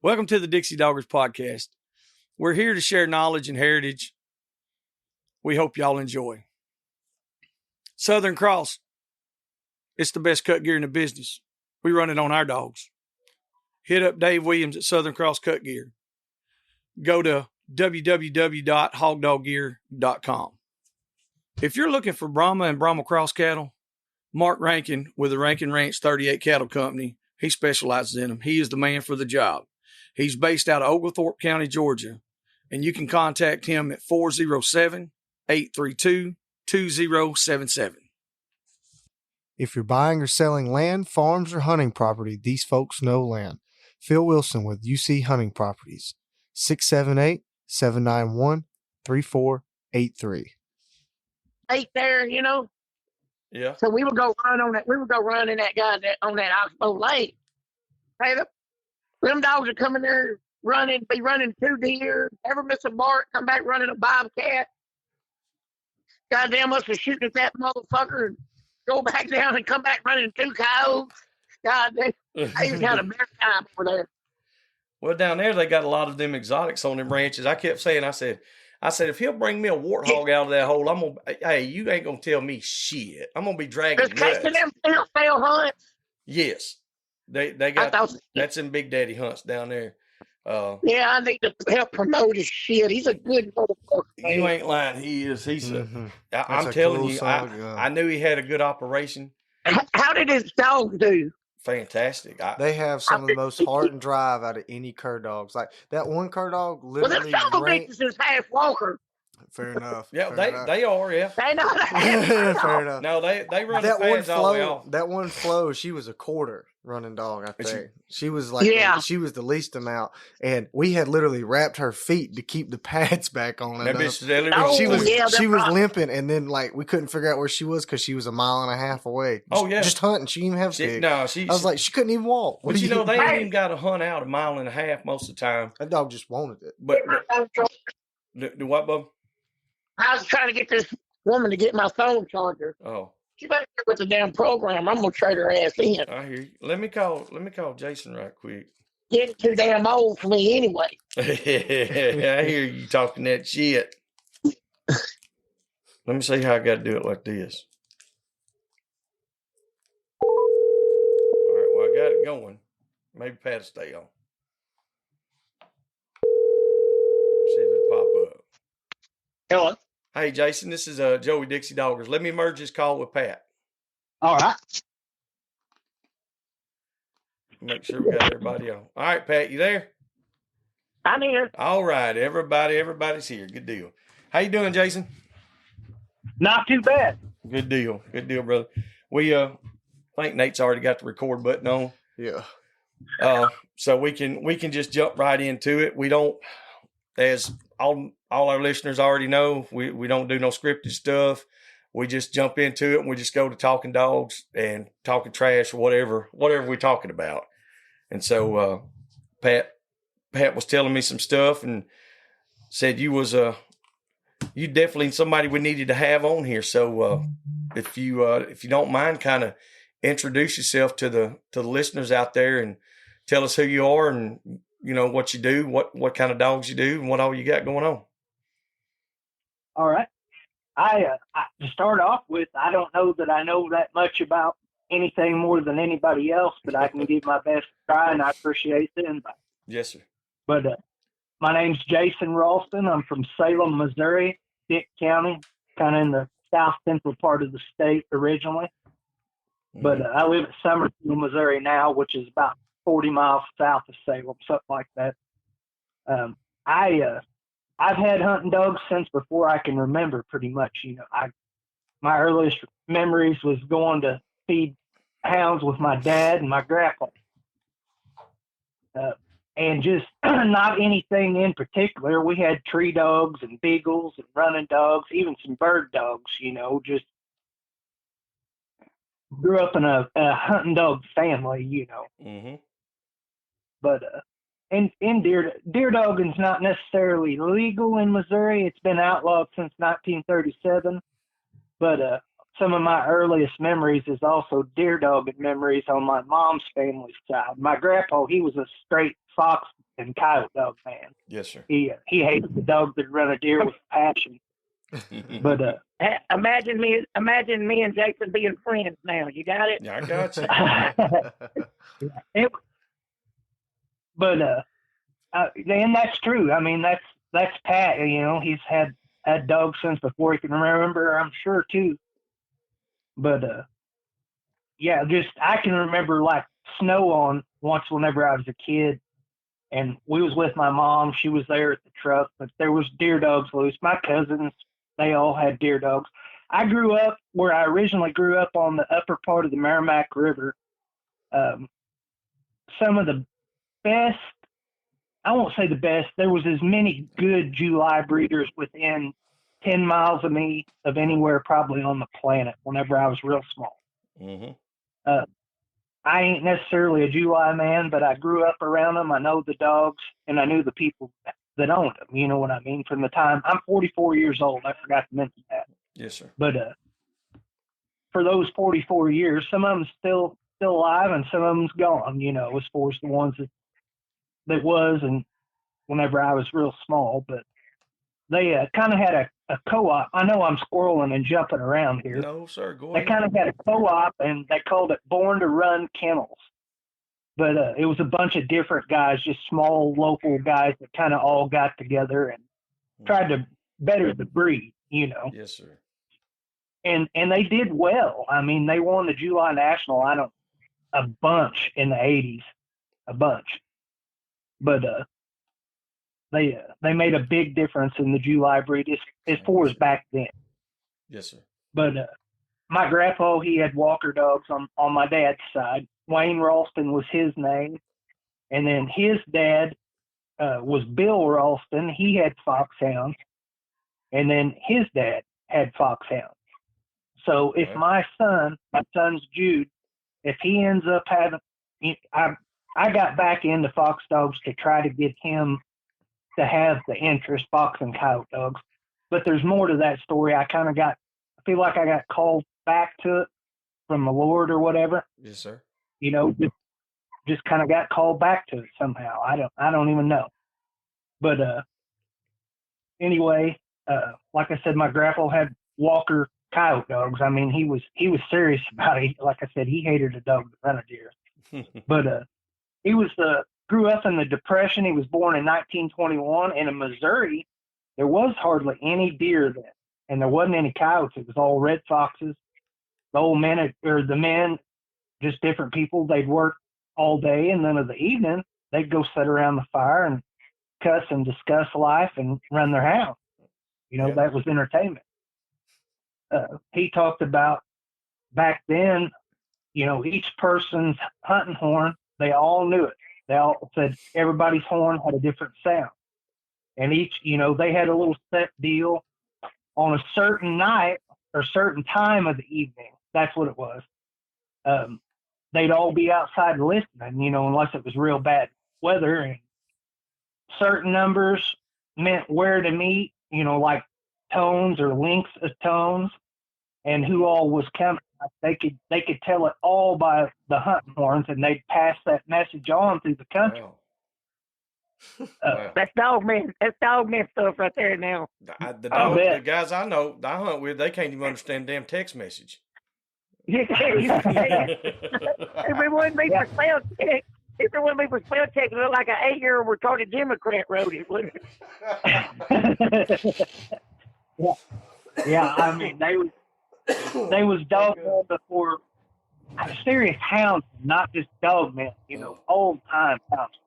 Welcome to the Dixie Doggers podcast. We're here to share knowledge and heritage. We hope y'all enjoy. Southern Cross. It's the best cut gear in the business. We run it on our dogs. Hit up Dave Williams at Southern Cross Cut Gear. Go to www.hogdoggear.com. If you're looking for Brahma and Brahma Cross cattle, Marc Rankin with the Rankin Ranch 38 Cattle Company, he specializes in them. He is the man for the job. He's based out of Oglethorpe County, Georgia, and you can contact him at 407-832-2077. If you're buying or selling land, farms, or hunting property, these folks know land. Phil Wilson with UC Hunting Properties, 678-791-3483. Eight there, Yeah. So we would go run on that. We would go run in that guy on that Oxbow Lake. Hey, them dogs are coming there be running 2 deer, never miss a mark, come back running a bobcat. Goddamn us for shooting at that motherfucker and go back down and come back running 2 coyotes. Goddamn, I just had a bear time over there. Well, down there, they got a lot of them exotics on them ranches. I kept saying, I said, if he'll bring me a warthog out of that hole, you ain't going to tell me shit. I'm going to be dragging Just catching them fail hunts. Yes. They got, that's in Big Daddy hunts down there. Yeah, I need to help promote his shit. He's a good motherfucker. You ain't lying. He is. I'm telling you, I knew he had a good operation. How did his dog do? Fantastic. They have some of the most heart and drive out of any cur dogs. Like that one cur dog literally. Well, some bitches is half walker. Fair enough. Yeah, they are. Yeah, they know that. Fair enough. No, they run that the pads all the way off. That one Flo, she was a quarter running dog. I think she was like, she was the least amount, and we had literally wrapped her feet to keep the pads back on. She was limping, and then like we couldn't figure out where she was because she was a mile and a half away. Just hunting. She didn't even have stick. I was like, she couldn't even walk. But they ain't even got to hunt out a mile and a half most of the time. That dog just wanted it. But do what, bub? I was trying to get this woman to get my phone charger. Oh. She better get with the damn program. I'm gonna trade her ass in. I hear you. Let me call Jason right quick. Getting too damn old for me anyway. I hear you talking that shit. Let me see how I got to do it like this. All right, well, I got it going. Maybe Pat will stay on. See if it'll pop up. Hello. Hey, Jason, this is Joey Dixie Doggers. Let me merge this call with Pat. All right. Make sure we got everybody on. All right, Pat, you there? I'm here. All right, everybody's here. Good deal. How you doing, Jason? Not too bad. Good deal, brother. We I think Nate's already got the record button on. Yeah. So we can just jump right into it. We don't, as all our listeners already know, we don't do no scripted stuff. We just jump into it and we just go to talking dogs and talking trash or whatever we're talking about. And so Pat was telling me some stuff and said you definitely somebody we needed to have on here. So if you don't mind, kind of introduce yourself to the listeners out there and tell us who you are and what you do, what kind of dogs you do, and what all you got going on. All right. I to start off with, I don't know that I know that much about anything more than anybody else, but I can give my best try, and I appreciate the invite. Yes, sir. But my name's Jason Raulston. I'm from Salem, Missouri, Dick County, kind of in the south central part of the state originally. But I live at Summerfield, Missouri now, which is about 40 miles south of Salem, something like that. I've had hunting dogs since before I can remember, pretty much. My earliest memories was going to feed hounds with my dad and my grandpa. And just not anything in particular. We had tree dogs and beagles and running dogs, even some bird dogs, just grew up in a hunting dog family, Mm-hmm. But and deer dogging's not necessarily legal in Missouri. It's been outlawed since 1937. But some of my earliest memories is also deer dogging memories on my mom's family side. My grandpa, he was a straight fox and coyote dog man. Yes, sir. He hated the dogs that run a deer with passion. But imagine me and Jason being friends now. You got it? Yeah, I got you. And that's true. I mean, that's Pat. You know, he's had dogs since before he can remember, I'm sure too. But yeah, just I can remember like snow on once whenever I was a kid, and we was with my mom. She was there at the truck, but there was deer dogs loose. My cousins, they all had deer dogs. I grew up where I originally grew up on the upper part of the Merrimack River. Some of the best, I won't say the best, there was as many good July breeders within 10 miles of me of anywhere probably on the planet whenever I was real small. Mm-hmm. I ain't necessarily a July man, but I grew up around them. I know the dogs, and I knew the people that owned them. You know what I mean? From the time I'm 44 years old, I forgot to mention that. Yes, sir. But for those 44 years, some of them still alive, and some of them's gone. You know, as far as the ones that was, and whenever I was real small, but they kind of had a co-op. I know I'm squirreling and jumping around here. No, sir. Go ahead. They kind of had a co-op, and they called it Born to Run Kennels. But it was a bunch of different guys, just small local guys that kind of all got together and tried to better the breed, you know. Yes, sir. And they did well. I mean, they won the July National, a bunch in the 80s, a bunch. But they made a big difference in the July breed as far as back then. Yes, sir. But my grandpa, he had Walker dogs on my dad's side. Wayne Raulston was his name. And then his dad was Bill Raulston. He had foxhounds. And then his dad had foxhounds. So if my son's Jude, if he ends up having, I got back into fox dogs to try to get him to have the interest, fox and coyote dogs. But there's more to that story. I feel like I got called back to it from the Lord or whatever. Yes, sir. You know, just kind of got called back to it somehow. I don't even know. But anyway, like I said, my grandpa had Walker coyote dogs. I mean, he was serious about it. Like I said, he hated a dog that ran a deer. But he grew up in the Depression. He was born in 1921, and in Missouri, there was hardly any deer then, and there wasn't any coyotes. It was all red foxes. The men, just different people. They'd work all day, and then in the evening, they'd go sit around the fire and cuss and discuss life and run their house. You know, that was entertainment. He talked about back then, you know, each person's hunting horn, they all knew it. They all said everybody's horn had a different sound. And each, you know, they had a little set deal on a certain night or certain time of the evening. That's what it was. They'd all be outside listening, you know, unless it was real bad weather. And certain numbers meant where to meet, you know, like tones or lengths of tones and who all was coming. They could tell it all by the hunting horns, and they'd pass that message on through the country. Wow. That's dog man stuff right there now. The guys I know I hunt with, they can't even understand damn text message. If it wouldn't be for spell check, it looked like an 8-year-old retarded Democrat wrote it, wouldn't it? Yeah. I mean, they was dog men before serious hounds, not just dog men, you know, old time hounds.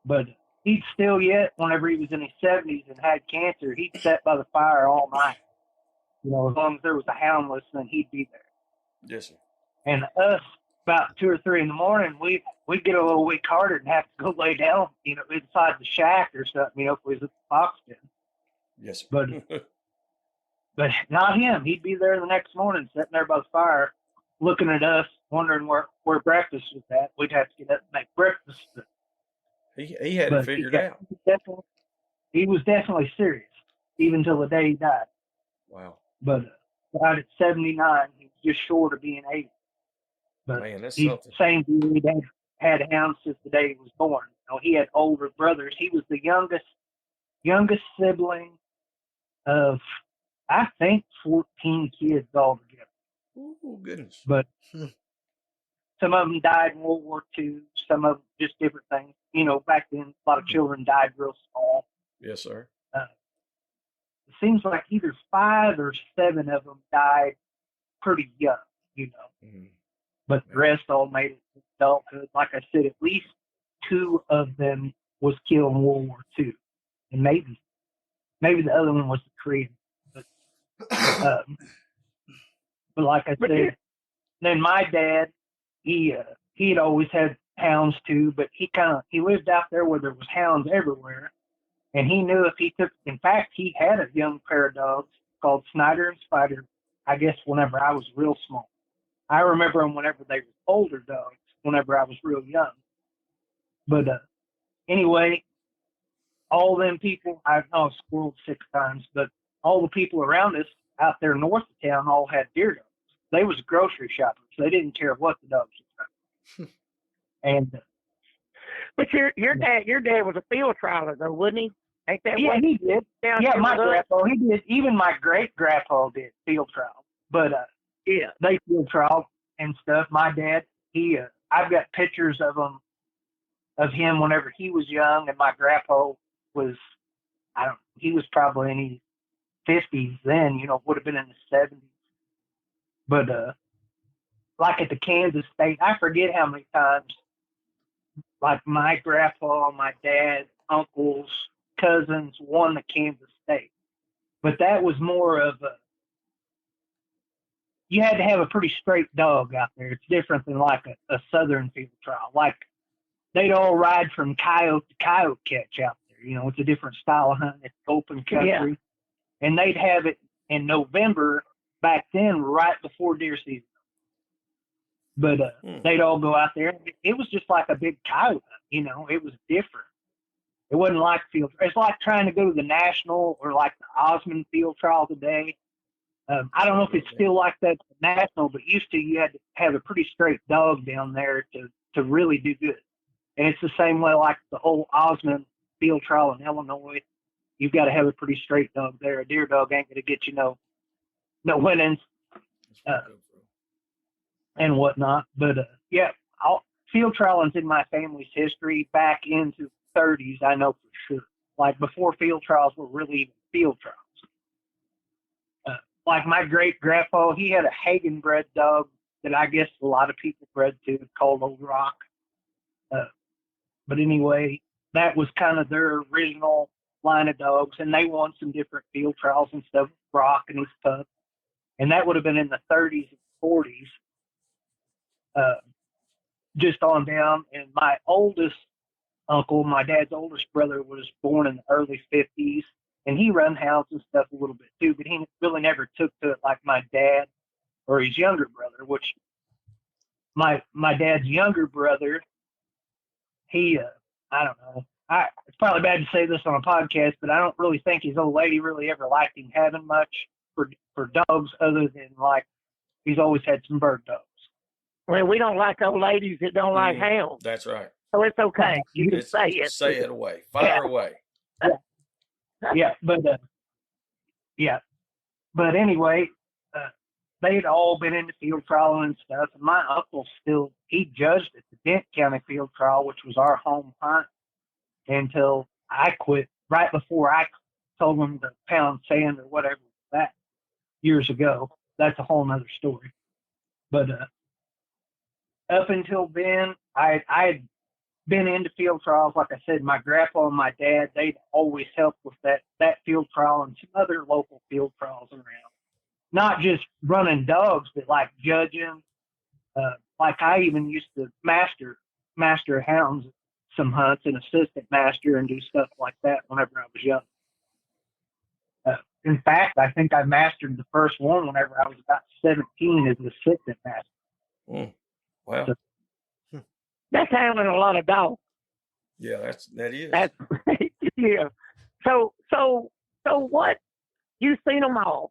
But he'd still yet, whenever he was in his 70s and had cancer, he'd sit by the fire all night. You know, as long as there was a hound listening, he'd be there. Yes, sir. And us, about 2 or 3 in the morning, we'd get a little weak hearted and have to go lay down, you know, inside the shack or something, you know, if we was at the fox den. Yes, sir. But not him. He'd be there the next morning, sitting there by the fire, looking at us, wondering where breakfast was at. We'd have to get up and make breakfast. But he had it figured out. He was definitely serious, even till the day he died. Wow. But died at 79. He was just short of being 80. But man, that's he's something. Same dude. He'd had hounds since the day he was born. he had older brothers. He was the youngest sibling of, I think, 14 kids altogether. Oh, goodness. But some of them died in World War II. Some of them just different things. Back then, a lot of children died real small. Yes, sir. It seems like either 5 or 7 of them died pretty young, But the rest all made it to adulthood. Like I said, at least 2 of them was killed in World War II. And maybe the other one was the Korean. But like I said, then my dad, he had always had hounds too, but he lived out there where there was hounds everywhere. And he knew if he in fact, he had a young pair of dogs called Snyder and Spider, I guess whenever I was real small. I remember them whenever they were older dogs, whenever I was real young. But anyway, all them people, I know I've squirreled 6 times, but all the people around us out there north of town all had deer dogs. They was grocery shoppers. They didn't care what the dogs were. And but your dad was a field trialer though, wouldn't he? Ain't that yeah, what he did. Yeah, my grandpa, he did. Even my great grandpa did field trials. But yeah, they field trial and stuff. My dad, I've got pictures of him whenever he was young, and my grandpa was, he was probably in his 50s then. Would have been in the 70s. But like at the Kansas State, I forget how many times, like my grandpa, my dad, uncles, cousins won the Kansas State. But that was more of you had to have a pretty straight dog out there. It's different than like a southern field trial. Like they'd all ride from coyote to coyote catch out there. It's a different style of hunting. It's open country. Yeah. And they'd have it in November back then, right before deer season. But they'd all go out there. It was just like a big coyote hunt, It was different. It wasn't like field. It's like trying to go to the National or like the Osmond field trial today. I don't know if it's still like that at the National, but used to you had to have a pretty straight dog down there to really do good. And it's the same way like the old Osmond field trial in Illinois. You've got to have a pretty straight dog there. A deer dog ain't going to get you no winnings and whatnot. But yeah, field trialing's in my family's history back into the 30s. I know for sure. Like before field trials were really even field trials. Like my great grandpa, he had a Hagen bred dog that I guess a lot of people bred to, called Old Rock. But anyway, that was kind of their original line of dogs, and they won some different field trials and stuff. Rock and his pup, and that would have been in the 30s and 40s, just on down. And my oldest uncle, my dad's oldest brother, was born in the early 50s. And he run hounds and stuff a little bit too, but he really never took to it like my dad or his younger brother, which my dad's younger brother, he, I don't know. It's probably bad to say this on a podcast, but I don't really think his old lady really ever liked him having much for dogs other than like he's always had some bird dogs. Well, we don't like old ladies that don't like hounds. That's right. So it's okay. You can say it. Say it away. Fire away. Yeah, but anyway, they'd all been into field trial and stuff. And my uncle he judged at the Dent County field trial, which was our home hunt, until I quit. Right before I told him to pound sand or whatever that years ago. That's a whole nother story. But up until then, I had been into field trials. Like I said, my grandpa and my dad, they'd always help with that field trial and some other local field trials around. Not just running dogs, but like judging. Like I even used to master hounds some hunts and assistant master and do stuff like that whenever I was young. In fact, I think I mastered the first one whenever I was about 17 as an assistant master. Wow. So, that's handling a lot of dogs. Yeah, that is. That's yeah. So what? You've seen them all.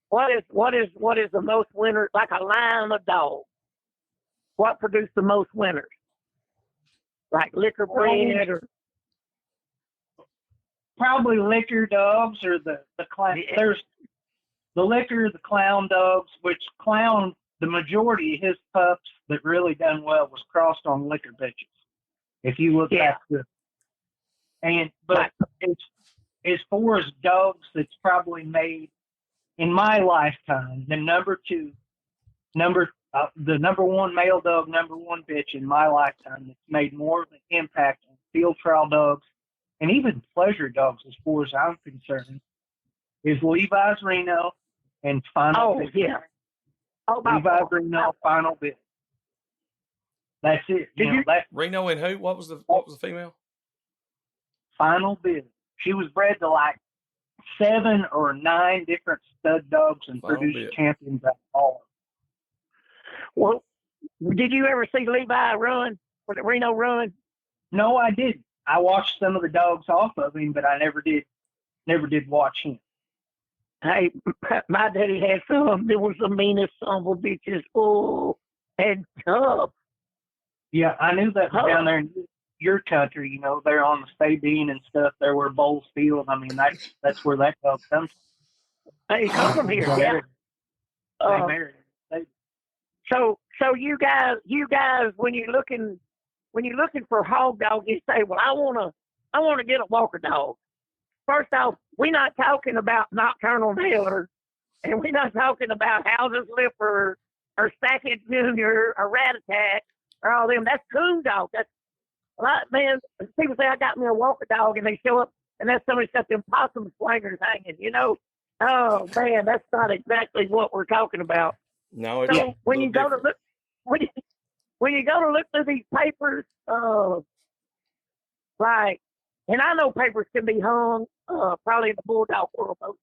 What is the most winners? Like a line of dogs. What produced the most winners? like liquor bred or? Probably liquor dogs or the clown. Yeah. There's the liquor, the clown dogs, which clown, the majority of his pups that really done well was crossed on liquor bitches. If you look at the, but it's as far as dogs that's probably made in my lifetime, the number one male dog, number one bitch in my lifetime that's made more of an impact on field trial dogs and even pleasure dogs, as far as I'm concerned, is Levi's Reno and Final Bit. Yeah. Levi's Reno, Final Bit. That's it. Reno and who? What was the female? Final Bit. She was bred to like 7 or 9 different stud dogs and produced champions at all. Well, did you ever see Levi run? Was it Reno run? No, I didn't. I watched some of the dogs off of him, but I never did watch him. Hey, my daddy had some. There was the meanest son of a bitches. Oh, and tough. Yeah, I knew that was down there in your country. You know, they're on the Sabine and stuff. There where Bowles Field. I mean, that's where that dog comes from. Hey, he comes from here. Yeah. They married him. So you guys, when you're looking for hog dogs, you say, well, I want to get a walker dog. First off, we're not talking about Nocturnal Nailers, and we're not talking about Houses Lipper or Sackett Jr. or Rat Attack or all them. That's coon dog. That's a lot, man. People say I got me a walker dog, and they show up, and that's somebody's got them possum swingers hanging. You know, oh man, that's not exactly what we're talking about. No, so when you go to look, when you go to look through these papers, like, and I know papers can be hung, probably in the bulldog world most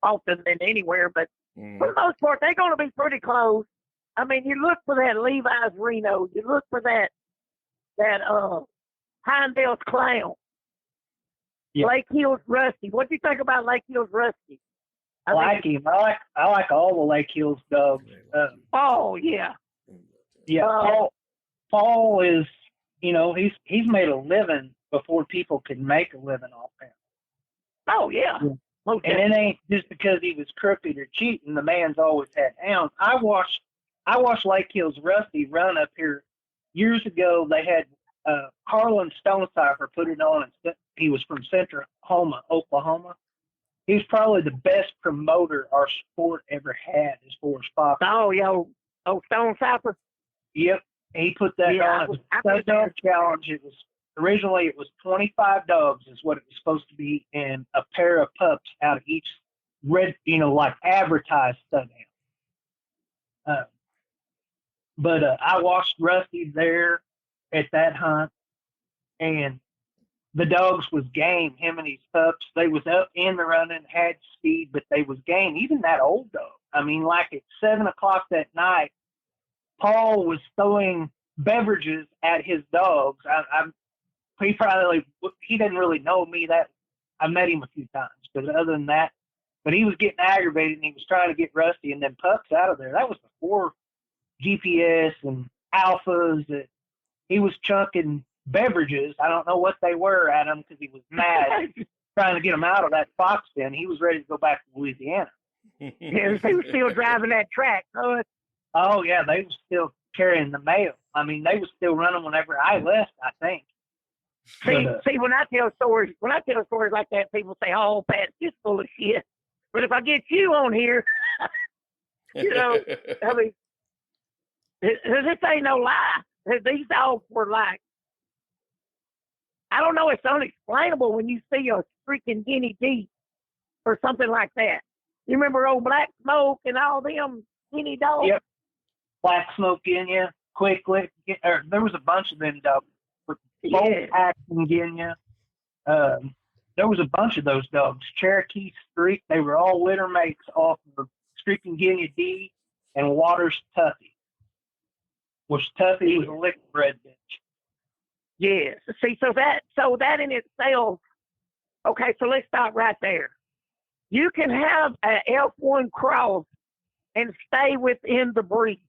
often than anywhere, but for the most part, they're going to be pretty close. I mean, you look for that Levi's Reno, you look for that Heimdall's Clown, Lake Hills Rusty. What do you think about Lake Hills Rusty? I like him. I like all the Lake Hills dogs. Oh yeah. Yeah, Paul is, you know, he's made a living before people could make a living off him. Oh yeah. And it ain't just because he was crooked or cheating. The man's always had hounds. I watched Lake Hills Rusty run up here years ago. They had Harlan Stonecipher put it on. He was from Central Oklahoma. He's probably the best promoter our sport ever had as far as fox. Oh yeah, Stonecipher. Yep, he put that on as a stud dog challenge. Originally it was 25 dogs is what it was supposed to be, and a pair of pups out of each like advertised stud hound. But I watched Rusty there at that hunt, and the dogs was game. Him and his pups, they was up in the running, had speed, but they was game. Even that old dog. I mean, like at 7:00 that night, Paul was throwing beverages at his dogs. He didn't really know me. That I met him a few times, but other than that, but he was getting aggravated and he was trying to get Rusty and then pups out of there. That was before GPS and alphas. That he was chunking beverages. I don't know what they were at him because he was mad, trying to get him out of that fox den. He was ready to go back to Louisiana. Yeah, he was still driving that track. Oh yeah, they were still carrying the mail. I mean, they were still running whenever I left, I think. See, when I tell stories like that, people say, "Oh, Pat's just full of shit." But if I get you on here, you know, I mean, this ain't no lie. These dogs were like, I don't know, it's unexplainable when you see a freaking guinea deep or something like that. You remember old Black Smoke and all them guinea dogs? Yep. Black Smoke Guinea, Quickly. There was a bunch of them dogs. Both Action Guinea. There was a bunch of those dogs. Cherokee Streak. They were all litter mates off of Streaking Guinea D and Waters Tuffy. Which Tuffy was a liquor bred bitch. Yes. See, so that in itself. Okay, so let's stop right there. You can have an F1 cross and stay within the breed.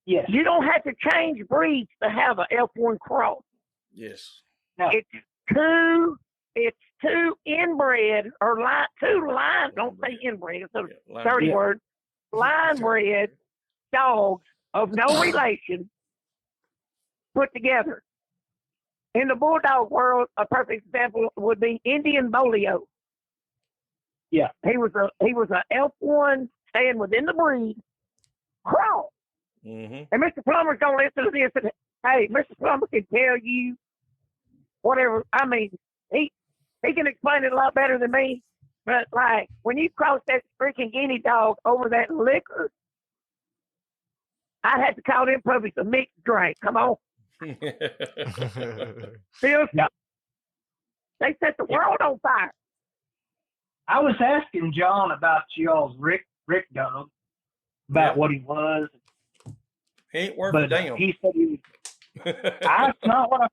Yes. You don't have to change breeds to have an F1 cross. Yes. No. It's two inbred or two line. Don't say inbred. It's a dirty word. Line bred dogs of no relation put together. In the bulldog world, a perfect example would be Indian Bolio. Yeah, he was a F1 staying within the breed cross. Mm-hmm. And Mr. Plummer's gonna listen to this. And hey, Mr. Plummer can tell you whatever. I mean, he can explain it a lot better than me. But like when you cross that freaking guinea dog over that liquor, I'd have to call them puppies a mixed drink. Come on. Bill, they set the world on fire. I was asking John about y'all's Rick dog, about what he was. He ain't worth a damn. He said he was. That's not what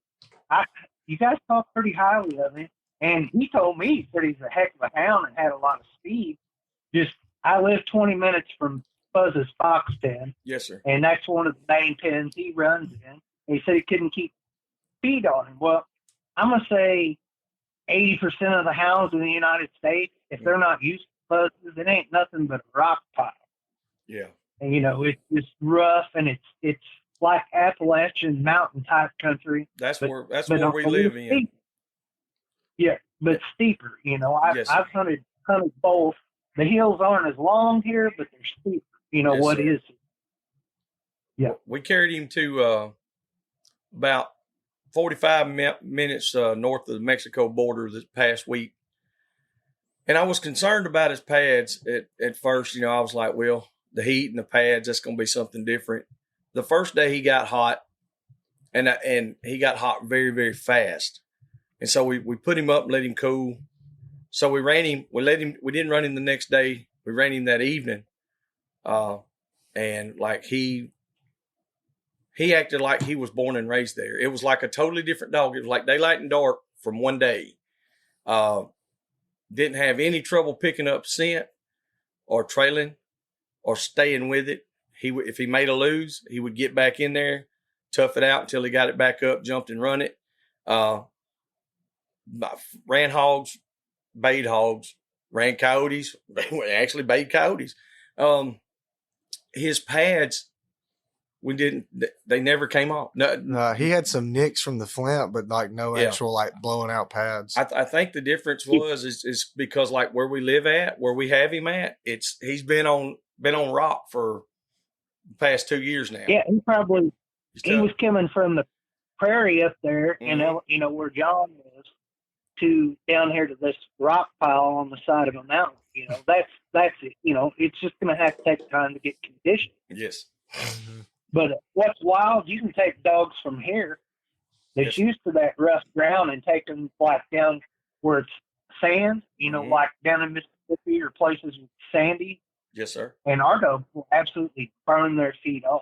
you guys talk pretty highly of him. And he told me, he said he's a heck of a hound and had a lot of speed. I live 20 minutes from Buzz's fox pen. Yes, sir. And that's one of the main pens he runs in. And he said he couldn't keep speed on him. Well, I'm going to say 80% of the hounds in the United States, if they're not used to Buzz's, it ain't nothing but a rock pile. Yeah. And, it's just rough, and it's like Appalachian mountain type country. That's where we live in. Yeah, but steeper. I've hunted both. The hills aren't as long here, but they're steeper. Yes, what sir. is? Yeah. We carried him to about 45 minutes north of the Mexico border this past week. And I was concerned about his pads at first. I was like, well, the heat and the pads, that's going to be something different. The first day he got hot, and he got hot very, very fast. And so we put him up and let him cool. So we ran him. We didn't run him the next day. We ran him that evening. And like he acted like he was born and raised there. It was like a totally different dog. It was like daylight and dark from one day. Didn't have any trouble picking up scent or trailing or staying with it. If he made a lose, he would get back in there, tough it out until he got it back up, jumped and run it. Ran hogs, bayed hogs, ran coyotes. They actually bayed coyotes. His pads, they never came off. No, he had some nicks from the flint, but like no actual like blowing out pads. I think the difference is because like where we live at, where we have him at, he's been on rock for the past 2 years now. Yeah, he was coming from the prairie up there, mm-hmm. Where John was, to down here to this rock pile on the side of a mountain. That's it. It's just going to have to take time to get conditioned. Yes. Mm-hmm. But what's wild, you can take dogs from here that's used to that rough ground and take them like down where it's sand, mm-hmm. like down in Mississippi or places with sandy. Yes, sir. And our dogs will absolutely burn their feet off.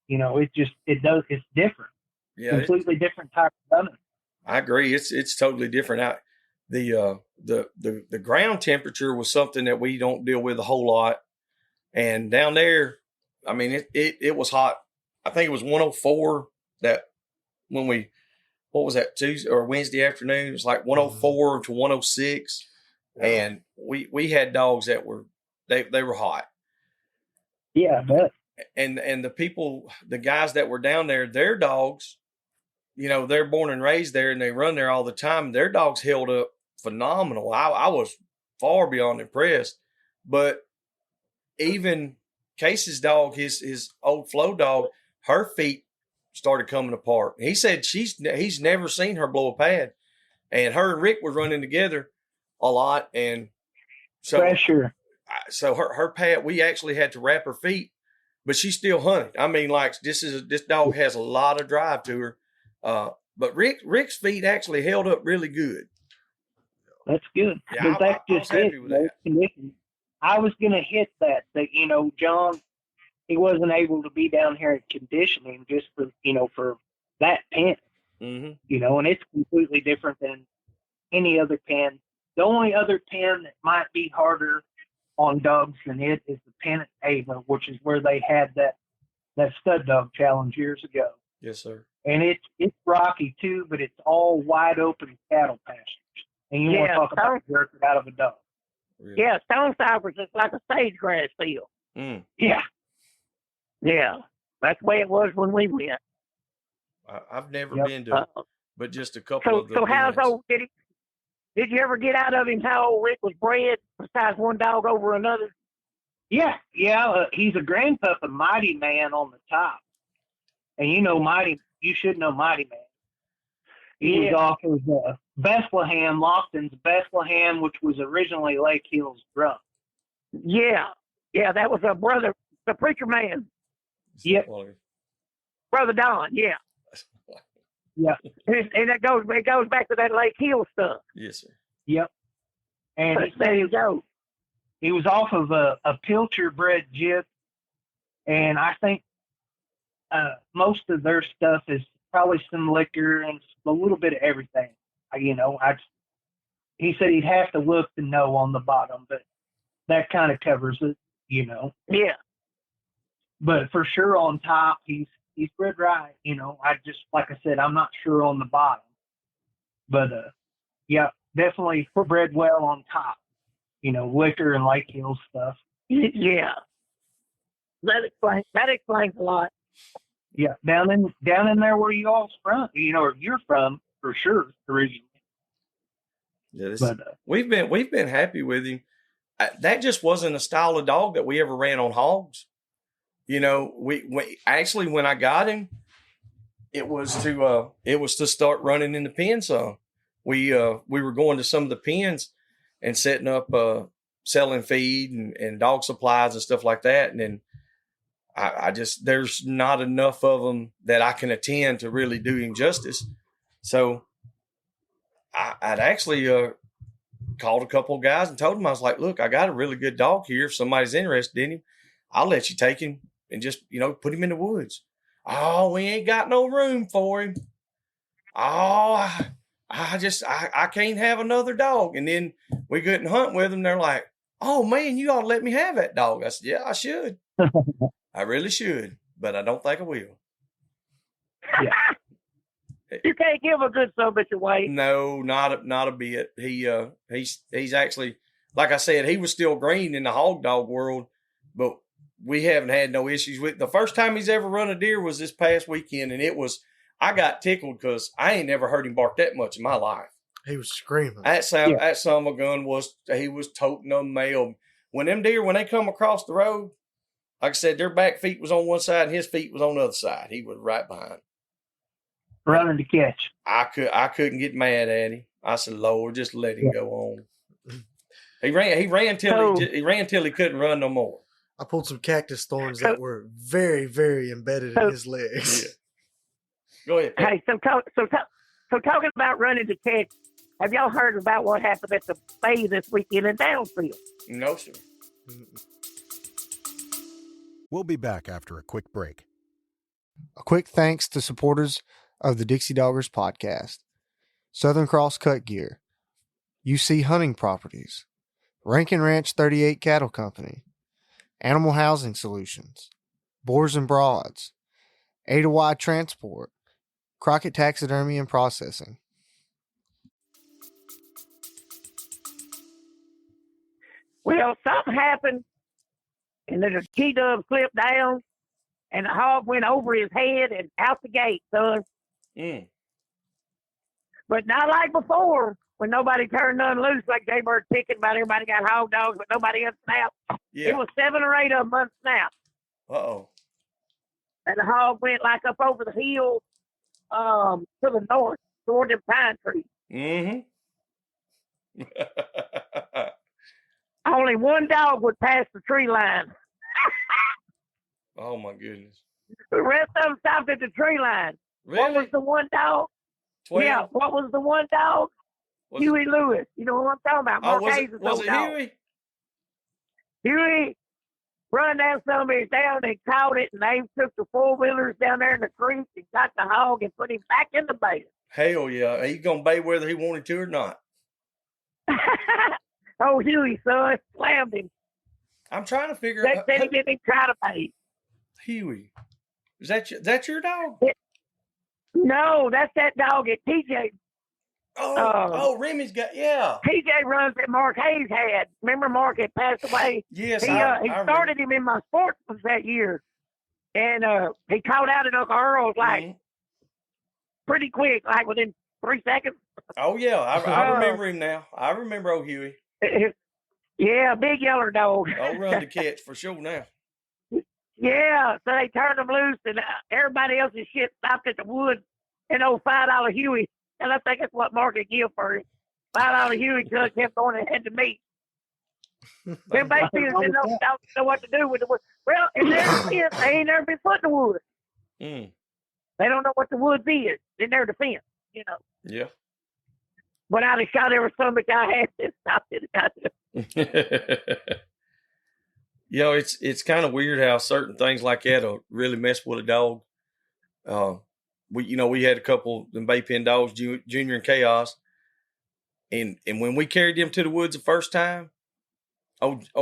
It's different. Yeah, completely different type of running. I agree. It's totally different. The ground temperature was something that we don't deal with a whole lot. And down there, I mean, it was hot. I think it was 104 that when what was that, Tuesday or Wednesday afternoon? It was like 104 to 106. Yeah. And we had dogs that were, they were hot. Yeah, I bet. And the guys that were down there, their dogs, they're born and raised there and they run there all the time. Their dogs held up phenomenal. I was far beyond impressed. But even Casey's dog, his old Flow dog, her feet started coming apart. He said he's never seen her blow a pad. And her and Rick were running together a lot. And so pressure. So her pad, we actually had to wrap her feet, but she still hunted. I mean, like this dog has a lot of drive to her. But Rick's feet actually held up really good. That's good. Yeah, that's just happy with that. I was going to hit that John, he wasn't able to be down here at conditioning just for that pen. Mm-hmm. And it's completely different than any other pen. The only other pen that might be harder on dogs than it is the pen at Ava, which is where they had that that stud dog challenge years ago. Yes, sir. And it's rocky too, but it's all wide open cattle pastures. And you want to talk about jerking out of a dog. Really? Yeah, Stone Cypress is like a sage grass field. Mm. Yeah. Yeah. That's the way it was when we went. I've never been to but just a couple of the So how's old did you ever get out of him how old Rick was bred besides one dog over another? Yeah. He's a grandpup of Mighty Man on the top. And you should know Mighty Man. He was off of Bethlehem, Lofton's Bethlehem, which was originally Lake Hill's drum. Yeah. Yeah, that was a brother, the preacher man. Yep. Brother Don, yeah. Yeah. And it goes back to that Lake Hill stuff. Yes, sir. Yep. And there you go. He was off of a Pilcher bred jib, and I think most of their stuff is probably some liquor and a little bit of everything. He said he'd have to look to know on the bottom, but that kind of covers it, Yeah. But for sure on top, he's bred right. I just, like I said, I'm not sure on the bottom, but yeah, definitely bred well on top. Liquor and Lake Hill stuff. Yeah. That explains a lot. Yeah, down in there where you all's from, or you're from for sure originally. Yeah, we've been happy with him. That just wasn't a style of dog that we ever ran on hogs. We actually, when I got him, it was to start running in the pen some. We were going to some of the pens and setting up selling feed and dog supplies and stuff like that, and then I just, there's not enough of them that I can attend to really do him justice. So I'd actually called a couple of guys and told them, I was like, look, I got a really good dog here. If somebody's interested in him, I'll let you take him and just, put him in the woods. Oh, we ain't got no room for him. Oh, I can't have another dog. And then we couldn't hunt with him. They're like, oh man, you ought to let me have that dog. I said, yeah, I should. I really should, but I don't think I will. Yeah. You can't give a good son of a bitch away. No, not a bit. He's actually, like I said, he was still green in the hog dog world, but we haven't had no issues with. The first time he's ever run a deer was this past weekend, and I got tickled because I ain't never heard him bark that much in my life. He was screaming. That son of a gun he was toting a male. When them deer, when they come across the road, like I said, their back feet was on one side and his feet was on the other side. He was right behind. Running to catch. I couldn't get mad at him. I said, Lord, just let him go on. He ran till he couldn't run no more. I pulled some cactus thorns that were very, very embedded in his legs. Yeah. Go ahead. Hey, so talking about running to catch, have y'all heard about what happened at the Bay this weekend in Downsfield? No, sir. We'll be back after a quick break. A quick thanks to supporters of the Dixie Doggers podcast: Southern Cross Cut Gear, UC Hunting Properties, Rankin Ranch 38 Cattle Company, Animal Housing Solutions, Boars N Broads, Ada Wide Transport, Crockett Taxidermy and Processing. Well, something happened, and then a G-dub slipped down, and the hog went over his head and out the gate, son. Mm. But not like before, when nobody turned none loose, like Jaybird picking about everybody got hog dogs, but nobody unsnapped. Yeah. It was 7 or 8 of them unsnapped. Uh-oh. And the hog went like up over the hill to the north, toward the pine trees. Mm-hmm. Only one dog would pass the tree line. Oh, my goodness. The rest of them stopped at the tree line. Really? What was the one dog? 12? Yeah, what was the one dog? Huey Lewis. You know what I'm talking about? Mark was Hayes' was it dog. Huey? Huey run down somebody's down and caught it, and they took the 4-wheelers down there in the creek and got the hog and put him back in the bay. Hell yeah. He's going to bay whether he wanted to or not. Oh, Huey, son, slammed him. I'm trying to figure That out. said he didn't even try to pay. Huey. Is that your dog? No, that's that dog at TJ. Remy's got, yeah. TJ runs that Marc Hayes had. Remember Marc had passed away? Yes, he started him in my sportsman's that year. And he caught out at Uncle Earl's pretty quick, like within 3 seconds. Oh, yeah. I remember him now. I remember old Huey. Yeah, big yeller dog. I'll run to catch for sure now. Yeah, so they turned him loose, and everybody else's shit stopped at the woods. And old $5 Huey, and I think that's what Marc would give for him. $5 Huey just kept going and had to meet. Them basically didn't know what to do with the woods. Well, if they're fence, they ain't never been put in the woods. Mm. They don't know what the woods is. They're their defense, you know. Yeah. But I'd have shot every son of a guy had to stop it. You know, it's kind of weird how certain things like that will really mess with a dog. We had a couple of them bay pen dogs, Junior and Chaos, and when we carried them to the woods the first time,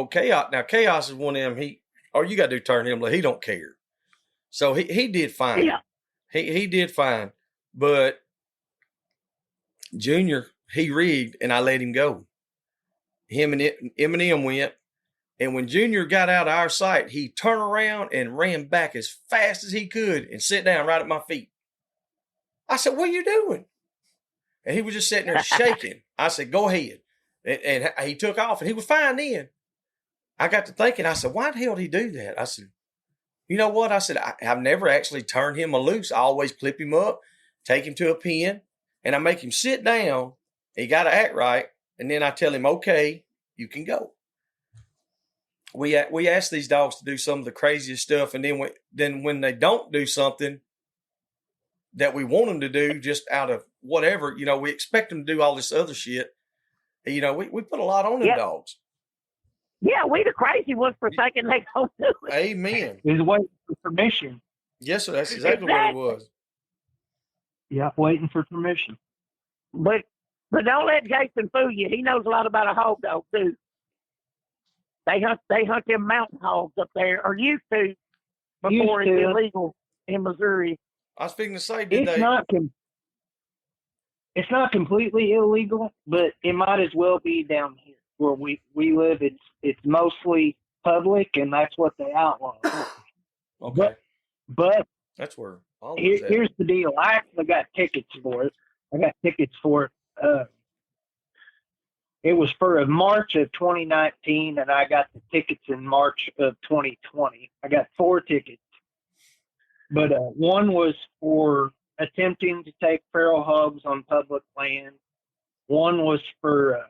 Chaos. Now Chaos is one of them. You got to turn him loose. He don't care, so he did fine. Yeah, he did fine, but Junior, he rigged, and I let him go. Him and Eminem went. And when Junior got out of our sight, he turned around and ran back as fast as he could and sat down right at my feet. I said, "What are you doing?" And he was just sitting there shaking. I said, "Go ahead." And he took off, and he was fine then. I got to thinking, I said, "Why the hell did he do that?" I said, "You know what?" I said, I've never actually turned him loose. I always clip him up, take him to a pen, and I make him sit down. He got to act right. And then I tell him, "Okay, you can go." We ask these dogs to do some of the craziest stuff, and then when they don't do something that we want them to do, just out of whatever, we expect them to do all this other shit. We put a lot on them dogs. Yeah, we the crazy ones for thinking they don't do it. Amen. He's waiting for permission. Yes, sir. That's exactly what it was. Yeah, waiting for permission. But don't let Jason fool you. He knows a lot about a hog dog too. They hunt them mountain hogs up there, or used to, before it's illegal in Missouri. I was thinking to say, it's not completely illegal, but it might as well be down here where we live. It's mostly public, and that's what they outlaw. Okay. But that's where here's the deal. I actually got tickets for it. It was for March of 2019, and I got the tickets in March of 2020. I got 4 tickets. But one was for attempting to take feral hogs on public land. One was for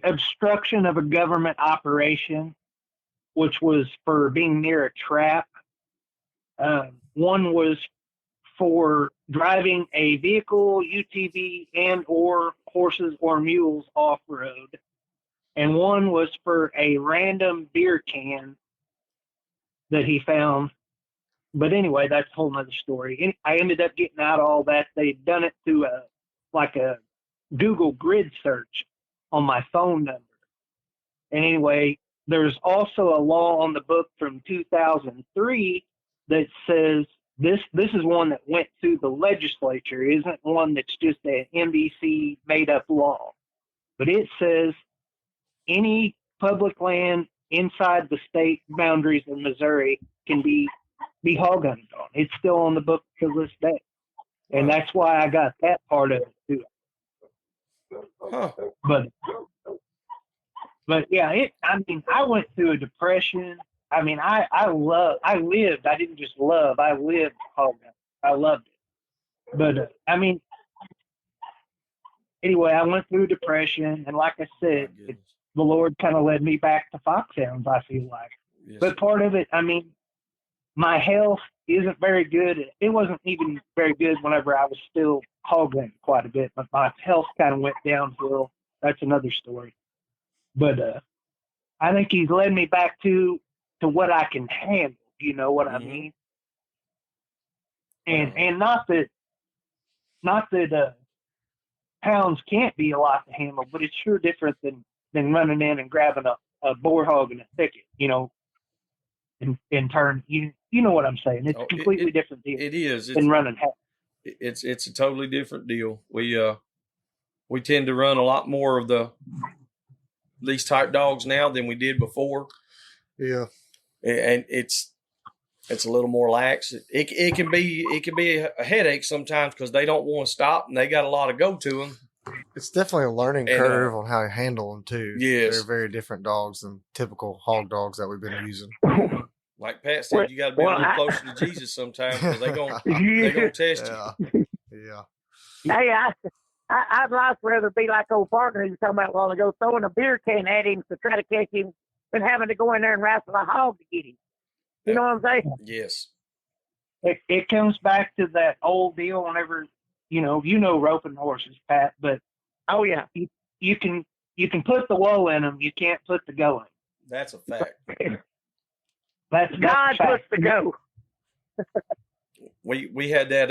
obstruction of a government operation, which was for being near a trap. One was for driving a vehicle, UTV, and or horses or mules off-road. And one was for a random beer can that he found. But anyway, that's a whole nother story. I ended up getting out all that. They'd done it through a Google grid search on my phone number. And anyway, there's also a law on the book from 2003 that says this is one that went through the legislature. It isn't one that's just an NBC made up law. But it says any public land inside the state boundaries of Missouri can be hog hunted on. It's still on the book to this day. And that's why I got that part of it too. Huh. But yeah, I went through a depression. I mean, I lived, I didn't just love, I lived hog hunting. I loved it. But anyway, I went through depression, and like I said, the Lord kind of led me back to foxhounds, I feel like. Yes. But part of it, my health isn't very good. It wasn't even very good whenever I was still hog hunting quite a bit, but my health kind of went downhill. That's another story. But I think he's led me back to what I can handle. You know what I mean? And not that hounds can't be a lot to handle, but it's sure different than running in and grabbing a boar hog in a thicket. You know, in turn. You know what I'm saying? It's a completely different deal. It is. Than running hounds. It's a totally different deal. We tend to run a lot more of these type dogs now than we did before. Yeah, and it's a little more lax. It can be a headache sometimes because they don't want to stop and they got a lot of go to them. It's definitely a learning curve on how to handle them too. Yes, they're very different dogs than typical hog dogs that we've been using. Like Pat said, you got to be a little closer to Jesus sometimes because they're gonna test you. Yeah. Hey, I'd like rather be like old partner he was talking about a while ago, throwing a beer can at him to try to catch him than having to go in there and wrestle a hog to get him. You know what I'm saying? Yes. It comes back to that old deal whenever, you know roping horses, Pat, but oh yeah. You can put the wool in them, you can't put the go in. That's a fact. That's God puts the go. We had that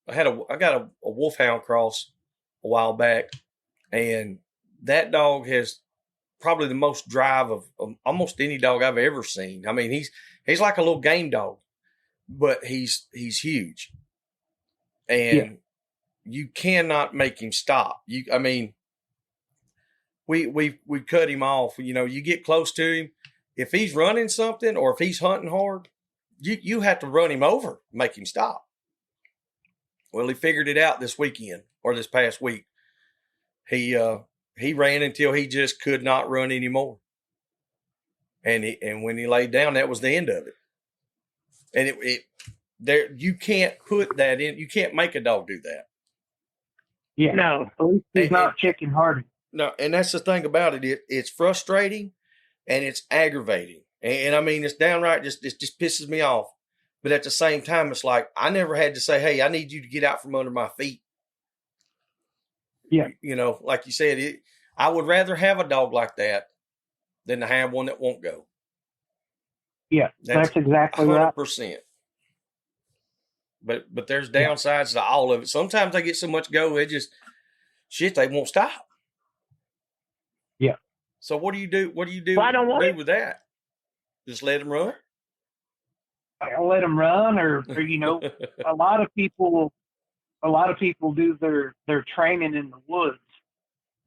I got a wolfhound cross a while back, and that dog has probably the most drive of almost any dog I've ever seen. I mean, he's like a little game dog, but he's huge, and you cannot make him stop. We cut him off. You know, you get close to him, if he's running something or if he's hunting hard, you have to run him over, make him stop. Well, he figured it out this weekend or this past week. He ran until he just could not run anymore. And when he laid down, that was the end of it. And you can't put that in. You can't make a dog do that. Yeah. No, at least he's not chicken hearted. No, and that's the thing about it. It's frustrating and it's aggravating. And I mean, it's downright it just pisses me off. But at the same time, it's like I never had to say, "Hey, I need you to get out from under my feet." Yeah. You know, like you said, I would rather have a dog like that than to have one that won't go. Yeah, that's exactly 100%. Right. But there's downsides to all of it. Sometimes they get so much go, they won't stop. Yeah. So what do you do? What do you do, with that? Just let them run? I'll let them run, or a lot of people do their training in the woods,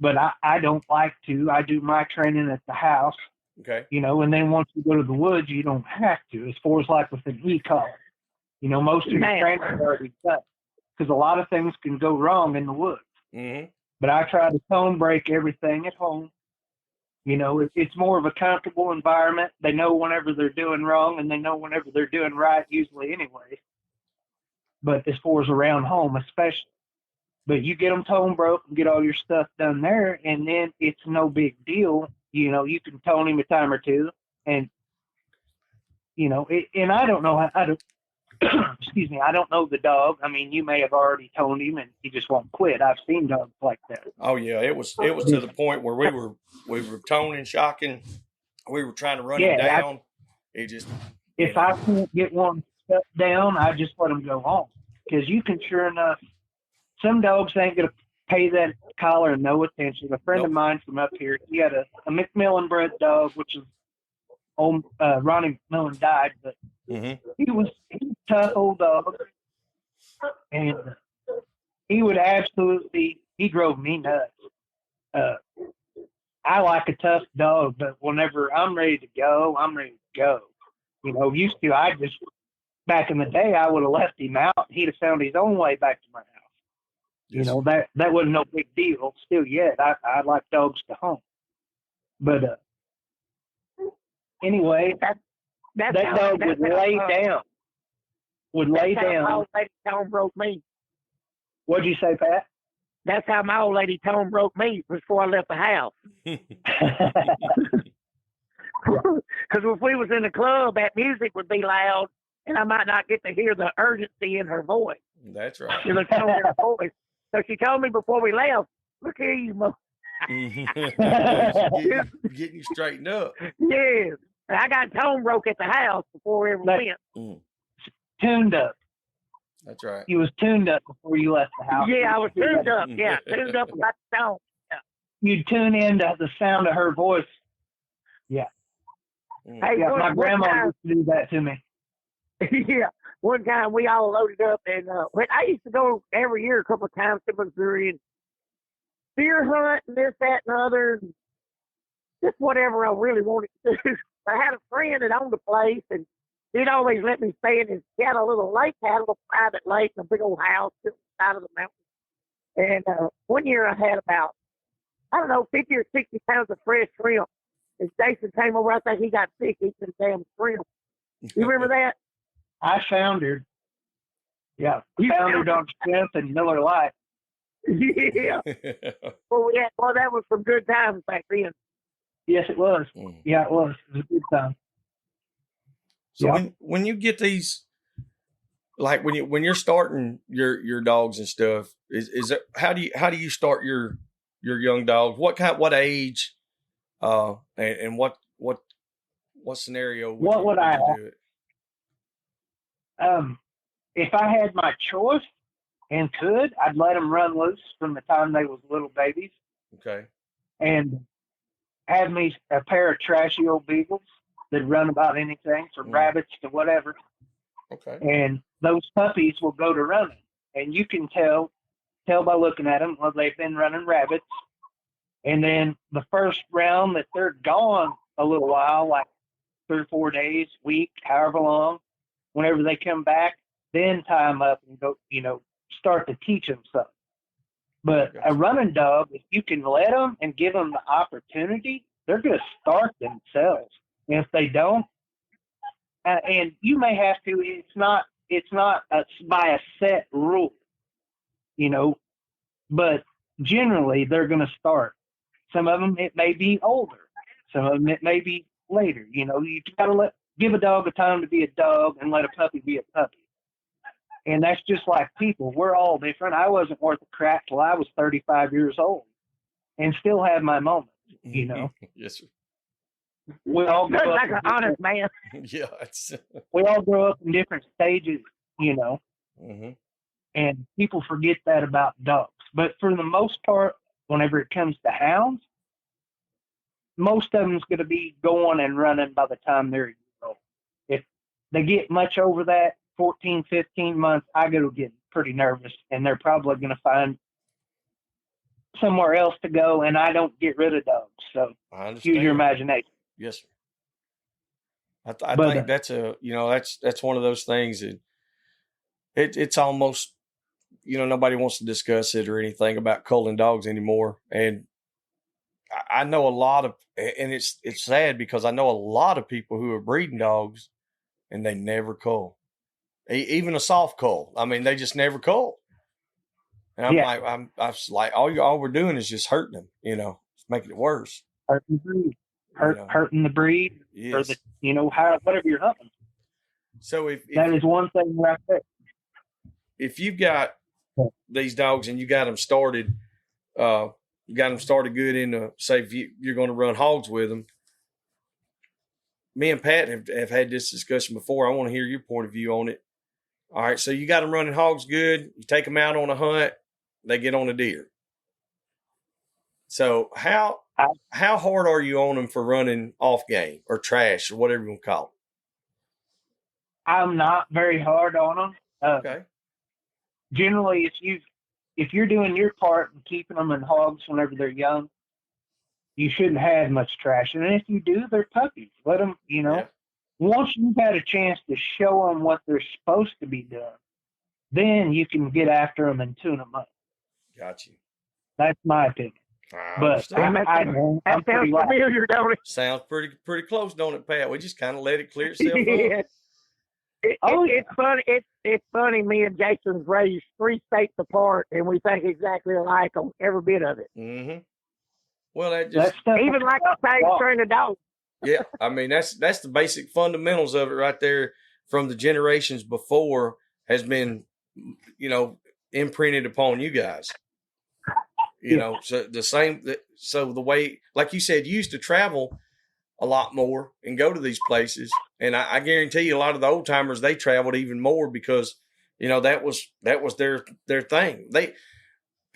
but I don't like to. I do my training at the house. Okay. And then once you go to the woods, you don't have to. As far as like with an e-collar, most of your training is already done because a lot of things can go wrong in the woods. Mm-hmm. But I try to tone break everything at home. It's more of a comfortable environment. They know whenever they're doing wrong, and they know whenever they're doing right, usually anyway. But as far as around home, especially. But you get them tone broke and get all your stuff done there, and then it's no big deal. You can tone him a time or two, and, and I don't know how to, excuse me, I don't know the dog. I mean, you may have already toned him and he just won't quit. I've seen dogs like that. Oh yeah. It was to the point where we were toning, shocking. We were trying to run him down. If I can't get one step down, I just let him go home. Because you can, sure enough, some dogs ain't going to pay that collar no attention. A friend of mine from up here, he had a McMillan bred dog, which is old Ronnie McMillan died, but he was a tough old dog, and he drove me nuts. I like a tough dog, but whenever I'm ready to go, I'm ready to go. Used to, back in the day, I would have left him out. He'd have found his own way back to my house. Yes. That wasn't no big deal. Still yet, I like dogs to home. But anyway, that dog would lay down. My old lady tone broke me. What'd you say, Pat? That's how my old lady tone broke me before I left the house. Because if we was in the club, that music would be loud, and I might not get to hear the urgency in her voice. That's right. She was tone in her voice. So she told me before we left, "Look here, you mother." Getting you straightened up. Yes. I got tone broke at the house before we ever went. Tuned up. That's right. You was tuned up before you left the house. Yeah, I was tuned up. Yeah, tuned up about the tone. Yeah. You'd tune into the sound of her voice. Yeah. Hey, yeah, my grandma used to do that to me. Yeah, one time we all loaded up, and I used to go every year a couple of times to Missouri and deer hunt and this, that, and the other, just whatever I really wanted to do. I had a friend that owned a place, and he'd always let me stay in his. He had a little lake, had a little private lake, and a big old house on the side of the mountain. And one year I had about, I don't know, 50 or 60 pounds of fresh shrimp. And Jason came over, I think he got sick eating the damn shrimp. You remember that? I foundered. Yeah, foundered on shrimp and Miller Lite. Yeah. Well, that was some good times back then. Yes, it was. Yeah, it was. It was a good time. So when you get these, like when you're starting your dogs and stuff, is it how do you start your young dogs? What age, and what scenario would you do it? If I had my choice and could, I'd let them run loose from the time they was little babies. Okay. And have me a pair of trashy old beagles that run about anything from rabbits to whatever. Okay. And those puppies will go to running. And you can tell by looking at them, well, they've been running rabbits. And then the first round that they're gone a little while, like 3 or 4 days, week, however long, whenever they come back, then tie them up and go, start to teach them something. But a running dog, if you can let them and give them the opportunity, they're going to start themselves. And if they don't, and you may have to, it's not by a set rule, but generally they're going to start. Some of them, it may be older. Some of them, it may be later. You got to give a dog a time to be a dog and let a puppy be a puppy. And that's just like people. We're all different. I wasn't worth a crap till I was 35 years old and still have my moments, Yes, sir. We all grow up like an honest man. Yeah. We all grow up in different stages, and people forget that about dogs. But for the most part, whenever it comes to hounds, most of them's going to be going and running by the time they're a year old. If they get much over that, 14, 15 months, I go get pretty nervous, and they're probably going to find somewhere else to go, and I don't get rid of dogs. So use your imagination. Yes, sir. I think that's that's one of those things that it's almost, nobody wants to discuss it or anything about culling dogs anymore. And I know a lot of, and it's sad because I know a lot of people who are breeding dogs and they never cull. Even a soft cull. I mean, they just never cull. And I'm like, all we're doing is just hurting them, it's making it worse. Hurting the breed. Hurting the breed. Yes. Or whatever you're hunting. So if that is one thing right there. If you've got these dogs and you got them started, good into, say, if you're going to run hogs with them, me and Pat have had this discussion before. I want to hear your point of view on it. All right, so you got them running hogs good. You take them out on a hunt, they get on a deer. So how hard are you on them for running off game or trash or whatever you want to call it? I'm not very hard on them. Okay. Generally, if you're doing your part and keeping them in hogs whenever they're young, you shouldn't have much trash. And if you do, they're puppies. Let them, Yeah. Once you've had a chance to show them what they're supposed to be doing, then you can get after them and tune them up. Got you. That's my opinion. But that sounds familiar, don't it? Sounds pretty close, don't it, Pat? We just kind of let it clear itself up. It's funny. It's funny. Me and Jason's raised 3 states apart, and we think exactly alike on every bit of it. Mm-hmm. Well, that just even like the same strain of dogs. Yeah, I mean that's the basic fundamentals of it right there from the generations before has been, imprinted upon you guys. So the same. So the way, like you said, you used to travel a lot more and go to these places, and I guarantee you, a lot of the old timers, they traveled even more because that was their thing.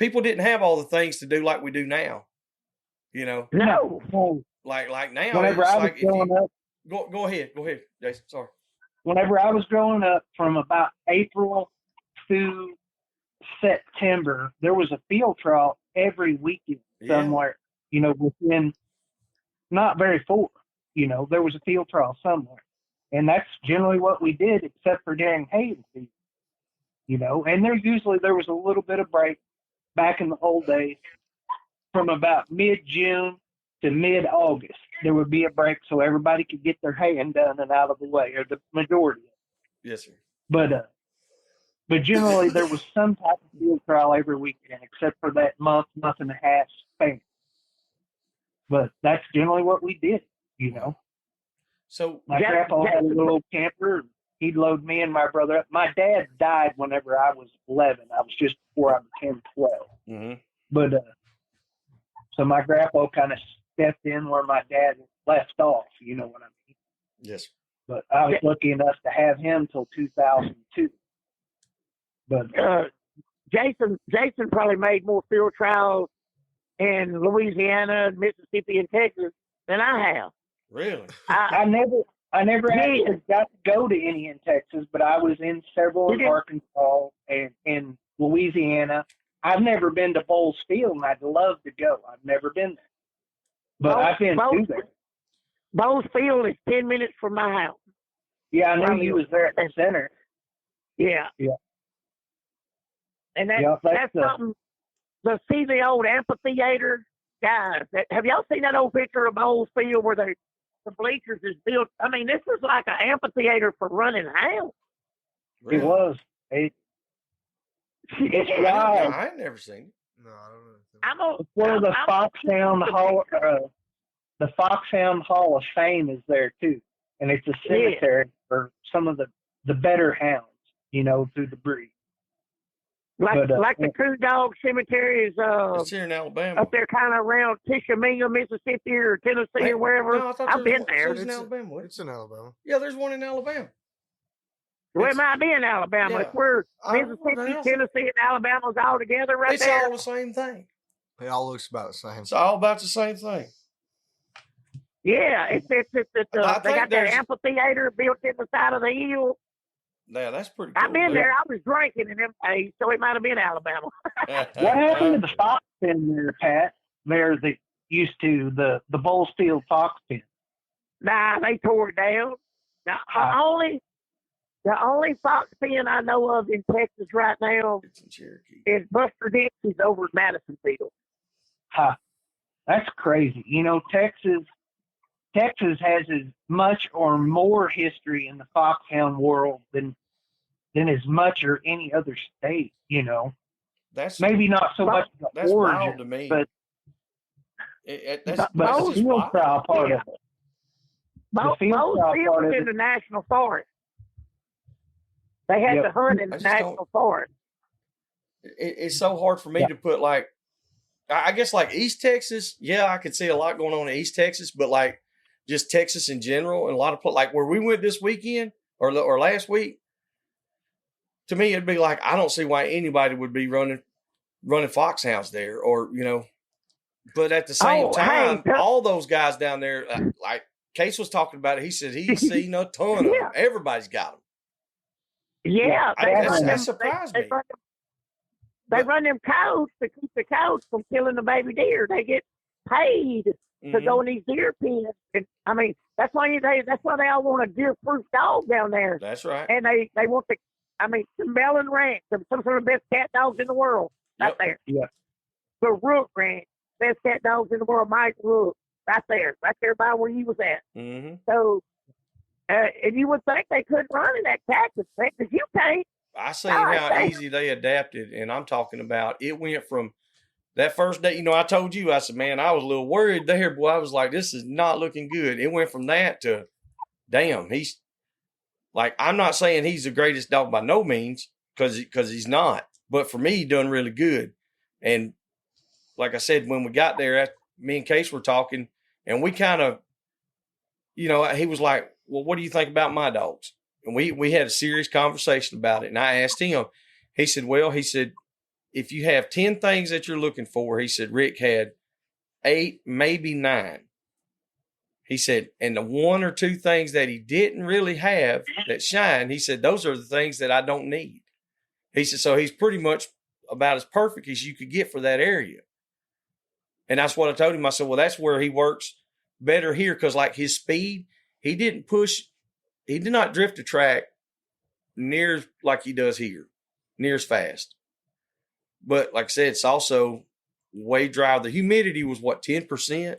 People didn't have all the things to do like we do now. No. Like now. Whenever I was growing up, Go ahead, Jason. Sorry. Whenever I was growing up, from about April to September, there was a field trial every weekend somewhere. You know, within not very far. You know, there was a field trial somewhere, and that's generally what we did, except for during hay season. You know, and there was a little bit of break back in the old days. From about mid-June to mid-August, there would be a break so everybody could get their haying done and out of the way, or the majority of it. Yes, sir. But generally, there was some type of field trial every weekend, except for that month and a half span. But that's generally what we did, you know. So my grandpa had a little camper. He'd load me and my brother up. My dad died whenever I was 11. I was just before I became 12. Mm-hmm. But so my grandpa kind of stepped in where my dad left off. You know what I mean? Yes. But I was lucky enough to have him till 2002. But Jason probably made more field trials in Louisiana, Mississippi, and Texas than I have. Really? I never actually got to go to any in Texas, but I was in several in Arkansas and in Louisiana. I've never been to Boals Field, and I'd love to go. I've never been there. But I've been through there. Boals Field is 10 minutes from my house. Yeah, I knew you was there at the center. Yeah. Yeah. And that's something, to see the old amphitheater, guys. Have y'all seen that old picture of Boals Field where the bleachers is built? I mean, this is like an amphitheater for running hounds. Really? It was. It's wild. I ain't never seen it. No, I don't know. It's where the Foxhound Hall, the Foxhound Hall of Fame is there too, and it's a cemetery for some of the better hounds, you know, through the breed. Like the Coon Dog Cemetery is it's here in Alabama. up there, kind of around Tishomingo, Mississippi, or Tennessee, or wherever. No, I've been there. It's in Alabama. It's in Alabama. Yeah, there's one in Alabama. Well, it might be in Alabama. Yeah. It's where Mississippi, Tennessee, and Alabama's all together right there. It's all the same thing. It all looks about the same. It's all about the same thing. Yeah, it's they got that amphitheater built in the side of the hill. Yeah, that's pretty cool. I've been there. I was drinking in them days, so it might have been Alabama. What happened to the fox pen there, Pat? There that used to the Boals Field fox pen. Nah, they tore it down. Now, the only fox pen I know of in Texas right now is Buster Dixie's over at Madison Field. That's crazy. You know, Texas has as much or more history in the foxhound world than as much or any other state. You know, that's maybe not so much that's origin, wild to me. but that's the field trial part of it. The field trial part was in the national forest. They had to hunt in the national forest. It's so hard for me to put, like, I guess like East Texas. Yeah, I could see a lot going on in East Texas, but like just Texas in general, and a lot of like where we went this weekend or last week. To me, it'd be like, I don't see why anybody would be running foxhounds there, or, you know. But at the same time, all those guys down there, like Case was talking about it. He said he's seen a ton of them. Everybody's got them. Yeah, that surprised me. They run them cows to keep the cows from killing the baby deer. They get paid to go in these deer pens. And, I mean, that's why they all want a deer-proof dog down there. That's right. And they want the Melon Ranch, some of the best cat dogs in the world, right there. Yeah. The Rook Ranch, best cat dogs in the world, Mike Rook, right there by where you was at. Mm-hmm. So, and you would think they couldn't run in that cactus thing, because you can't. I seen how easy they adapted, and I'm talking about it went from that first day. You know, I told you, I said, man, I was a little worried there, boy. I was like, this is not looking good. It went from that to, damn, he's like, I'm not saying he's the greatest dog by no means, because he's not. But for me, he done really good. And like I said, when we got there, me and Case were talking, and we kind of, you know, he was like, well, what do you think about my dogs? And we had a serious conversation about it. And I asked him, he said, if you have 10 things that you're looking for, he said, Rick had 8, maybe 9. He said, and the one or two things that he didn't really have that shine, he said, those are the things that I don't need. He said, so he's pretty much about as perfect as you could get for that area. And that's what I told him. I said, well, that's where he works better here, because like his speed, he did not drift the track near like he does here, near as fast. But like I said, it's also way dry. The humidity was 10%?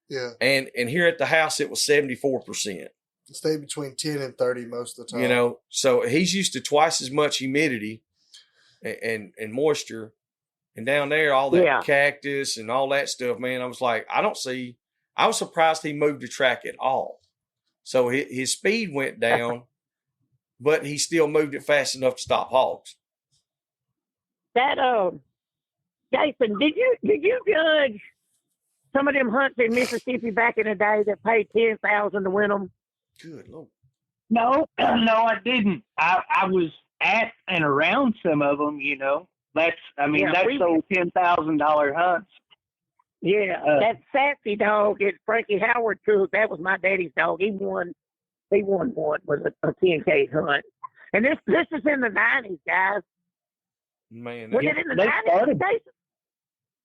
Yeah. And here at the house, it was 74%. It stayed between 10 and 30 most of the time. So he's used to twice as much humidity and moisture. And down there, all that cactus and all that stuff, man, I was like, I was surprised he moved the track at all. So his speed went down, but he still moved it fast enough to stop hogs. That, Jason, did you judge some of them hunts in Mississippi back in the day that paid $10,000 to win them? Good Lord. No, I didn't. I was at and around some of them, That's those $10,000 hunts. Yeah, that Sassy dog that Frankie Howard took, that was my daddy's dog. He won one with a 10K hunt. And this is in the 90s, guys. Man, was it in the 90s, Jason?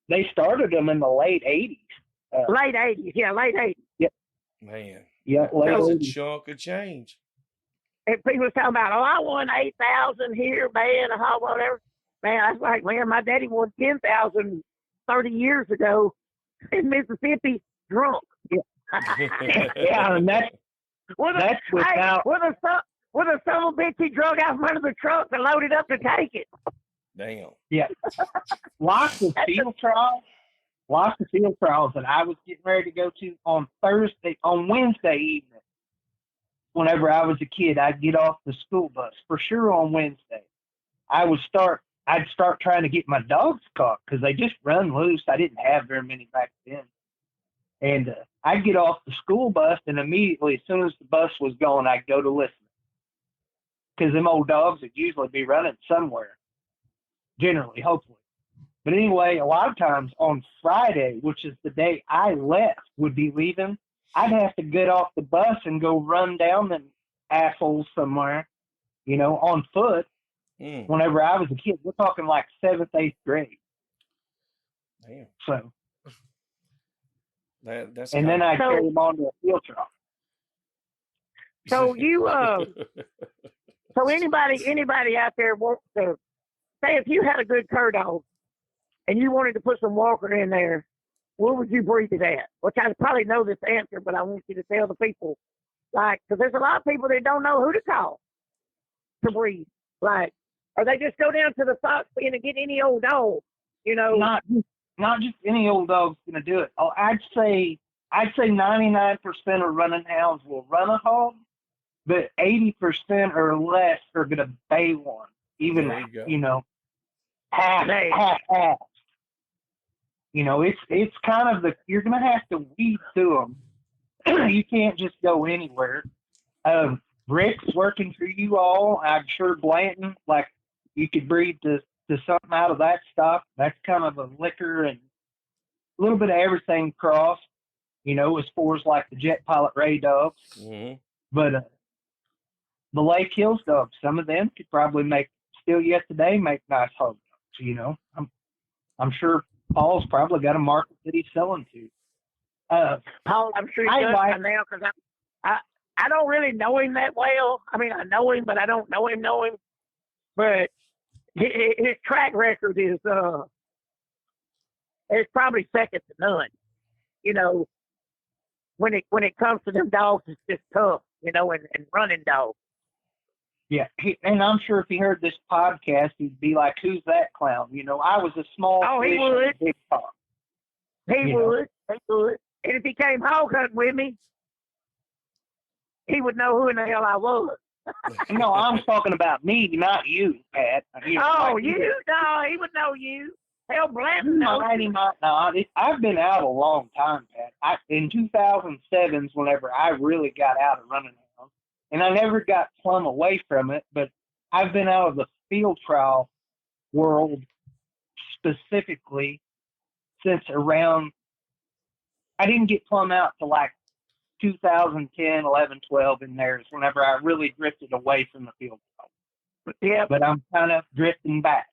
They started them in the late 80s. Late 80s. Yep. Man. Yeah, that was a chunk of change. And people was talking about, I won 8,000 here, man, or whatever. Man, I was like, man, my daddy won 10,000 30 years ago in Mississippi, drunk. Yeah, and that's without... With a son of a bitch he drug out from under the truck and loaded up to take it. Damn. Yeah. Lots of field trials that I was getting ready to go to on Wednesday evening. Whenever I was a kid, I'd get off the school bus for sure on Wednesday. I'd start trying to get my dogs caught because they just run loose. I didn't have very many back then. And I'd get off the school bus, and immediately, as soon as the bus was going, I'd go to listen. Because them old dogs would usually be running somewhere. Generally, hopefully. But anyway, a lot of times on Friday, which is the day I would be leaving, I'd have to get off the bus and go run down them assholes somewhere, on foot. Whenever I was a kid, we're talking like 7th, 8th grade. Damn. So. That's and then I carried them on to a field trial. So so anybody out there wants to, say if you had a good cur dog and you wanted to put some walker in there, what would you breed it at? Which I probably know this answer, but I want you to tell the people, because there's a lot of people that don't know who to call to breed. Or they just go down to the fox pen and get any old dog, Not just any old dog's going to do it. I'd say 99% of running hounds will run a hog, but 80% or less are going to bay one. Even, half. It's kind of you're going to have to weed through them. You can't just go anywhere. Rick's working for you all. I'm sure Blanton, you could breed to something out of that stuff. That's kind of a liquor and a little bit of everything crossed, as far as the Jet Pilot Ray dogs. Mm-hmm. But the Lake Hills dogs, some of them could probably make nice hog dogs. I'm sure Paul's probably got a market that he's selling to. Paul, I'm sure he does now because I don't really know him that well. I mean, I know him, but I don't know him. But his track record is it's probably second to none. When it comes to them dogs, it's just tough, and running dogs. Yeah, and I'm sure if he heard this podcast, he'd be like, "Who's that clown?" I was a small. Oh, he would. Big talk. He would. And if he came hog hunting with me, he would know who in the hell I was. No, I'm talking about me, not you, Pat. No, he would know you. Hell, Blanton knows. He might not. I've been out a long time, Pat. In 2007 is whenever I really got out of running hounds, and I never got plumb away from it, but I've been out of the field trial world specifically since around, I didn't get plumb out to 2010, 11, 12 in there is whenever I really drifted away from the field dog. Yeah. But I'm kind of drifting back.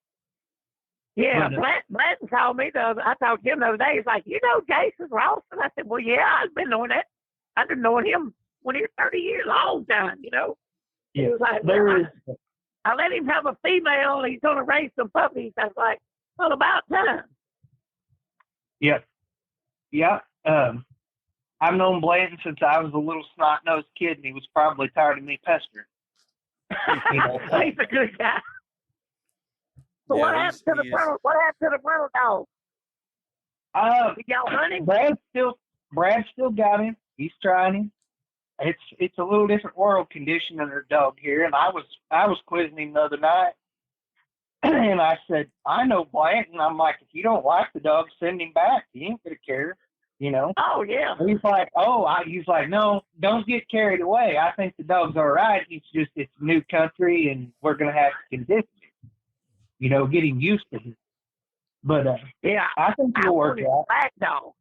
Yeah, Blanton told me I talked to him the other day. He's like, you know Jason Raulston? I said, well, yeah, I've been knowing that. I've been knowing him when he was 30 years, long time, you know. Yeah. He was like, I let him have a female. He's going to raise some puppies. I was like, well, about time. Yep. Yeah. I've known Blanton since I was a little snot-nosed kid, and he was probably tired of me pestering. He's a good guy. So what happened to the brother dog? Y'all hunting? Brad still got him. He's trying him. It's a little different world conditioning their dog here, and I was quizzing him the other night, and I said, I know Blanton. I'm like, if you don't like the dog, send him back. He ain't gonna care, you know. Oh yeah. He's like, no, don't get carried away. I think the dog's all right. It's a new country, and we're gonna have to condition it. You know, get him used to it. But yeah, I think it'll work out. Black dog.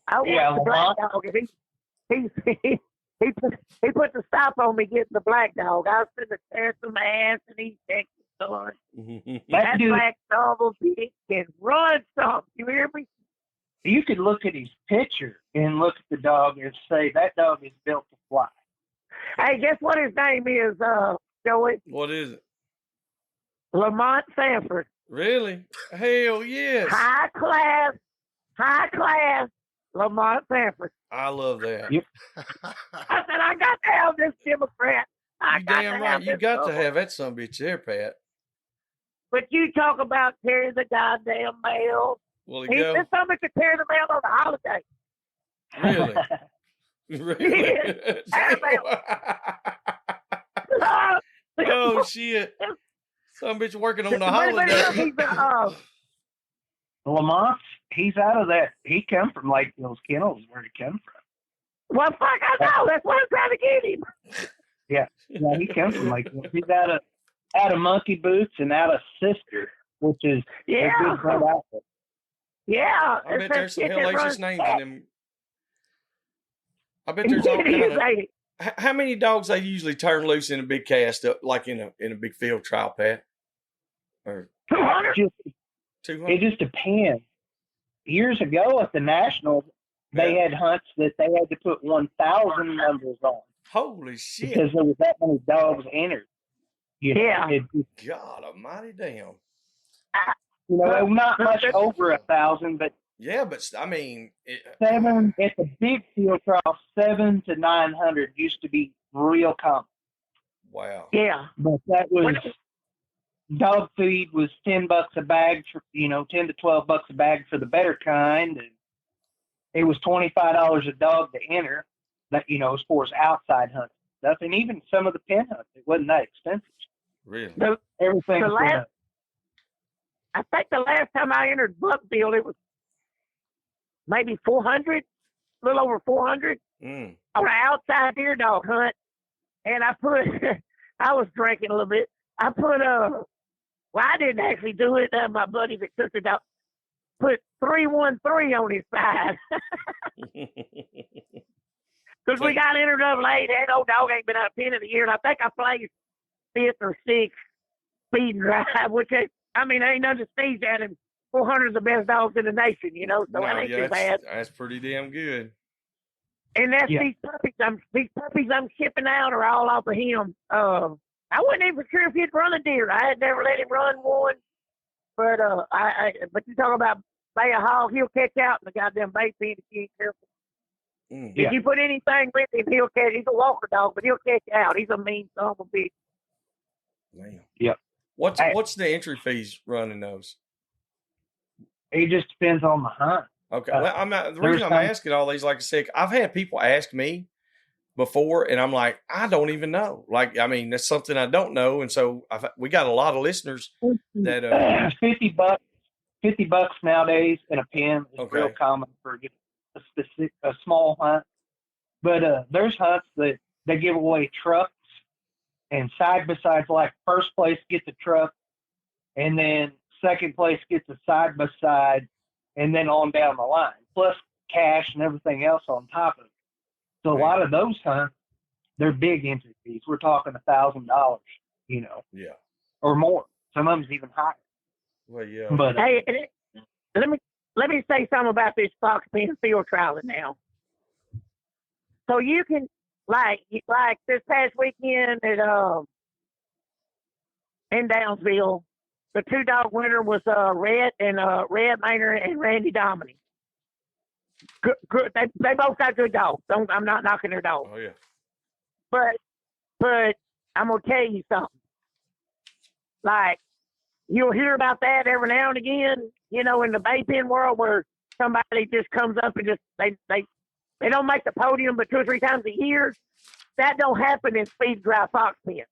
I want the black dog. He put the stop on me getting the black dog. I was sitting there tearing some ass and he Texas son. That black dog will be can run some. You hear me? You could look at his picture and look at the dog and say that dog is built to fly. Hey, guess what his name is, Joey? What is it? Lamont Sanford. Really? Hell yes. High class, Lamont Sanford. I love that. Yep. I said, I got to have this Democrat. You damn right. You got to have that son-of-a-bitch there, Pat. But you talk about tearing the goddamn mail. Will he This go? son-of-a-bitch could tear the mail on the holiday. Really? Really? Oh, shit. Some bitch working on the holiday. Lamont, he's out of that. He come from Lake Hills Kennels, where he come from. Well, fuck, I know. That's what I'm trying to get him. Yeah, he comes from Lake Hills. He's out of Monkey Boots and out of Sister, which is a good blood outfit. Yeah. I bet there's some hellacious names in them. I bet there's all kind of. How many dogs they usually turn loose in a big cast up, like in a big field trial, Pat? Or 200? 200? It just depends. Years ago at the Nationals, they had hunts that they had to put 1,000 numbers on. Holy shit! Because there was that many dogs entered. God Almighty, damn. You know, not much over 1,000, but yeah, but I mean, 7 at the big field trial, 700 to 900 used to be real common. Wow. Yeah, but that was dog feed was $10 a bag for 10 to 12 bucks a bag for the better kind, and it was $25 a dog to enter. That as far as outside hunting stuff, and even some of the pen hunts, it wasn't that expensive. Really? Everything. I think the last time I entered Buckfield, it was maybe 400, a little over 400 on an outside deer dog hunt. And I was drinking a little bit. I I didn't actually do it. My buddy that took the dog put 313 on his side. Because we got entered up late. That old dog ain't been out 10 of the year. And I think I placed 5th or 6th speed and drive, which ain't nothing to sneeze at. And 400 is the best dogs in the nation, so it ain't too bad. That's pretty damn good. And that's these puppies I'm shipping out are all off of him. I wasn't even sure if he'd run a deer. I had never let him run one. But but you talk about bay a hog, he'll catch out in the goddamn bay pen if you ain't careful. If you put anything with him, he'll catch. He's a walker dog, but he'll catch out. He's a mean son of a bitch. Man. Yep. What's the entry fees running those? It just depends on the hunt. Okay. Well, the reason I'm asking all these, like I said, I've had people ask me before, and I'm like, I don't even know. Like, that's something I don't know, and so we got a lot of listeners that $50 nowadays in a pen is real common for a small hunt. But there's hunts that they give away trucks and side by sides. Like first place gets a truck, and then second place gets a side by side, and then on down the line, plus cash and everything else on top of it. So a lot of those hunts, they're big entry fees. We're talking $1,000, Yeah. or more. Some of them's even higher. Well, yeah. But hey, let me say something about this fox pen field trialing now. So you can like this past weekend at in Downsville, the 2-dog winner was Red Maynard and Randy Dominy. Good. They both got good dogs. I'm not knocking their dogs. Oh yeah. But I'm gonna tell you something. Like you'll hear about that every now and again, in the bay pen world where somebody just comes up and just they don't make the podium but 2 or 3 times a year. That don't happen in speed dry fox pen.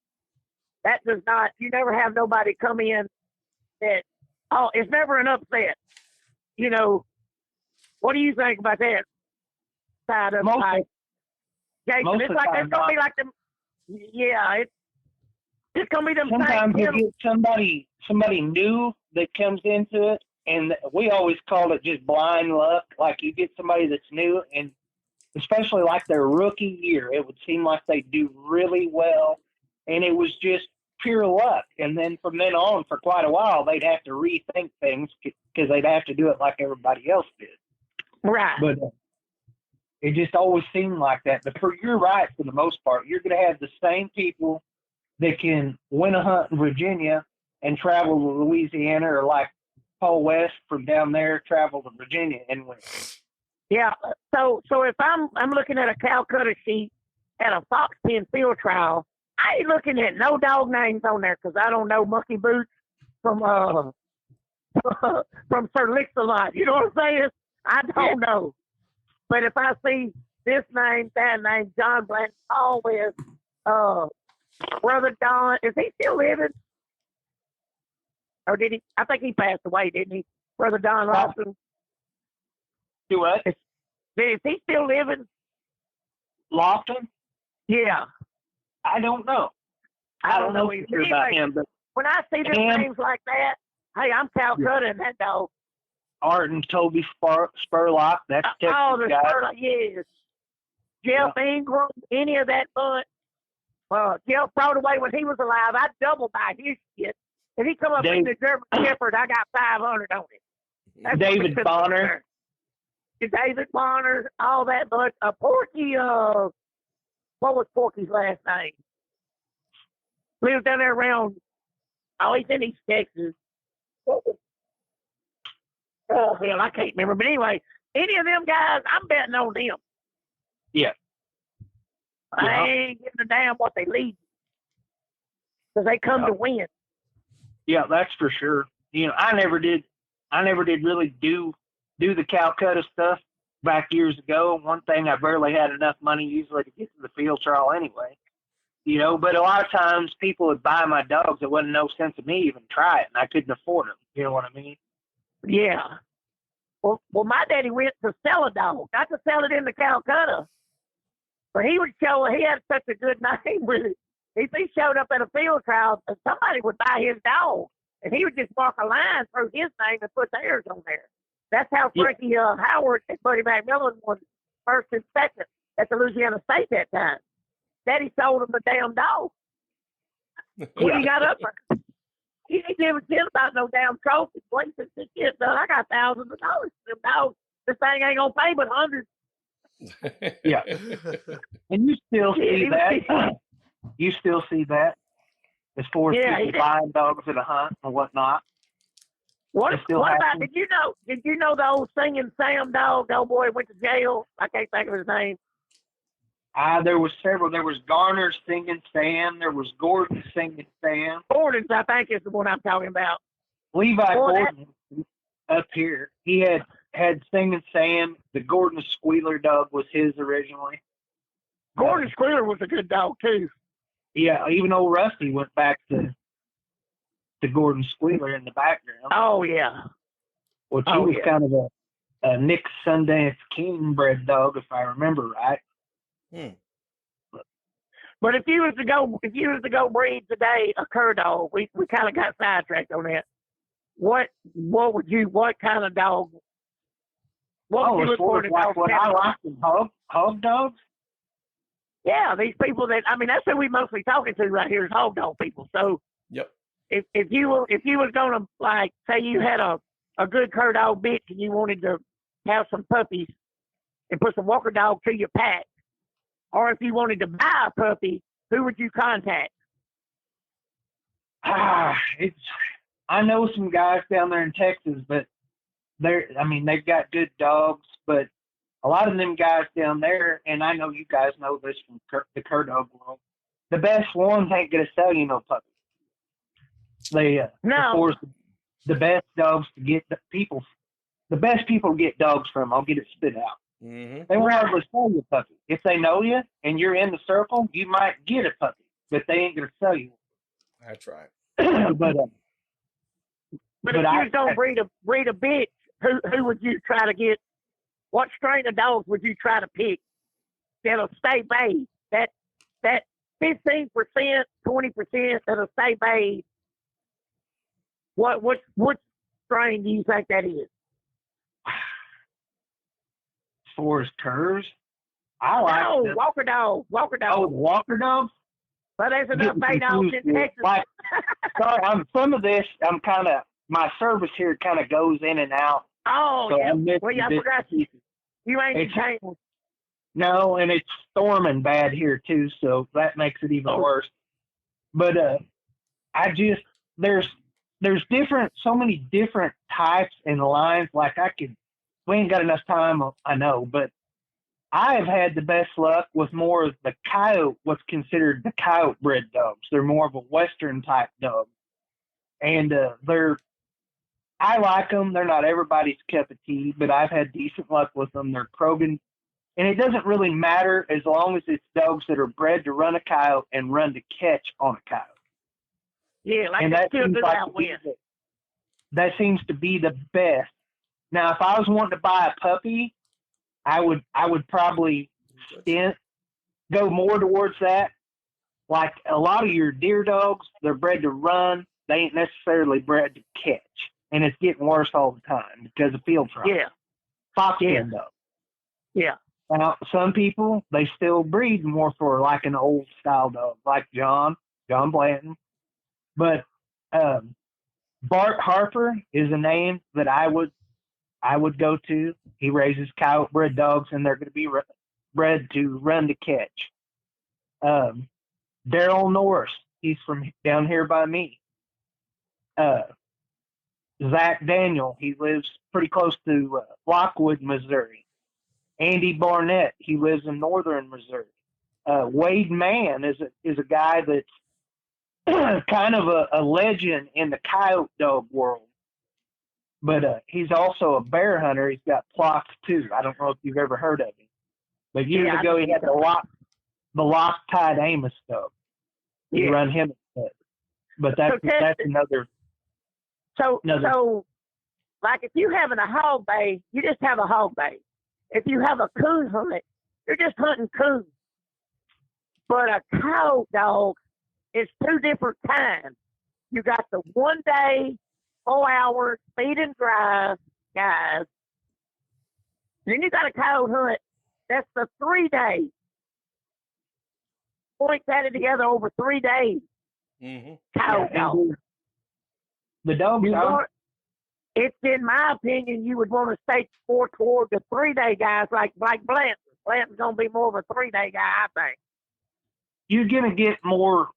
That does not. You never have nobody come in that. Oh, it's never an upset. What do you think about that side of life? Jason, it's like it's gonna be like them. Yeah, it's gonna be them. Sometimes you get somebody new that comes into it, and we always call it just blind luck. Like you get somebody that's new, and especially like their rookie year, it would seem like they do really well, and it was just pure luck. And then from then on, for quite a while, they'd have to rethink things because they'd have to do it like everybody else did. Right. But it just always seemed like that. But you're right, for the most part, you're going to have the same people that can win a hunt in Virginia and travel to Louisiana, or like Paul West from down there travel to Virginia and win. Yeah. So if I'm looking at a Calcutta sheet at a fox pen field trial, I ain't looking at no dog names on there because I don't know Monkey Boots from from Sir Lick-a-Lot. You know what I'm saying? I don't know. But if I see this name, that name, John Blank, Paul West, Brother Don, is he still living? Or did he? I think he passed away, didn't he? Brother Don Lawson. Do what? Is he still living? Lofton? Yeah. I don't know. I don't know either. About him. But when I see names like that, hey, I'm Calcutta and that dog. Art and Toby Spurlock, that's Texas the guy. Spurlock, yes. Jeff Ingram, any of that bunch. Jeff brought away when he was alive. I double buy his shit. If he come up in the German Shepherd, I got 500 on it. That's David Bonner. David Bonner, all that bunch. Porky, what was Porky's last name? Lives down there around, he's in East Texas. Oh, hell, I can't remember. But anyway, any of them guys, I'm betting on them. Yeah. I ain't giving a damn what they lead. Because they come to win. Yeah, that's for sure. I never did really do the Calcutta stuff back years ago. One thing, I barely had enough money usually to get to the field trial anyway. But a lot of times people would buy my dogs. It wasn't no sense of me even try it, and I couldn't afford them. You know what I mean? Yeah. Well, my daddy went to sell a dog, not to sell it in the Calcutta. But he had such a good name with it. If he showed up at a field trial, somebody would buy his dog, and he would just mark a line through his name and put theirs on there. That's how Frankie Howard and Buddy McMillan was first and second at the Louisiana State that time. Daddy sold him the damn dog. When he got up there, he didn't give a shit about no damn trophy. Places and shit done. I got thousands of dollars for them dogs. This thing ain't gonna pay but hundreds. Yeah. And you still see that. You still see that as far as people buying dogs at a hunt or whatnot. What about, did you know the old Singing Sam dog? The old boy went to jail. I can't think of his name. There was several. There was Garner Singing Sam. There was Gordon Singing Sam. Gordon's, I think, is the one I'm talking about. Levi Gordon up here. He had Singing Sam. The Gordon Squealer dog was his originally. Gordon Squealer was a good dog too. Yeah, even old Rusty went back to Gordon Squealer in the background. Oh yeah. Which he was kind of a Nick Sundance King bred dog, if I remember right. But if you was to go breed today a cur dog, we kind of got sidetracked on that. What kind of dog? What would you look for in a dog? What I like in hog dogs? Yeah, these people that's who we mostly talking to right here is hog dog people. So yep. If you was gonna, like, say you had a good cur dog bitch and you wanted to have some puppies and put some walker dog to your pack, or if you wanted to buy a puppy, who would you contact? I know some guys down there in Texas, but they've got good dogs, but a lot of them guys down there, and I know you guys know this from the cur dog world, the best ones ain't gonna sell you no puppy. They force the best dogs to get the best people to get dogs from. I'll get it spit out. Mm-hmm. They won't ever sell you a puppy. If they know you and you're in the circle, you might get a puppy, but they ain't gonna sell you. That's right. But if you don't breed a bitch, who would you try to get? What strain of dogs would you try to pick that'll stay bay? That 15%, 20% that'll stay bay. What strain do you think that is? As far as curs, I like Walker dog. Oh, Walker dogs. But there's enough bay dogs in Texas. Sorry, some of this, my service here kind of goes in and out. Oh, so yeah. I forgot you ain't in Kansas. No, and it's storming bad here too, so that makes it even worse. But there's so many different types and lines. Like we ain't got enough time, I know, but I've had the best luck with more of the coyote, what's considered the coyote bred dogs. They're more of a Western type dog. And I like them. They're not everybody's cup of tea, but I've had decent luck with them. They're Krogan. And it doesn't really matter as long as it's dogs that are bred to run a coyote and run to catch on a coyote. Yeah, and that seems to be the best. Now, if I was wanting to buy a puppy, I would probably go more towards that. Like a lot of your deer dogs, they're bred to run. They ain't necessarily bred to catch. And it's getting worse all the time because of field trials. Yeah. Foxskin dogs. Yeah. Now, some people, they still breed more for like an old style dog, like John Blanton. But Bart Harper is a name that I would go to. He raises coyote bred dogs, and they're going to be bred to run to catch. Daryl Norris, he's from down here by me. Zach Daniel, he lives pretty close to Lockwood, Missouri. Andy Barnett, he lives in northern Missouri. Wade Mann is a guy that's kind of a legend in the coyote dog world. But he's also a bear hunter. He's got plots too. I don't know if you've ever heard of him. But years ago, he had the Loctite Amos dog. He run him instead. But that's another. So, like if you having a hog bay, you just have a hog bay. If you have a coon hunt, you're just hunting coons. But a coyote dog is two different times. You got the 1 day, 4 hours, feed and drive, guys. Then you got a coyote hunt. That's the 3 days. Point that together over 3 days. Mm-hmm. Coyote dog. The dog. It's in my opinion, you would want to stay more toward the 3 day guys like Blanton. Blanton's gonna be more of a 3 day guy, I think. You're gonna get more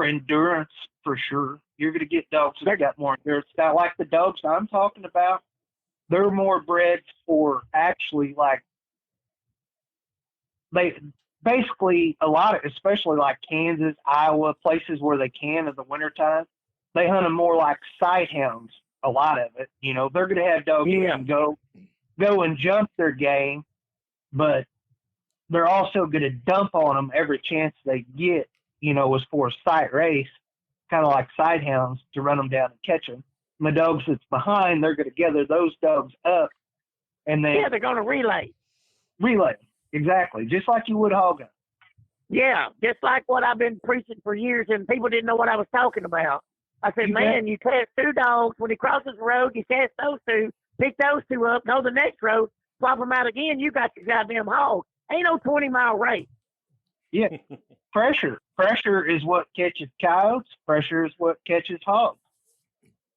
endurance for sure. You're gonna get dogs that got more endurance. Now, like the dogs I'm talking about, they're more bred for actually like they basically a lot of, especially like Kansas, Iowa, places where they can in the wintertime, they hunt them more like sight hounds. A lot of it, they're going to have dogs that can go and jump their game, but they're also going to dump on them every chance they get, as for a sight race, kind of like sight hounds to run them down and catch them. And the dogs that's behind, they're going to gather those dogs up, and then they're going to relay. Exactly, just like you would hog hunt. Yeah, just like what I've been preaching for years, and people didn't know what I was talking about. I said, you test 2 dogs. When he crosses the road, you test those 2, pick those 2 up, go the next road, swap them out again, you got your goddamn hog. Ain't no 20-mile race. Yeah. Pressure is what catches coyotes. Pressure is what catches hogs.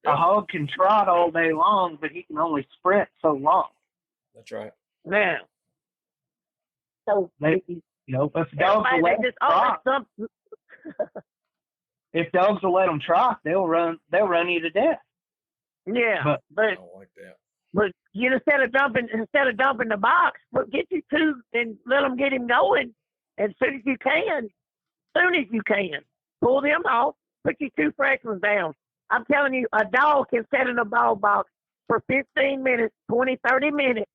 Yep. A hog can trot all day long, but he can only sprint so long. That's right. Now, so if dogs will let them trot, if dogs will let them trot, they'll run you to death. Yeah, but I don't like that. But instead of dumping the box, but get you two and let them get him going as soon as you can. Pull them off, put your two fresh ones down. I'm telling you, a dog can sit in a ball box for 15 minutes, 20, 30 minutes,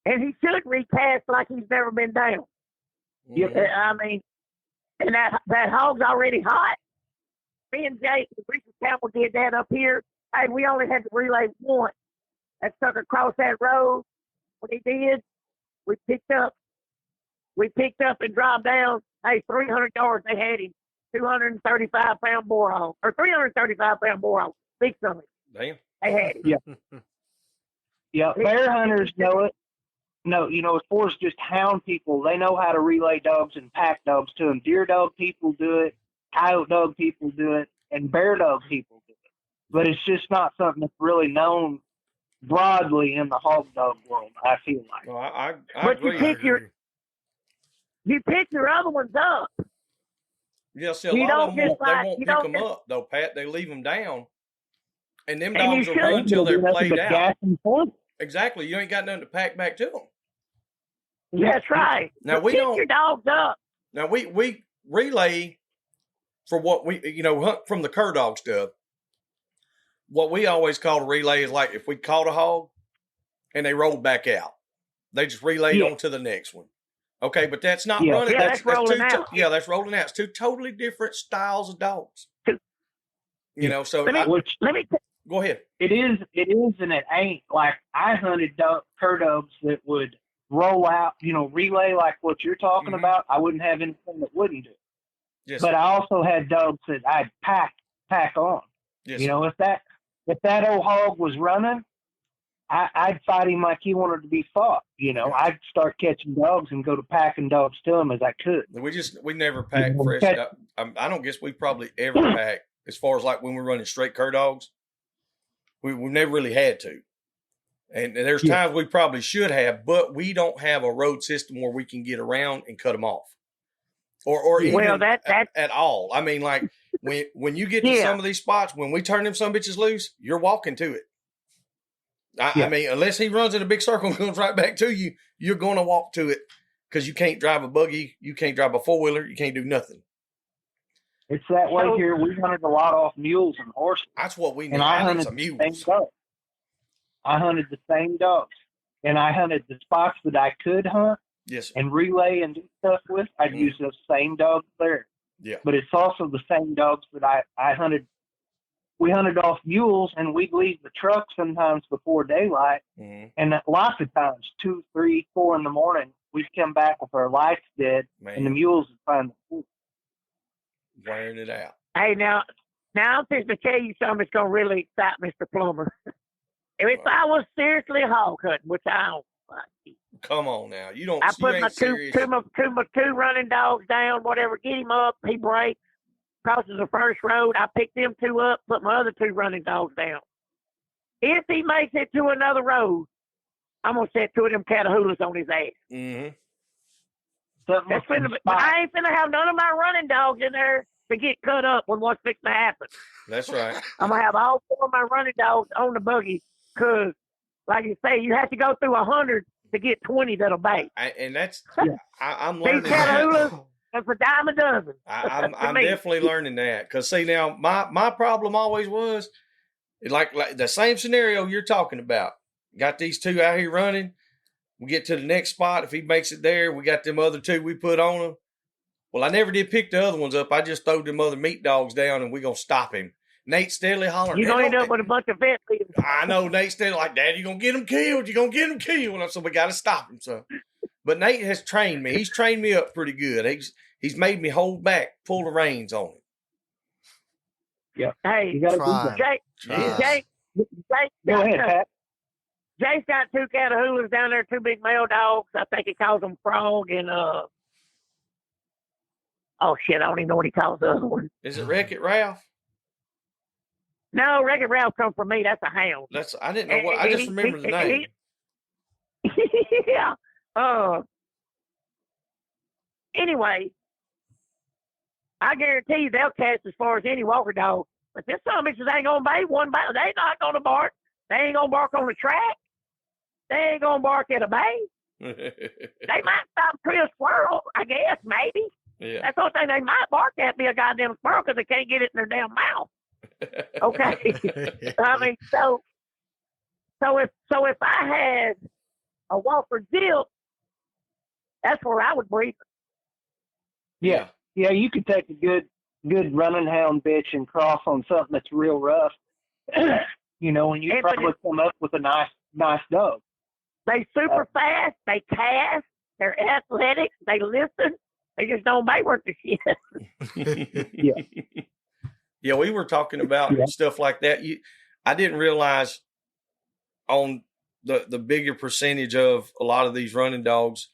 and he should recast like he's never been down. Mm-hmm. I mean, and that hog's already hot. Me and Jay, the Richard Campbell did that up here. Hey, we only had to relay one. That sucker across that road. What he did, we picked up and dropped down. Hey, 300 yards. They had him. 235-pound boar hog, or 335-pound boar hog. Big stomach. Damn. They had him. Yeah. Bear hunters know it. No, as far as just hound people, they know how to relay dogs and pack dogs to them. Deer dog people do it. Coyote dog people do it. And bear dog people do it. But it's just not something that's really known broadly in the hog dog world, I feel like. No, I but agree. You pick your other ones up. Yeah, see, a lot of them, they won't pick them up, though, Pat. They leave them down. And them dogs will run until they're played out. Exactly. You ain't got nothing to pack back to them. That's right. Now, we don't. Pick your dogs up. Now, we relay for what we, hunt from the cur dog stuff. What we always call a relay is like if we caught a hog and they rolled back out, they just relayed on to the next one. Okay, but that's not running. Yeah, that's rolling out. That's rolling out. It's two totally different styles of dogs. So let me go ahead. It is and it ain't. Like I hunted cur dogs that would roll out, relay like what you're talking about. I wouldn't have anything that wouldn't do. Yes, but I also had dogs that I'd pack on. Yes, if that old hog was running, I'd fight him like he wanted to be fought. I'd start catching dogs and go to packing dogs to him as I could. We never pack fresh. I don't guess we probably ever pack as far as like when we're running straight cur dogs. We've never really had to. And there's times we probably should have, but we don't have a road system where we can get around and cut them off. Or even at all. I mean, like when you get to some of these spots, when we turn them some bitches loose, you're walking to it. I mean, unless he runs in a big circle and comes right back to you, you're going to walk to it because you can't drive a buggy, you can't drive a four-wheeler, you can't do nothing. It's that way here. We hunted a lot off mules and horses. That's what we need. And I hunted some mules. I hunted the same dogs, and I hunted the spots that I could hunt. Yes, sir. And relay and do stuff with. I'd use those same dogs there. Yeah, but it's also the same dogs that I hunted. We hunted off mules, and we'd leave the truck sometimes before daylight. And lots of times, 2, 3, 4 in the morning, we'd come back with our lights dead, and the mules would find the food. Wearing it out. Hey, now I'm just to tell you something that's going to really excite Mr. Plummer. If I was seriously hog hunting, which I don't. Come on now, you don't. I put my two running dogs down, whatever, get him up, he breaks, crosses the first road. I pick them two up, put my other two running dogs down. If he makes it to another road, I'm gonna set two of them catahoulas on his ass. I ain't finna have none of my running dogs in there to get cut up when what's fixing to happen. That's right. I'm gonna have all 4 of my running dogs on the buggy, cause like you say, you have to go through 100 to get 20 that'll bite. And that's I'm learning. These catahoulas, that's a dime a dozen. I'm definitely learning that because see now my problem always was like the same scenario you're talking about. Got these two out here running. We get to the next spot. If he makes it there, we got them other two we put on him. Well, I never did pick the other ones up. I just threw them other meat dogs down and we're going to stop him. Nate steadily hollering. You're going to end up with a bunch of vet leaders. I know. Nate steadily like, Dad, you're going to get him killed. You're going to get him killed. And so we got to stop him. So, but Nate has trained me. He's trained me up pretty good. He's made me hold back, pull the reins on him. Yeah. Hey, you got to Jake. Go ahead, Pat. Jake's got 2 catahoulas down there, 2 big male dogs. I think he calls them Frog and Oh shit! I don't even know what he calls the other one. Is it Wreck-It Ralph? No, Wreck-It Ralph comes from me. That's a hound. I didn't know what. I just remember the name. Yeah. Anyway, I guarantee you they'll cast as far as any walker dog. But this some bitches ain't gonna bite one bite. They not gonna bark. They ain't gonna bark on the track. They ain't gonna bark at a bay. They might stop to a squirrel, I guess, maybe. Yeah. That's the only thing they might bark at, be a goddamn squirrel, because they can't get it in their damn mouth. Okay. I mean, so if I had a Walker Zip, that's where I would breed. Yeah, you could take a good running hound bitch and cross on something that's real rough, and you probably come up with a nice dog. They super fast. They cast. They're athletic. They listen. They just don't bite worth the shit. Yeah, we were talking about stuff like that. I didn't realize on the bigger percentage of a lot of these running dogs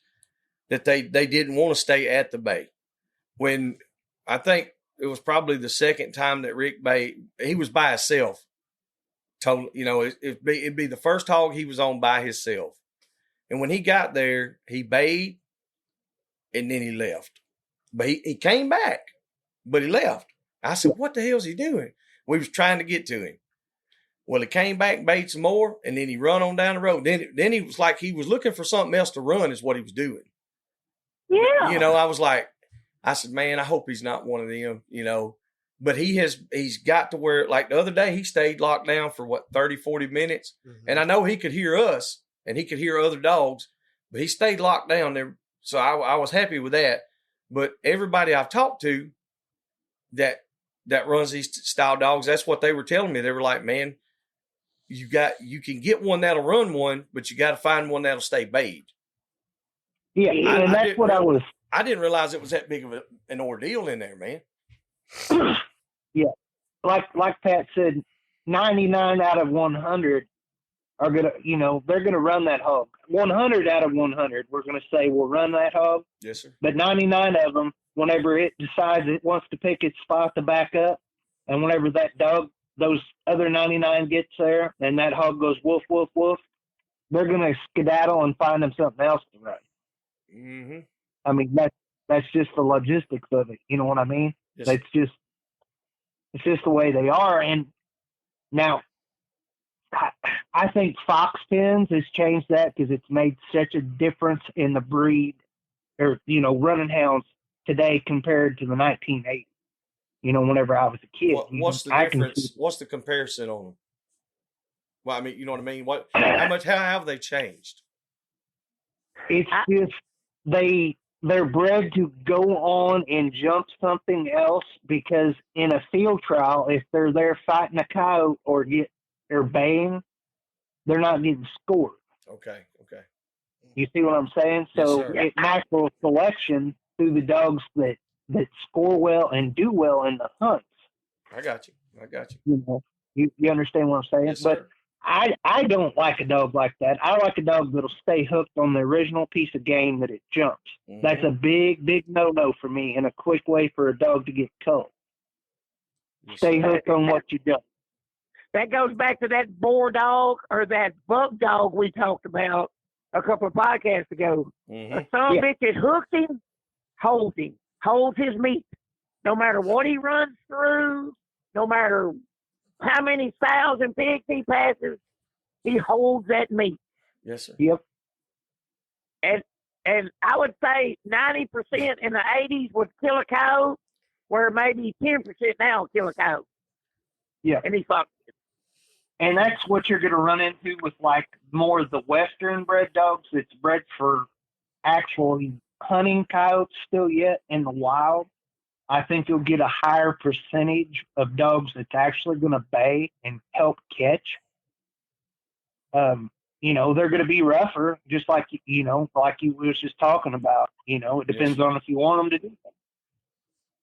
that they didn't want to stay at the bay. When I think it was probably the second time that Rick Bay, he was by himself. It'd be the first hog he was on by himself. And when he got there, he bayed and then he left. But he came back, but he left. I said, what the hell is he doing? We was trying to get to him. Well, he came back and bayed some more, and then he run on down the road. Then he was like he was looking for something else to run is what he was doing. Yeah. I said, man, I hope he's not one of them, But he's got to where, like the other day, he stayed locked down for 30, 40 minutes. Mm-hmm. And I know he could hear us and he could hear other dogs, but he stayed locked down there. So I was happy with that. But everybody I've talked to that runs these style dogs, that's what they were telling me. They were like, man, you can get one that'll run one, but you got to find one that'll stay bayed. Yeah, and that's what I didn't realize it was that big of an ordeal in there, man. Yeah, like Pat said, 99 out of 100 are gonna, they're gonna run that hog. 100 out of 100, we're gonna say we'll run that hog. Yes, sir. But 99 of them, whenever it decides it wants to pick its spot to back up, and whenever that dog, those other 99 gets there, and that hog goes woof woof woof, they're gonna skedaddle and find them something else to run. Mm-hmm. I mean, that's just the logistics of it. You know what I mean? Yes. It's just the way they are. And now, I think fox pens has changed that because it's made such a difference in the breed, or running hounds today compared to the 1980s. Whenever I was a kid. What's the difference? What's the comparison on them? Well, I mean, you know what I mean? How have they changed? It's just they're bred to go on and jump something else, because in a field trial, if they're there fighting a coyote or baying, they're not getting scored. Okay. You see what I'm saying? So it's natural selection through the dogs that score well and do well in the hunts. I got you. You understand what I'm saying? Yes, but sir. I don't like a dog like that. I like a dog that'll stay hooked on the original piece of game that it jumps. Mm-hmm. That's a big, big no-no for me, and a quick way for a dog to get culled. Stay hooked on what you jump. That goes back to that boar dog or that buck dog we talked about a couple of podcasts ago. Mm-hmm. Some bitch that hooks him, holds his meat. No matter what he runs through, no matter how many sows and pigs he passes, he holds that meat. Yes, sir. Yep. And I would say 90% in the 80s would kill a cow, where maybe 10% now will kill a cow. Yeah. And he fucks it. And that's what you're going to run into with like more of the Western bred dogs. It's bred for actually hunting coyotes still yet in the wild. I think you'll get a higher percentage of dogs that's actually going to bay and help catch. They're going to be rougher, just like like you was just talking about. It depends on if you want them to do that.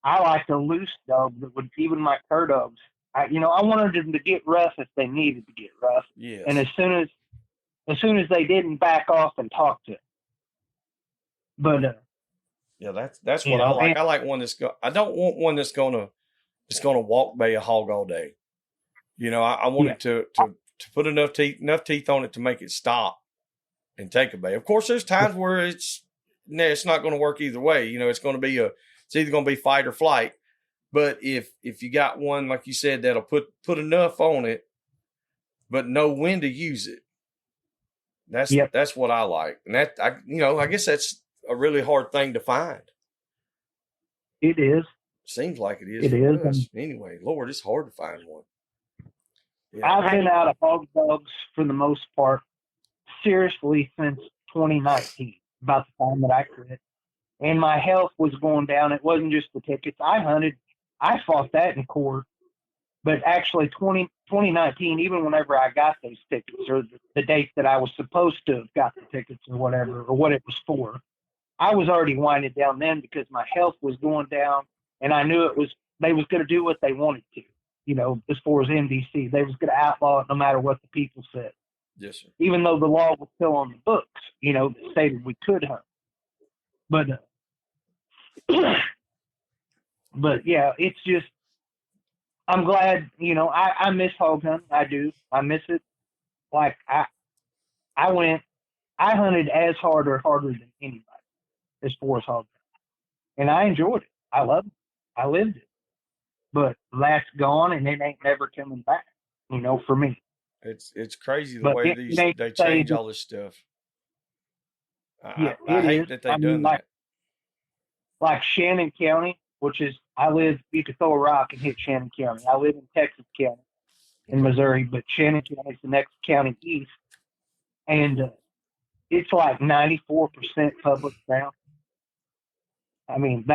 I like a loose dog that would, even my cur dogs. I wanted them to get rough if they needed to get rough. Yes. And as soon as they didn't, back off and talk to it. But Yeah, that's what I like. I like one I don't want one that's gonna walk bay a hog all day. I want it to put enough teeth on it to make it stop and take a bay. Of course, there's times where it's not going to work either way. It's either going to be fight or flight. But if you got one, like you said, that'll put enough on it, but know when to use it. That's what I like. And I guess that's a really hard thing to find. It is. Seems like it is. It is. Anyway, Lord, it's hard to find one. Yeah. I've been out of hog dogs for the most part, seriously, since 2019, about the time that I quit. And my health was going down. It wasn't just the tickets. I hunted. I fought that in court. But actually, 2019, even whenever I got those tickets, or the date that I was supposed to have got the tickets or whatever, or what it was for, I was already winding down then because my health was going down, and I knew they was going to do what they wanted to, as far as NDC. They was going to outlaw it no matter what the people said. Yes, sir. Even though the law was still on the books, that stated we could hunt. But, but yeah, it's just, I'm glad, I miss hog hunting. I do. I miss it. Like I hunted as hard or harder than anybody as far as hog hunting. And I enjoyed it. I loved it. I lived it. But that's gone and it ain't never coming back, for me. It's crazy the way they change all this stuff. I hate that they've done that. Like Shannon County, you could throw a rock and hit Shannon County. I live in Texas County in Missouri, but Shannon County is the next county east. And it's like 94% public ground. I mean,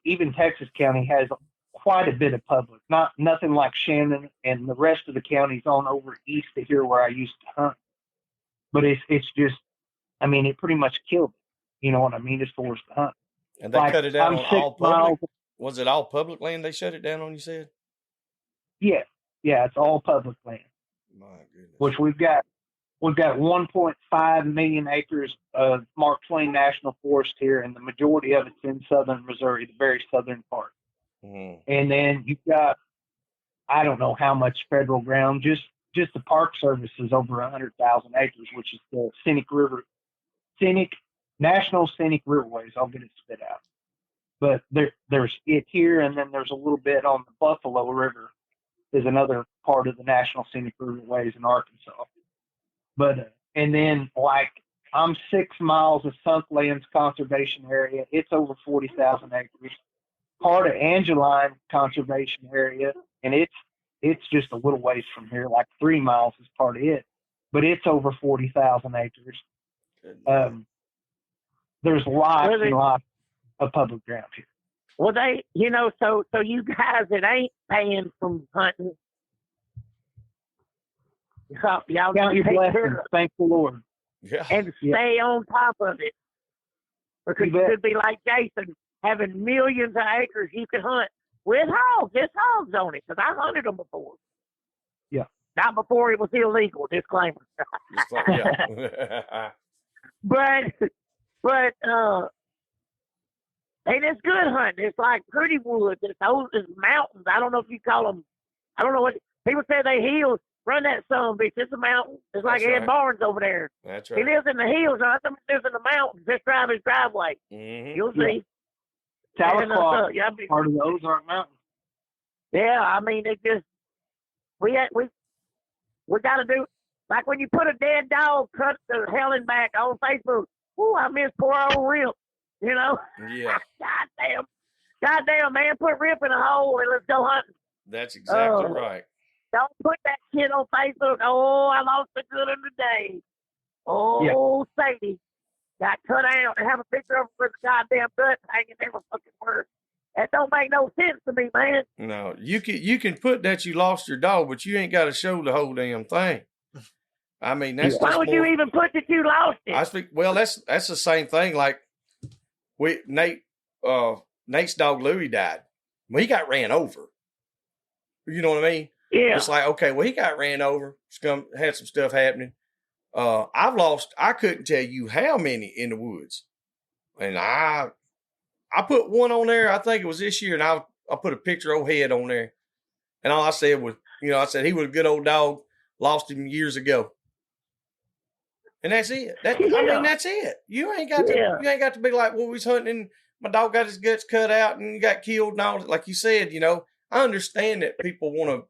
even Texas County has quite a bit of public. Nothing like Shannon and the rest of the counties on over east of here where I used to hunt. But it's just, it pretty much killed it. You know what I mean, as far as the hunt. And they cut it down on all public? Was it all public land they shut it down on, you said? Yeah. Yeah, it's all public land. My goodness. Which we've got 1.5 million acres of Mark Twain National Forest here, and the majority of it's in southern Missouri, the very southern part. Mm-hmm. And then you've got, I don't know how much federal ground, just the Park Service is over 100,000 acres, which is the National Scenic Riverways. I'll get it spit out. But there's it here, and then there's a little bit on the Buffalo River is another part of the National Scenic Riverways in Arkansas. But, and then like I'm 6 miles of Sunk Lands Conservation Area. It's over 40,000 acres. Part of Angeline Conservation Area, and it's just a little ways from here, like 3 miles is part of it. But it's over 40,000 acres. There's lots and lots of public ground here. Well, so you guys that ain't paying from hunting, y'all count your blessings. Thank the Lord. Yeah. And stay on top of it. Because you could be like Jason, having millions of acres you can hunt with hogs. There's hogs on it, because I hunted them before. Yeah. Not before it was illegal, disclaimer. Yeah. But and it's good hunting. It's like pretty woods. It's mountains. I don't know if you call them. I don't know what people say. They hills. Run that son bitch. It's a mountain. It's like Ed Barnes over there. That's right. He lives in the hills. I think he lives in the mountains. Just drive his driveway. Mm-hmm. You'll see. Tahlequah, part of the Ozark Mountains. Yeah, I mean, it just we got to do, like when you put a dead dog cut the Helen back on Facebook. Ooh, I miss poor old Rip. Yeah. Goddamn, man, put Rip in a hole and let's go hunting. That's exactly right. Don't put that shit on Facebook. Oh, I lost a good one today. Oh, yeah. Sadie got cut out and have a picture of her with a goddamn gut hanging every fucking word. That don't make no sense to me, man. No, you can put that you lost your dog, but you ain't got to show the whole damn thing. I mean, that's why would you even put that you lost it? Well, that's the same thing. Like Nate's dog Louie died. Well, he got ran over. You know what I mean? Yeah. It's like, okay, well, he got ran over. Had some stuff happening. I couldn't tell you how many in the woods. And I put one on there. I think it was this year, and I put a picture of Head on there, and all I said was, I said he was a good old dog. Lost him years ago, and that's it. I mean, that's it. You ain't got to be like, well, we was hunting, and my dog got his guts cut out and got killed, and all. Like you said, I understand that people want to.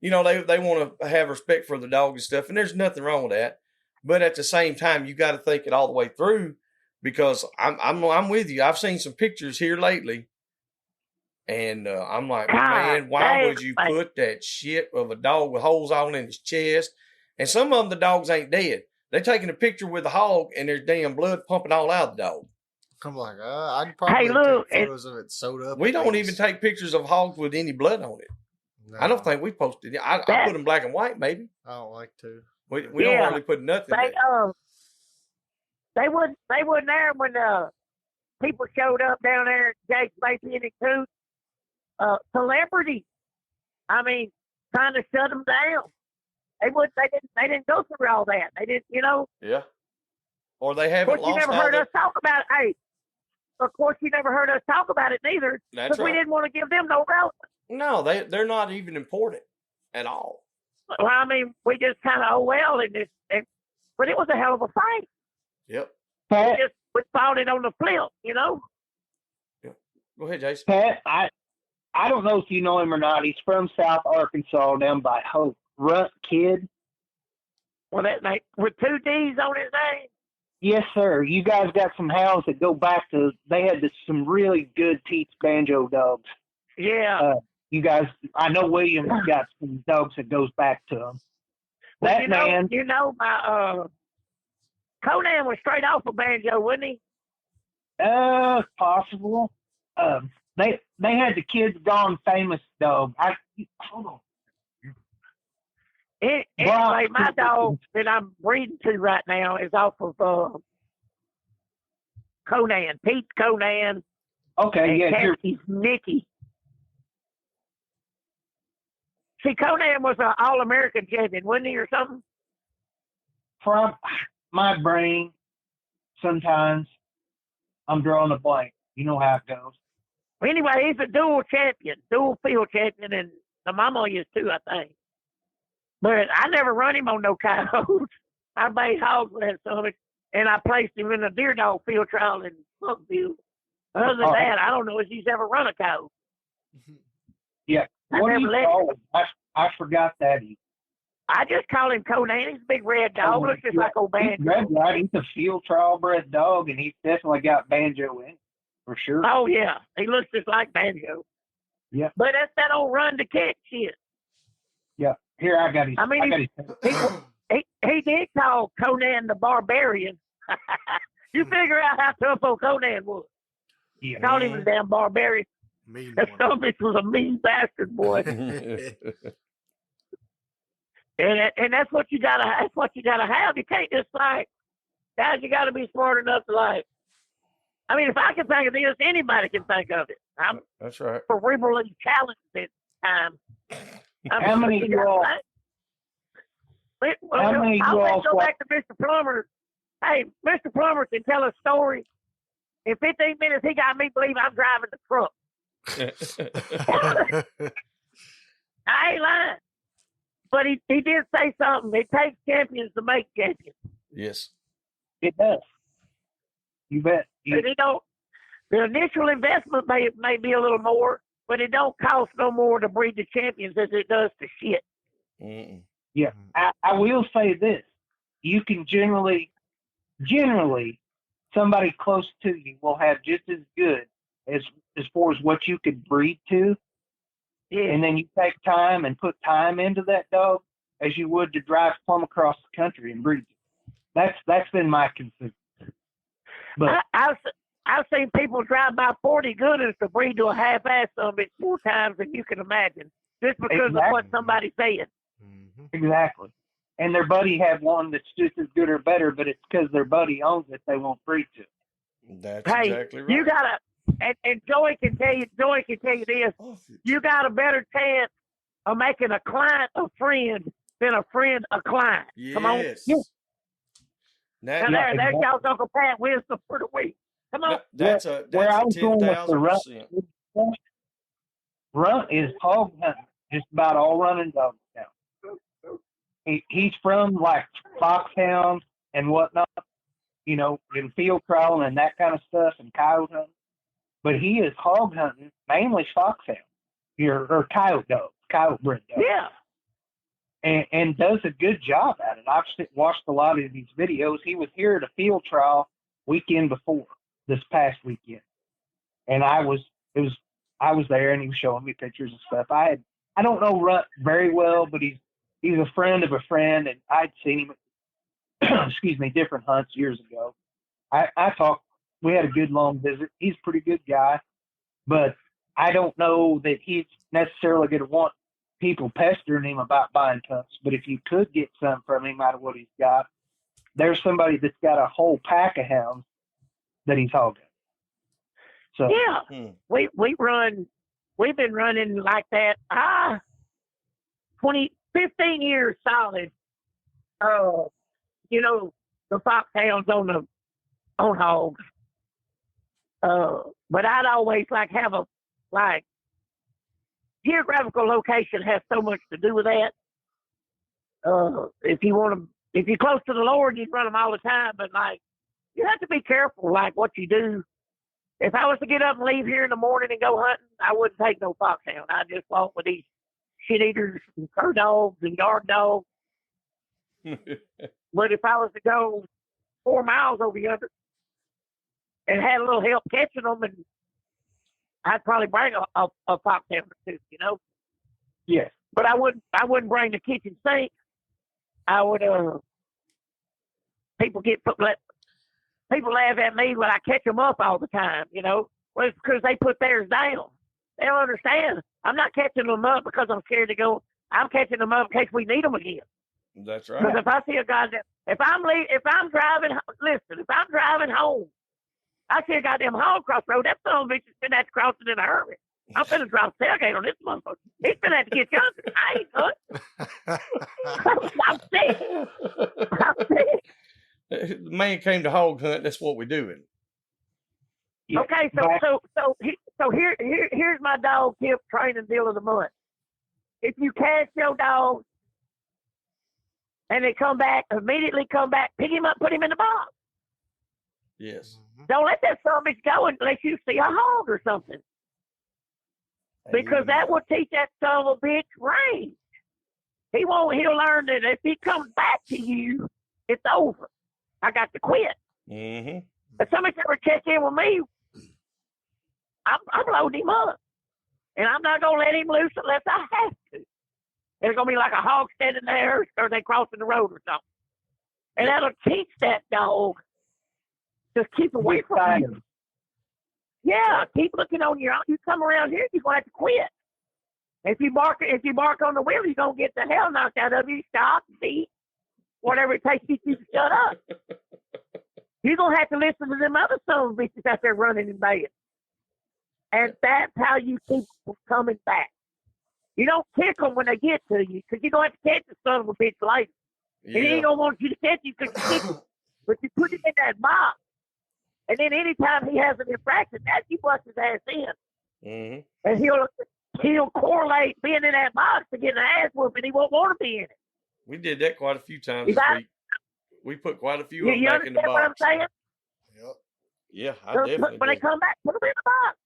They want to have respect for the dog and stuff, and there's nothing wrong with that. But at the same time, you got to think it all the way through, because I'm with you. I've seen some pictures here lately, and I'm like, man, why would you put that shit of a dog with holes all in his chest? And some of them, the dogs ain't dead. They're taking a picture with the hog, and there's damn blood pumping all out of the dog. I'm like, I'd probably take photos of it sewed up. We don't even take pictures of hogs with any blood on it. No. I don't think we posted it. I put them black and white, maybe. I don't like to. We don't hardly put nothing. They wasn't there when people showed up down there at Jake's Basin and Coot. Celebrities, trying to shut them down. They didn't go through all that. They didn't, Yeah. Or they haven't lost. Of course, you never heard us talk about it. Hey, of course, you never heard us talk about it neither. Because we didn't want to give them no relevance. No, they're not even important at all. Well, we just kind of but it was a hell of a fight. Yep. We fought it on the flip, Yep. Go ahead, Jason. Pat, I don't know if you know him or not. He's from South Arkansas, down by Hope. Runt Kid. Well, with 2 D's on his name. Yes, sir. You guys got some hounds that go back to. They had some really good teeth banjo dogs. Yeah. You guys, I know William's got some dogs that goes back to them. Well, my Conan was straight off of banjo, wasn't he? Possible. They had the Kids Gone Famous dog. Hold on. Anyway, my dog that I'm breeding to right now is off of Conan, Pete Conan. Okay, yeah. He's Nicky. See, Conan was an All-American champion, wasn't he, or something? From my brain, sometimes I'm drawing a blank. You know how it goes. Anyway, he's a dual field champion, and the mama is too, I think. But I never run him on no coyotes. I made hogs last summer, and I placed him in a deer dog field trial in Buckville. Other than that, I don't know if he's ever run a coyote. Yeah. What do you call him? I forgot that. I just call him Conan. He's a big red dog. Looks just like old Banjo. He's a field trial bred dog, and he's definitely got Banjo in, for sure. Oh, yeah. He looks just like Banjo. Yeah. But that's that old run to catch shit. Yeah. Here, I got his. He did call Conan the Barbarian. You figure out how tough old Conan was. Yeah. Called him a damn barbarian. That son bitch was a mean bastard, boy. and that's what you gotta. That's what you gotta have. You can't just guys. You gotta be smart enough to if I can think of this, anybody can think of it. That's right. Cerebrally challenged at times. How many of you all? I'll go back to Mr. Plummer. Hey, Mr. Plummer can tell a story. In 15 minutes, he got me believe I'm driving the truck. I ain't lying. But he did say something. It takes champions to make champions. Yes. It does. You bet. The initial investment may be a little more, but it don't cost no more to breed the champions as it does to shit. Mm-mm. Yeah. I will say this. You can generally, somebody close to you will have just as good as far as what you could breed to. Yeah. And then you take time and put time into that dog as you would to drive plumb across the country and breed it. That's been my consideration. But I've seen people drive by 40 gooders to breed to a half-ass of it 4 times than you can imagine, just because of what somebody said. Mm-hmm. Exactly. And their buddy had one that's just as good or better, but it's because their buddy owns it, they won't breed to. That's exactly right. You gotta, and Joey can tell you this. You got a better chance of making a client a friend than a friend a client. Yes. Come on. Yeah. There's y'all's Uncle Pat wisdom for the week. Come on. That's where a I was going with the 10,000%. Runt is hog hunting, just about all running dogs now. He's from like foxhounds and whatnot, you know, in field crawling and that kind of stuff and coyote hunting. But he is hog hunting, mainly foxhounds, or coyote dogs, coyote bred dogs. Yeah. And does a good job at it. I've watched a lot of these videos. He was here at a field trial weekend before this past weekend, and I was there, and he was showing me pictures and stuff. I don't know Runt very well, but he's a friend of a friend, and I'd seen him excuse me, different hunts years ago. I talked. We had a good long visit. He's a pretty good guy, but I don't know that he's necessarily going to want people pestering him about buying cubs. But if you could get some from him out of what he's got, there's somebody that's got a whole pack of hounds that he's hogging. So yeah, we've been running like that 15 years solid. You know, the foxhounds on hogs. But I'd always have geographical location has so much to do with that. If you're close to the Lord, you'd run them all the time. But you have to be careful, what you do. If I was to get up and leave here in the morning and go hunting, I wouldn't take no foxhound. I'd just walk with these shit eaters and cur dogs and yard dogs. But if I was to go 4 miles over yonder and had a little help catching them, and I'd probably bring a foxhound or two, you know. Yes. But I wouldn't bring the kitchen sink. I would. People laugh at me when I catch them up all the time, you know. Well, it's because they put theirs down. They don't understand. I'm not catching them up because I'm scared to go. I'm catching them up in case we need them again. That's right. Because if I see a guy if I'm driving home, I see a goddamn hog cross the road, that son of a bitch is finna have to cross it in a hurry. I'm finna drop the tailgate on this motherfucker. He's finna have to get younger. I ain't good. I'm sick. The man came to hog hunt. That's what we're doing. Yeah. Okay, so here's my dog tip training deal of the month. If you cast your dog and they immediately come back, pick him up, put him in the box. Yes. Don't let that son of a bitch go unless you see a hog or something. Because that will teach that son of a bitch range. He'll learn that if he comes back to you, it's over. I got to quit. Mm-hmm. If somebody ever check in with me, I'm loading him up. And I'm not going to let him loose unless I have to. It's going to be like a hog standing there or they crossing the road or something. And that'll teach that dog to keep away from you. Yeah, keep looking on your own. You come around here, you're going to have to quit. If you bark on the wheel, you're going to get the hell knocked out of you. Stop, beat, whatever it takes to get you to shut up. You're going to have to listen to them other sons of bitches out there running in bed. And that's how you keep coming back. You don't kick them when they get to you because you're going to have to catch the son of a bitch later. Yeah. And he ain't going to want you to catch you because you kick him. But you put him in that box. And then anytime he has an infraction, that's you bust his ass in. Mm-hmm. And he'll correlate being in that box to getting an ass whooping. He won't want to be in it. We did that quite a few times this week. We put quite a few of them back in the box. You understand what I'm saying? Yep. Yeah, I definitely When they come back, put them in the box.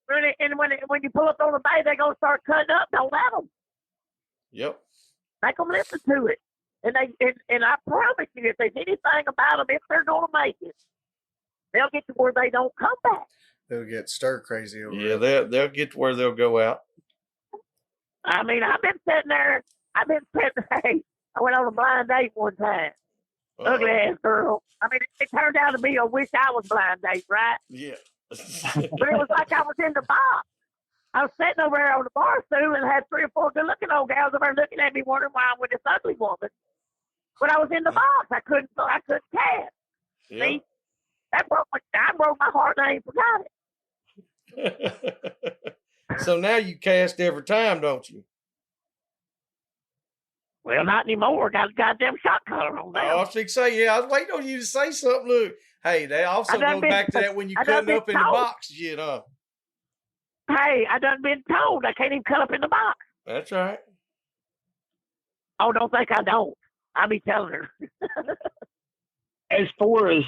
And when you pull up on the bay, they're going to start cutting up. Don't let them. Yep. Make them listen to it. And I promise you, if there's anything about them, if they're going to make it, they'll get to where they don't come back. They'll get stir crazy over it. Yeah, they'll get to where they'll go out. I mean, I've been sitting there. Hey, I went on a blind date one time. Ugly ass girl. I mean, it turned out to be a wish I was blind date, right? Yeah. But it was like I was in the box. I was sitting over there on the bar stool and had 3 or 4 good-looking old gals over there looking at me, wondering why I'm with this ugly woman. But I was in the box. I couldn't cast. Yeah. See, I broke my heart and I ain't forgot it. So now you cast every time, don't you? Well, not anymore. Got a goddamn shot collar on there. Oh, I was going to say, yeah, I was waiting on you to say something. Look, Hey, they also go back to that when you cut up in the box, you know. Hey, I done been told I can't even cut up in the box. That's right. Oh, don't think I don't. I be telling her. As far as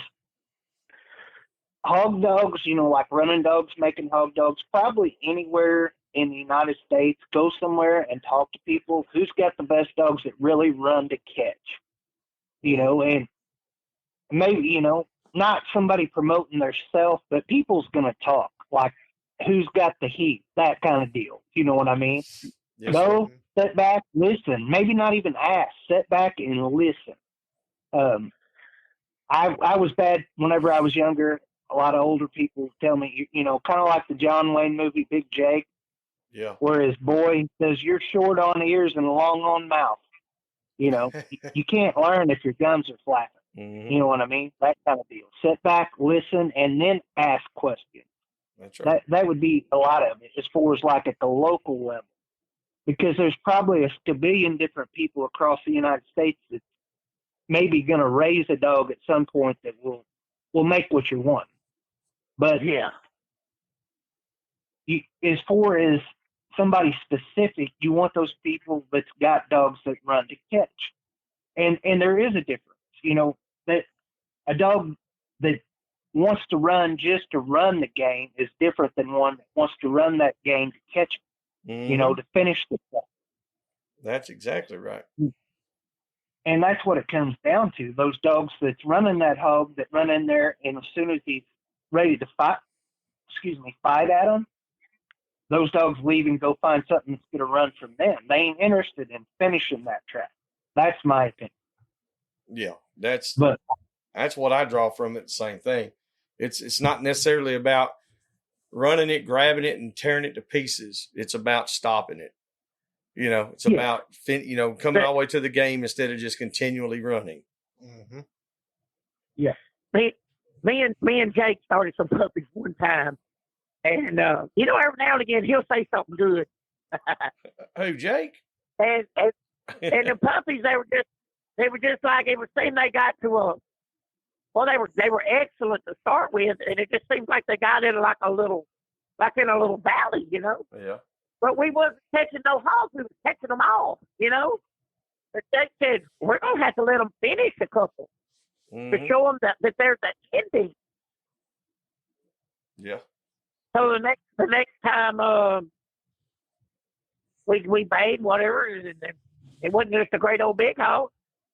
hog dogs, you know, like running dogs, making hog dogs, probably anywhere in the United States, go somewhere and talk to people who's got the best dogs that really run to catch, you know, and maybe, you know, not somebody promoting their self, but people's going to talk like who's got the heat, that kind of deal. You know what I mean? Yes, go, sir. sit back, listen, maybe not even ask, sit back and listen. I was bad whenever I was younger. A lot of older people tell me, you know, kind of like the John Wayne movie, Big Jake. Yeah. Where his boy says, you're short on ears and long on mouth. You know, you can't learn if your gums are flapping. Mm-hmm. You know what I mean? That kind of deal. Sit back, listen, and then ask questions. That's right. That would be a lot of it as far as like at the local level. Because there's probably a billion different people across the United States that maybe going to raise a dog at some point that will make what you want. But yeah, as far as somebody specific, you want those people that's got dogs that run to catch. And there is a difference, you know, that a dog that wants to run just to run the game is different than one that wants to run that game to catch it, mm-hmm. you know, to finish the play. That's exactly right. And that's what it comes down to. Those dogs that's running that hog that run in there, and as soon as he's ready to fight at them, those dogs leave and go find something that's going to run from them. They ain't interested in finishing that trap. That's my opinion. Yeah, that's what I draw from it. The same thing. It's not necessarily about running it, grabbing it, and tearing it to pieces. It's about stopping it. You know, it's about coming all the way to the game instead of just continually running. Mm-hmm. Yeah. Me and Jake started some puppies one time, and you know, every now and again he'll say something good. Who, Jake? And the puppies, they were just like, it would seem they got to they were excellent to start with, and it just seemed like they got in like in a little valley, you know. Yeah. But we wasn't catching no hogs; we was catching them all, you know. But Jake said we're gonna have to let them finish a couple to show them that there's that ending. Yeah. So the next time we made whatever, and it wasn't just a great old big hog.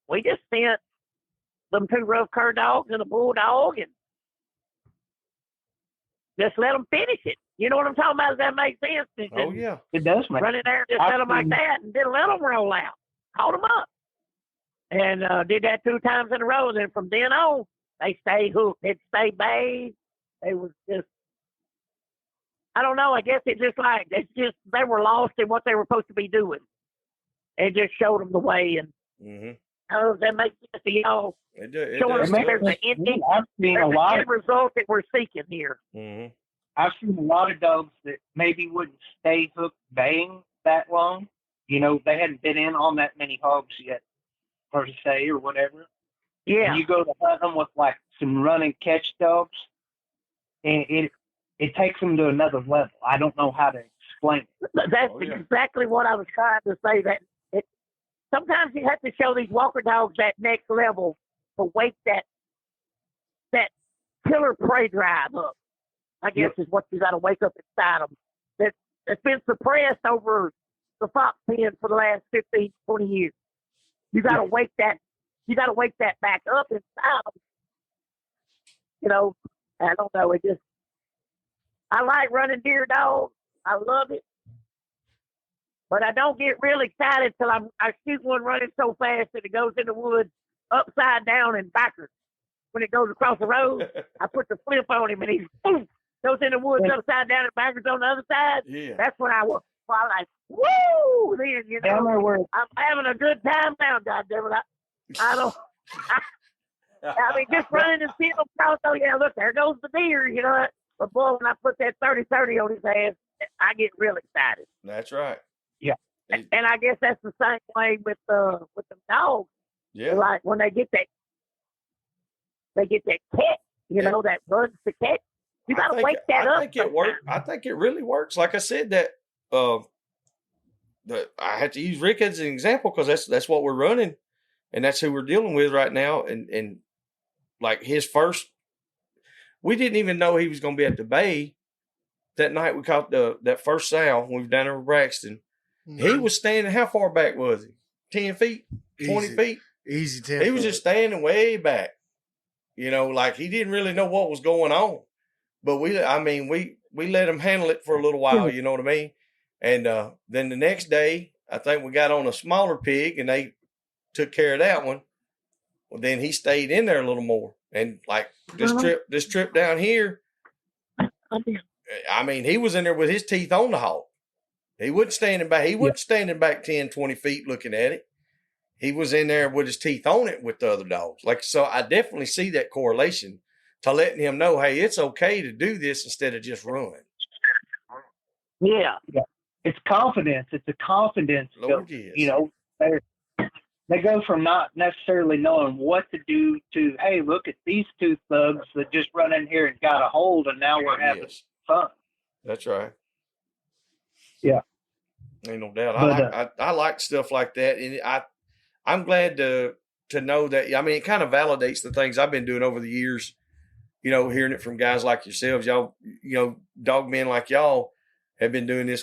We just sent them 2 rough cur dogs and a bulldog, and just let them finish it. You know what I'm talking about? Does that make sense? Oh, yeah. It does, man. Run in there and just let them like that, and then let them roll out. Caught them up. And did that 2 times in a row. And then from then on, they stayed hooked. They'd stay bathed. They was just, I don't know. I guess they were lost in what they were supposed to be doing. It just showed them the way. And that makes sense to y'all. It does. Showing them there's an end result that we're seeking here. Mm-hmm. I've seen a lot of dogs that maybe wouldn't stay hooked baying that long. You know, they hadn't been in on that many hogs yet, per se, or whatever. Yeah. And you go to hunt them with like some run and catch dogs, and it takes them to another level. I don't know how to explain it. That's exactly what I was trying to say. That sometimes you have to show these walker dogs that next level to wake that killer prey drive up. I guess is what you got to wake up inside them. That's been suppressed over the fox pen for the last 15, 20 years. You got to wake that. You got to wake that back up inside them. You know, I don't know. I like running deer dogs. I love it, but I don't get real excited till I shoot one running so fast that it goes in the woods upside down and backwards. When it goes across the road, I put the flip on him and he goes in the woods upside down and backwards on the other side. Yeah. That's when I'm like, woo! Then, you know, I'm having a good time now, goddammit. I don't. I mean, just running and seeing them cross. Oh yeah, look, there goes the deer. You know. But boy, when I put that 30-30 on his ass, I get real excited. That's right. Yeah. And I guess that's the same way with the dogs. Yeah. Like when they get that catch, You know, that runs to catch. You got to wake that up. I think it works. I think it really works. Like I said, that I had to use Rick as an example because that's what we're running, and that's who we're dealing with right now. And like his first, we didn't even know he was going to be at the bay that night. We caught that first sow. We were down there with Braxton. Mm-hmm. He was standing. How far back was he? 10 feet, 20 feet, easy 10. He was just standing way back. You know, like he didn't really know what was going on. But we let him handle it for a little while, you know what I mean? And then the next day, I think we got on a smaller pig and they took care of that one. Well, then he stayed in there a little more. And like this trip down here, I mean, he was in there with his teeth on the hog. He wasn't standing back. He wasn't standing back 10, 20 feet looking at it. He was in there with his teeth on it with the other dogs. Like, so I definitely see that correlation to letting him know, hey, it's okay to do this instead of just run. Yeah. It's confidence. It's a confidence. Lord, yes. You know, they go from not necessarily knowing what to do to, hey, look at these two thugs that just run in here and got a hold, and now we're having fun. That's right. Yeah. Ain't no doubt. I like stuff like that, and I'm glad to know that. I mean, it kind of validates the things I've been doing over the years. You know, hearing it from guys like yourselves, y'all, you know, dog men like y'all have been doing this,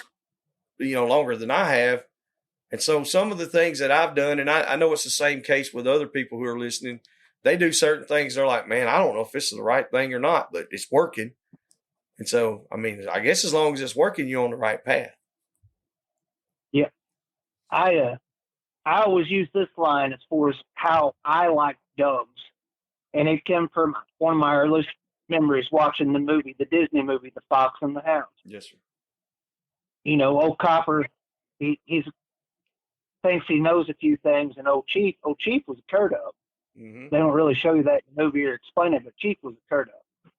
you know, longer than I have. And so some of the things that I've done, and I know it's the same case with other people who are listening, they do certain things. They're like, man, I don't know if this is the right thing or not, but it's working. And so, I mean, I guess as long as it's working, you're on the right path. Yeah. I always use this line as far as how I like dogs. And it came from one of my earliest memories watching the Disney movie, The Fox and the Hounds. Yes, sir. You know, old Copper, he thinks he knows a few things, and old Chief was a cur dog. Mm-hmm. They don't really show you that in the movie or explain it, but Chief was a cur dog.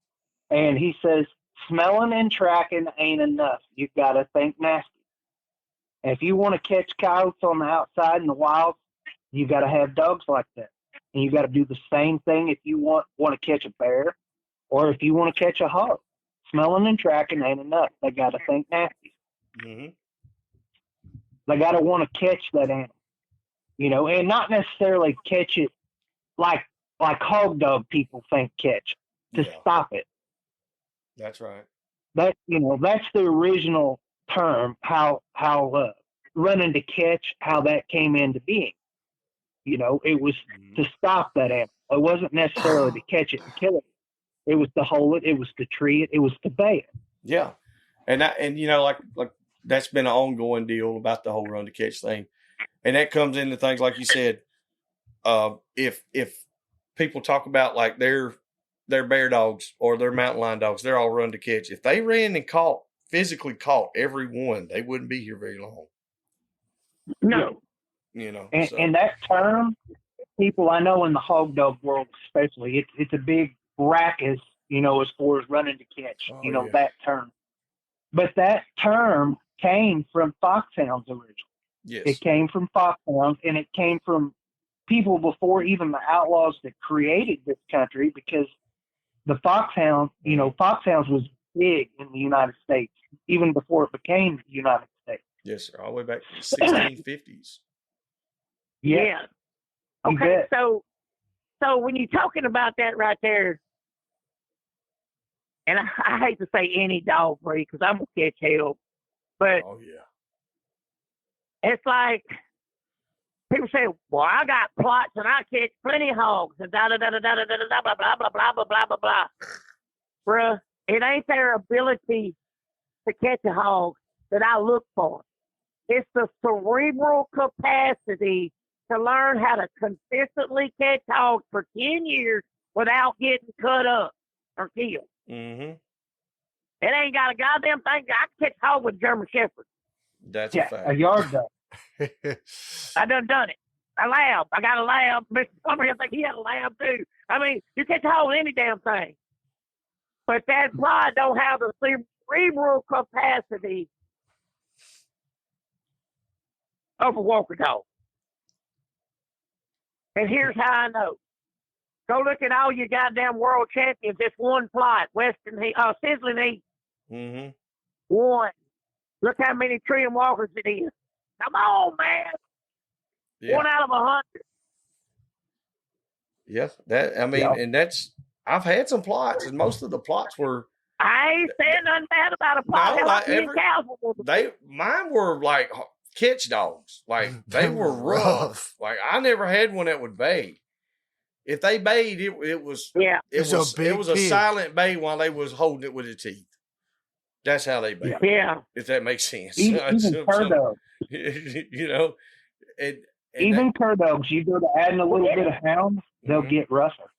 And he says, smelling and tracking ain't enough. You've got to think nasty. And if you want to catch coyotes on the outside in the wild, you got to have dogs like that. And you got to do the same thing if you want to catch a bear or if you want to catch a hog. Smelling and tracking ain't enough. They got to think nasty. Mm-hmm. They got to want to catch that animal, you know, and not necessarily catch it like hog dog people think catch, to stop it. That's right. That, you know, that's the original term, how running to catch, how that came into being. You know, it was to stop that animal. It wasn't necessarily to catch it and kill it. It was to hold it. It was to treat it. It was to bay it. Yeah. And you know, like that's been an ongoing deal about the whole run to catch thing. And that comes into things like you said, if people talk about like their bear dogs or their mountain lion dogs, they're all run to catch. If they ran and physically caught every one, they wouldn't be here very long. No. You know, and that term, people I know in the hog dog world especially, it's a big racket, you know, as far as running to catch, that term. But that term came from foxhounds originally. Yes. It came from foxhounds, and it came from people before even the outlaws that created this country, because the foxhound, you know, foxhounds was big in the United States, even before it became the United States. Yes, sir. All the way back to the 1650s. Yeah. Okay, so when you're talking about that right there, and I hate to say any dog breed because I'm going to catch hell, but it's like people say, well, I got plots and I catch plenty of hogs and da-da-da-da-da-da-da, blah, blah, blah, blah, blah, blah, blah, blah. Bruh, it ain't their ability to catch a hog that I look for. It's the cerebral capacity to learn how to consistently catch hogs for 10 years without getting cut up or killed. Mm-hmm. It ain't got a goddamn thing. I can catch hog with German Shepherd. That's a fact. A yard dog. I done it. A lab. I got a lab. Mr. Plummer, I think he had a lab too. I mean, you catch hog with any damn thing. But that blood don't have the cerebral capacity of a walker dog. And here's how I know. Go look at all your goddamn world champions. It's one plot. Sizzling Heat. Mm-hmm. One. Look how many tree and walkers it is. Come on, man. Yeah. 1 out of 100. Yeah. And that's, I've had some plots, and most of the plots were. I ain't saying nothing bad about a plot. Mine were like catch dogs. Like they were rough. Like I never had one that would bay. If they bayed, it was a silent bay while they was holding it with their teeth. That's how they bay. Yeah. If that makes sense. Even cur dogs. You know, even cur dogs, you go to adding a little bit of hounds, they'll get rougher.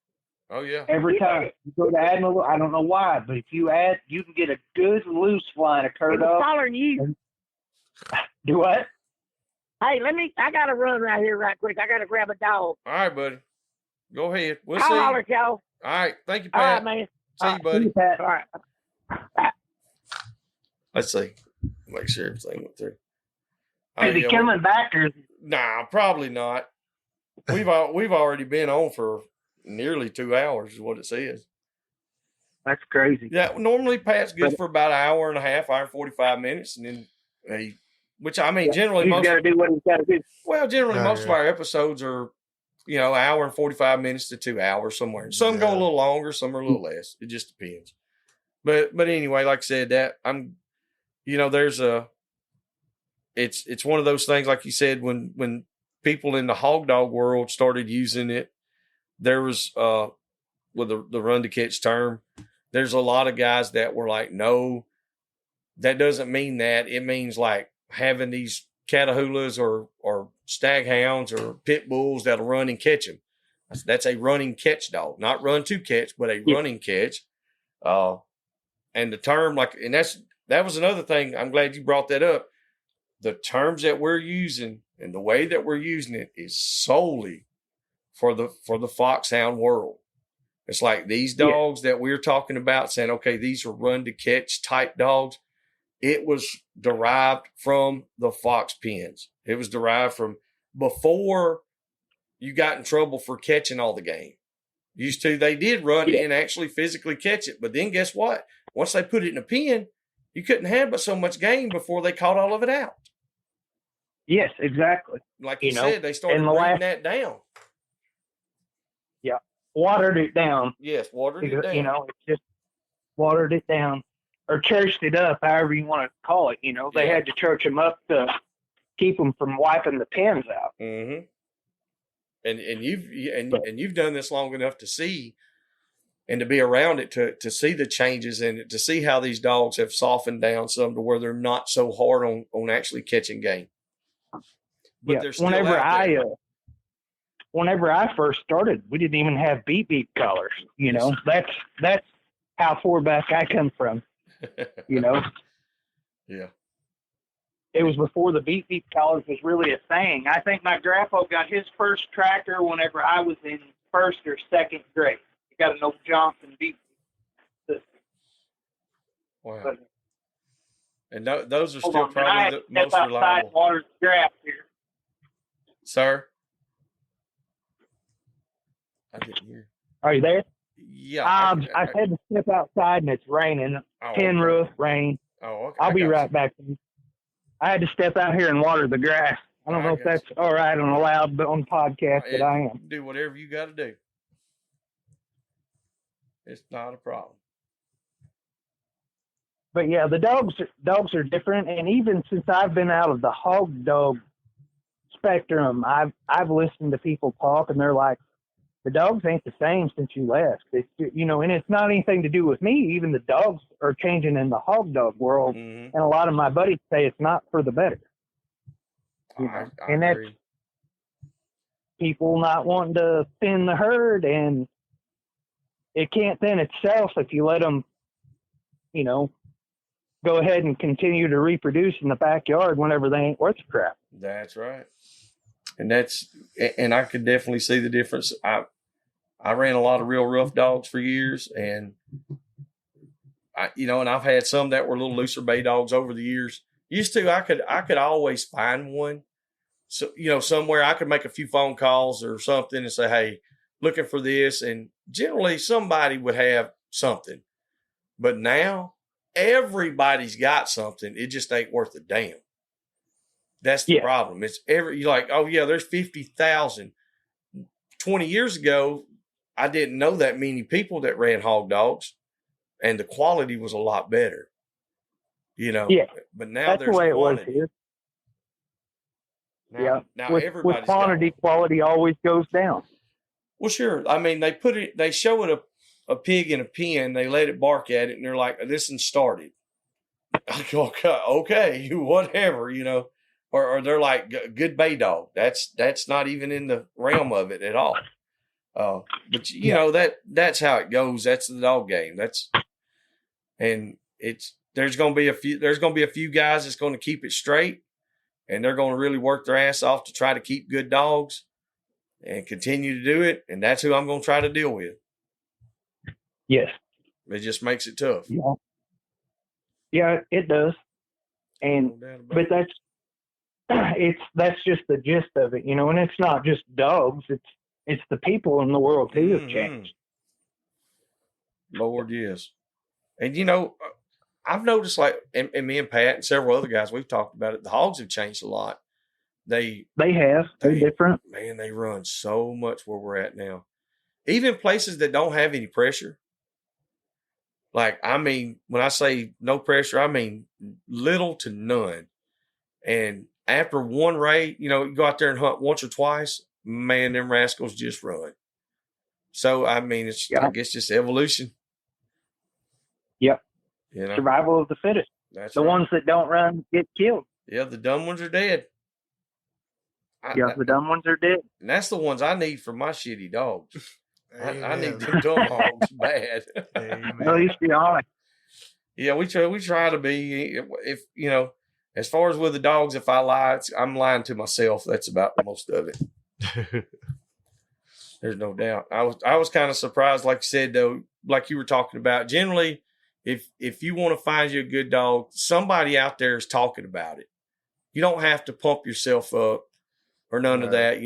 Oh yeah. Every time you go to adding a little, I don't know why, but if you add, you can get a good loose line of cur dog. Following you. Do what? Hey, I got to run right here right quick. I got to grab a dog. All right, buddy. Go ahead. We'll see. Holler at y'all. All right. Thank you, Pat. All right, man. See you, buddy. See you, Pat. All right. Let's see. Make sure everything went through. Is he coming back or? Nah, probably not. We've already been on for nearly 2 hours, is what it says. That's crazy. Yeah, normally Pat's good for about an hour and a half, hour and 45 minutes, and then generally he's got to do what he's got to do. Well, generally most of our episodes are, hour and 45 minutes to 2 hours somewhere. Some go a little longer, some are a little less. It just depends. But anyway, like I said, that it's one of those things, like you said, when people in the hog dog world started using it, there was with the run to catch term, there's a lot of guys that were like, no, that doesn't mean that. It means like having these Catahoulas or stag hounds or pit bulls that'll run and catch them. That's a running catch dog, not run to catch, but a running catch. And the term, that was another thing. I'm glad you brought that up. The terms that we're using and the way that we're using it is solely for the foxhound world. It's like these dogs that we're talking about, saying, okay, these are run to catch type dogs. It was derived from the fox pens. It was derived from before you got in trouble for catching all the game. Used to, they did run and actually physically catch it. But then guess what? Once they put it in a pen, you couldn't have but so much game before they caught all of it out. Yes, exactly. Like you said, they started breaking that down. Yeah, watered it down. Yes, watered it down. It just watered it down or churched it up, however you want to call it. They had to church them up to keep them from wiping the pens out. Mm-hmm. And you've done this long enough to see and to be around it to see the changes and to see how these dogs have softened down some to where they're not so hard on actually catching game. But they're still whenever I first started, we didn't even have beep beep collars. That's how far back I come from. Yeah. It was before the beep beep collars was really a thing. I think my grandpa got his first tractor whenever I was in first or second grade. He got an old Johnson beep beep system. Wow. But, and those are still probably the most reliable. Water the grass here. Sir? I didn't hear. Are you there? Yeah. I had to step outside and it's raining. Tin roof, rain. Oh, okay. I'll be right back. I had to step out here and water the grass. I don't know if that's all right and allowed, but on podcast that I am. Do whatever you got to do. It's not a problem. But yeah, the dogs are different, and even since I've been out of the hog dog spectrum, I've listened to people talk, and they're like, the dogs ain't the same since you left. It's, and it's not anything to do with me. Even the dogs are changing in the hog dog world, and a lot of my buddies say it's not for the better. I and that's agree. People not wanting to thin the herd, and it can't thin itself if you let them, go ahead and continue to reproduce in the backyard whenever they ain't worth crap. That's right. And I could definitely see the difference. I ran a lot of real rough dogs for years, and and I've had some that were a little looser bay dogs over the years. Used to, I could always find one. So, somewhere I could make a few phone calls or something and say, hey, looking for this, and generally somebody would have something. But now everybody's got something. It just ain't worth a damn. That's the problem. It's you're like, oh yeah, there's 50,000. 20 years ago, I didn't know that many people that ran hog dogs, and the quality was a lot better. Yeah. But now that's there's the way quantity. it was here. Now with everybody's quantity, quality always goes down. Well, sure. I mean, they show it a pig in a pen, they let it bark at it, and they're like, this one started. I go, okay, whatever, or they're like, good bay dog. That's not even in the realm of it at all. But that's how it goes. That's the dog game. There's going to be a few guys that's going to keep it straight, and they're going to really work their ass off to try to keep good dogs and continue to do it. And that's who I'm going to try to deal with. Yes. It just makes it tough. Yeah, it does. But that's just the gist of it, and it's not just dogs. It's the people in the world too have changed. Lord, yes. And I've noticed, like, and me and Pat and several other guys, we've talked about it. The hogs have changed a lot. They're different. Man, they run so much where we're at now. Even places that don't have any pressure. Like, I mean, when I say no pressure, I mean little to none. And after one raid, you go out there and hunt once or twice, man, them rascals just run. So, I mean, I guess just evolution. Yep. Survival of the fittest. That's the right. ones that don't run get killed. Yeah, the dumb ones are dead. The dumb ones are dead. And that's the ones I need for my shitty dogs. I need them dumb hogs bad. At least be honest. Yeah, we try to be. If as far as with the dogs, if I lie, I'm lying to myself. That's about most of it. There's no doubt. I was kind of surprised, like you said, though, like you were talking about. Generally, if you want to find you a good dog, somebody out there is talking about it. You don't have to pump yourself up or none of that.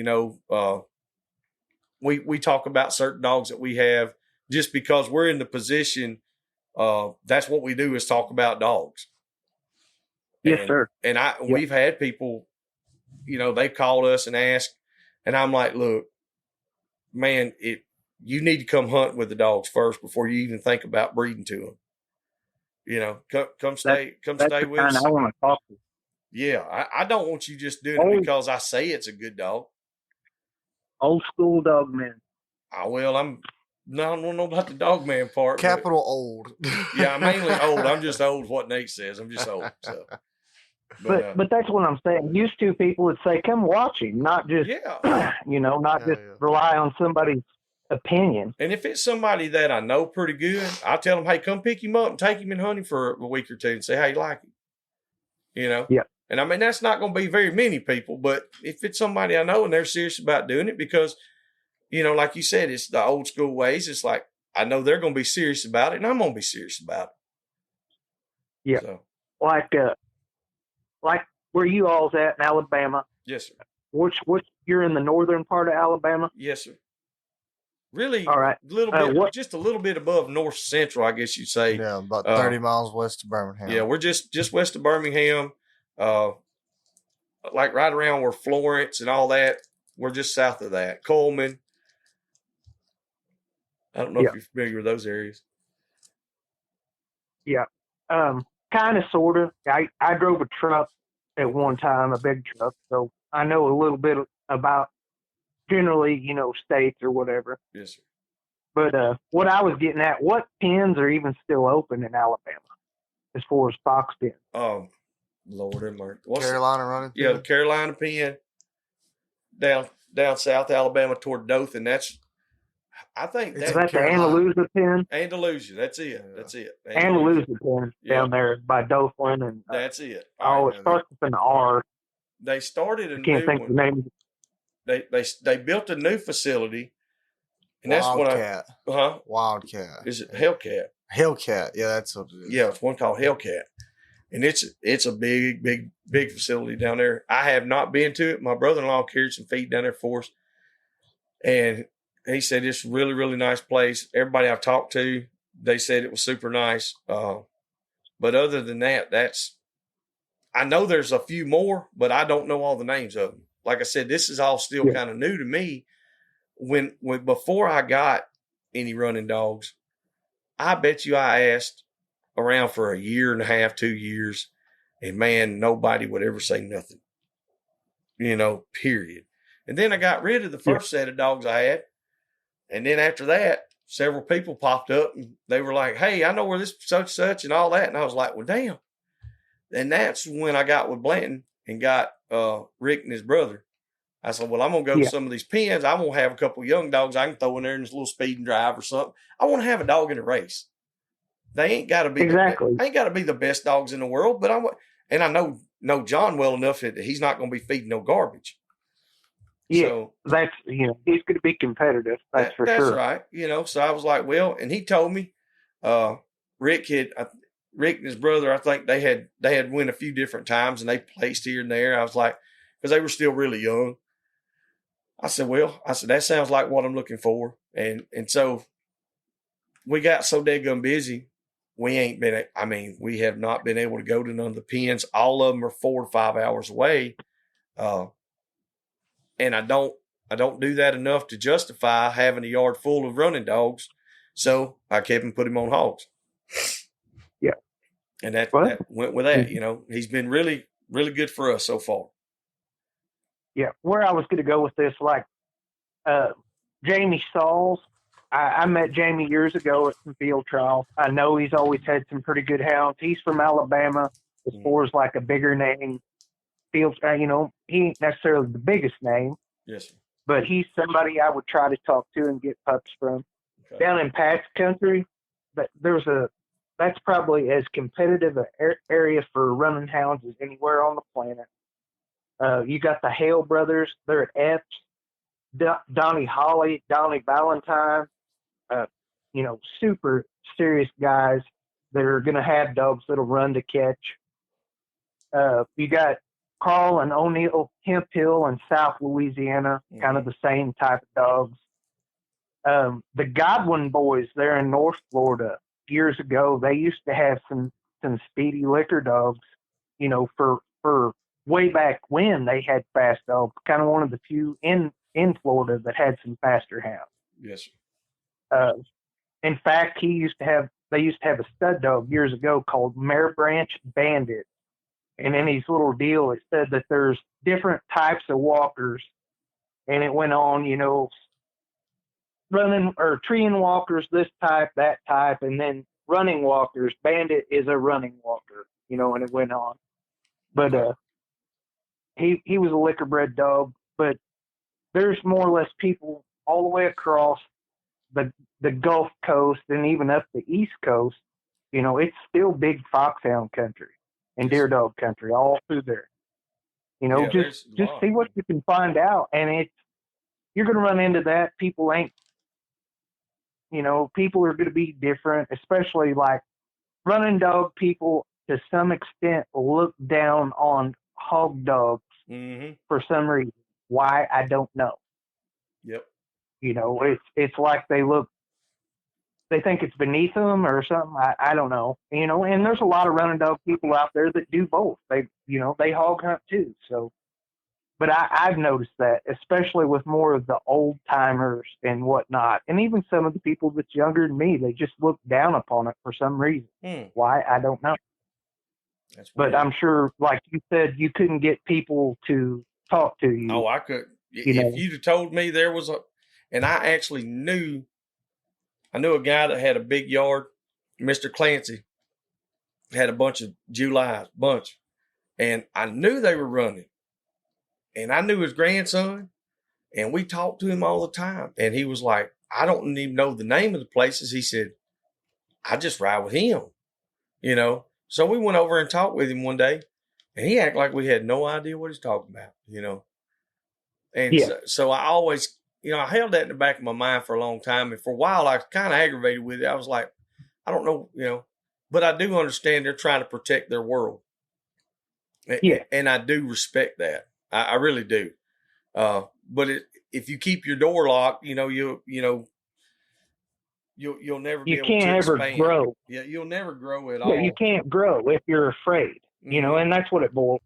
We talk about certain dogs that we have just because we're in the position. That's what we do, is talk about dogs. Yes, sir. And we've had people, they called us and asked, and I'm like, look, man, you need to come hunt with the dogs first before you even think about breeding to them. Come stay with us. I want to talk to. Yeah, I don't want you just doing it because I say it's a good dog. Old school dog man. I don't know about the dog man part. Capital old. Yeah, I'm mainly old. I'm just old. What Nate says. I'm just old. So. But that's what I'm saying. Used to people would say, "Come watch him," not just rely on somebody's opinion. And if it's somebody that I know pretty good, I'll tell them, "Hey, come pick him up and take him in hunting for a week or two and say how you like him." Yeah. And I mean, that's not going to be very many people, but if it's somebody I know and they're serious about doing it, because, like you said, it's the old school ways. It's like, I know they're going to be serious about it, and I'm going to be serious about it. Yeah. So. Like where you all's at in Alabama. Yes, sir. Which you're in the northern part of Alabama? Yes, sir. Really, all right. Just a little bit above north central, I guess you'd say. Yeah, about 30 miles west of Birmingham. Yeah, we're just west of Birmingham. Like right around where Florence and all that. We're just south of that. Coleman. I don't know if you're familiar with those areas. Yeah. Kind of, sort of. I drove a truck at one time, a big truck, so I know a little bit about generally, states or whatever. Yes, sir. But what I was getting at, what pens are even still open in Alabama as far as fox pens? Oh, Lord have mercy. Carolina running pen? Yeah, the Carolina pen down south Alabama toward Dothan. I think that's the Andalusia pen. Andalusia, that's it. That's it. Andalusia pen down there by Dothan, and that's it. It starts with an R. They started a can't new think one. of the name. They built a new facility, and Wildcat. That's what Wildcat. Is it Hellcat? Hellcat, yeah, that's what it is. Yeah, it's one called Hellcat, and it's a big facility down there. I have not been to it. My brother-in-law carried some feed down there for us, and he said it's a really, really nice place. Everybody I've talked to, they said it was super nice. But other than that, I know there's a few more, but I don't know all the names of them. Like I said, this is all still kind of new to me. When before I got any running dogs, I bet you I asked around for a year and a half, 2 years, and man, nobody would ever say nothing, period. And then I got rid of the first set of dogs I had. And then after that, several people popped up and they were like, hey, I know where this such and all that. And I was like, well, damn. And that's when I got with Blanton and got Rick and his brother. I said, well, I'm going to go to some of these pens. I'm going to have a couple of young dogs I can throw in there in this little speed and drive or something. I want to have a dog in a race. They ain't got to be the best dogs in the world, but I know John well enough that he's not going to be feeding no garbage. Yeah, so, that's, he's going to be competitive. That's for sure. That's right. So I was like, well, and he told me, Rick and his brother, I think they had win a few different times and they placed here and there. I was like, because they were still really young. I said, that sounds like what I'm looking for. And so we got so daggone busy. We have not been able to go to none of the pens. All of them are 4 to 5 hours away. And I don't do that enough to justify having a yard full of running dogs. So I kept him, put him on hogs. Yeah. And that went with that. He's been really, really good for us so far. Yeah. Where I was going to go with this, like Jamie Sauls, I met Jamie years ago at some field trials. I know he's always had some pretty good hounds. He's from Alabama as far as like a bigger name. Fields, he ain't necessarily the biggest name. Yes, sir. But he's somebody I would try to talk to and get pups from. Okay. Down in Pat's country, that's probably as competitive an area for running hounds as anywhere on the planet. You got the Hale brothers. They're at Epps. Donnie Holly, Donnie Valentine, super serious guys that are going to have dogs that'll run to catch. You got Carl and O'Neill Hemp Hill in South Louisiana, kind of the same type of dogs. The Godwin boys there in North Florida years ago, they used to have some speedy liquor dogs, for way back when they had fast dogs, kind of one of the few in Florida that had some faster hounds. Yes. In fact, they used to have a stud dog years ago called Mare Branch Bandit. And in his little deal, it said that there's different types of walkers. And it went on, running or treeing walkers, this type, that type, and then running walkers. Bandit is a running walker, and it went on. But he was a liquor bred dog. But there's more or less people all the way across the Gulf Coast and even up the East Coast. It's still big foxhound country and deer dog country all through there. Just see what you can find out. And you're going to run into that. People ain't, people are going to be different, especially like running dog people to some extent look down on hog dogs for some reason. Why, I don't know. Yep. It's like they think it's beneath them or something. I don't know. And there's a lot of running dog people out there that do both. They hog hunt too. So, but I've noticed that, especially with more of the old timers and whatnot, and even some of the people that's younger than me, they just look down upon it for some reason. Why, I don't know. But I'm sure, like you said, you couldn't get people to talk to you. Oh, I could. If you'd have told me there was and I actually knew a guy that had a big yard, Mr. Clancy, had a bunch of Julys, and I knew they were running, and I knew his grandson, and we talked to him all the time, and he was like, I don't even know the name of the places. He said, I just ride with him, So we went over and talked with him one day, and he acted like we had no idea what he's talking about, And so I always, I held that in the back of my mind for a long time. And for a while, I was kind of aggravated with it. I was like, I don't know, but I do understand they're trying to protect their world. And I do respect that. I really do. But if you keep your door locked, you'll never be able to expand. Grow. Yeah, you'll never grow at Yeah, all. you can't grow if you're afraid, and that's what it boils.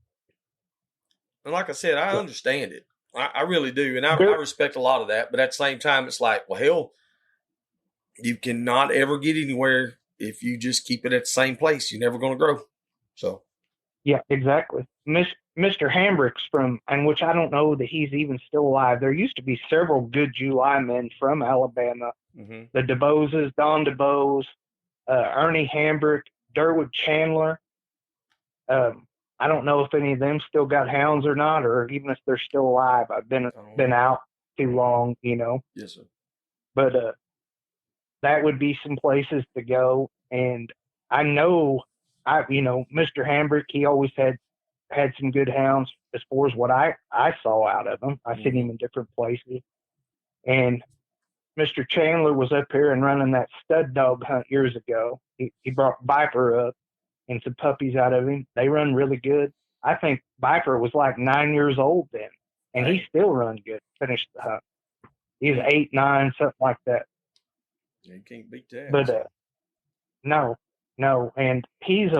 And like I said, I understand it. I really do. And I respect a lot of that. But at the same time, it's like, well, hell, you cannot ever get anywhere if you just keep it at the same place. You're never going to grow. So. Yeah, exactly. Mr. Hambrick's and which I don't know that he's even still alive. There used to be several good July men from Alabama. Mm-hmm. The DeBoses, Don DeBose, Ernie Hambrick, Durwood Chandler. I don't know if any of them still got hounds or not, or even if they're still alive. I've been out too long, Yes, sir. But that would be some places to go. And I know, Mr. Hambrick, he always had some good hounds as far as what I saw out of him. I seen him in different places. And Mr. Chandler was up here and running that stud dog hunt years ago. He brought Viper up and some puppies out of him. They run really good. I think Viper was like 9 years old then, and he still run good. Finished the hunt. He's 8, 9, something like that. You can't beat that. But no, and he's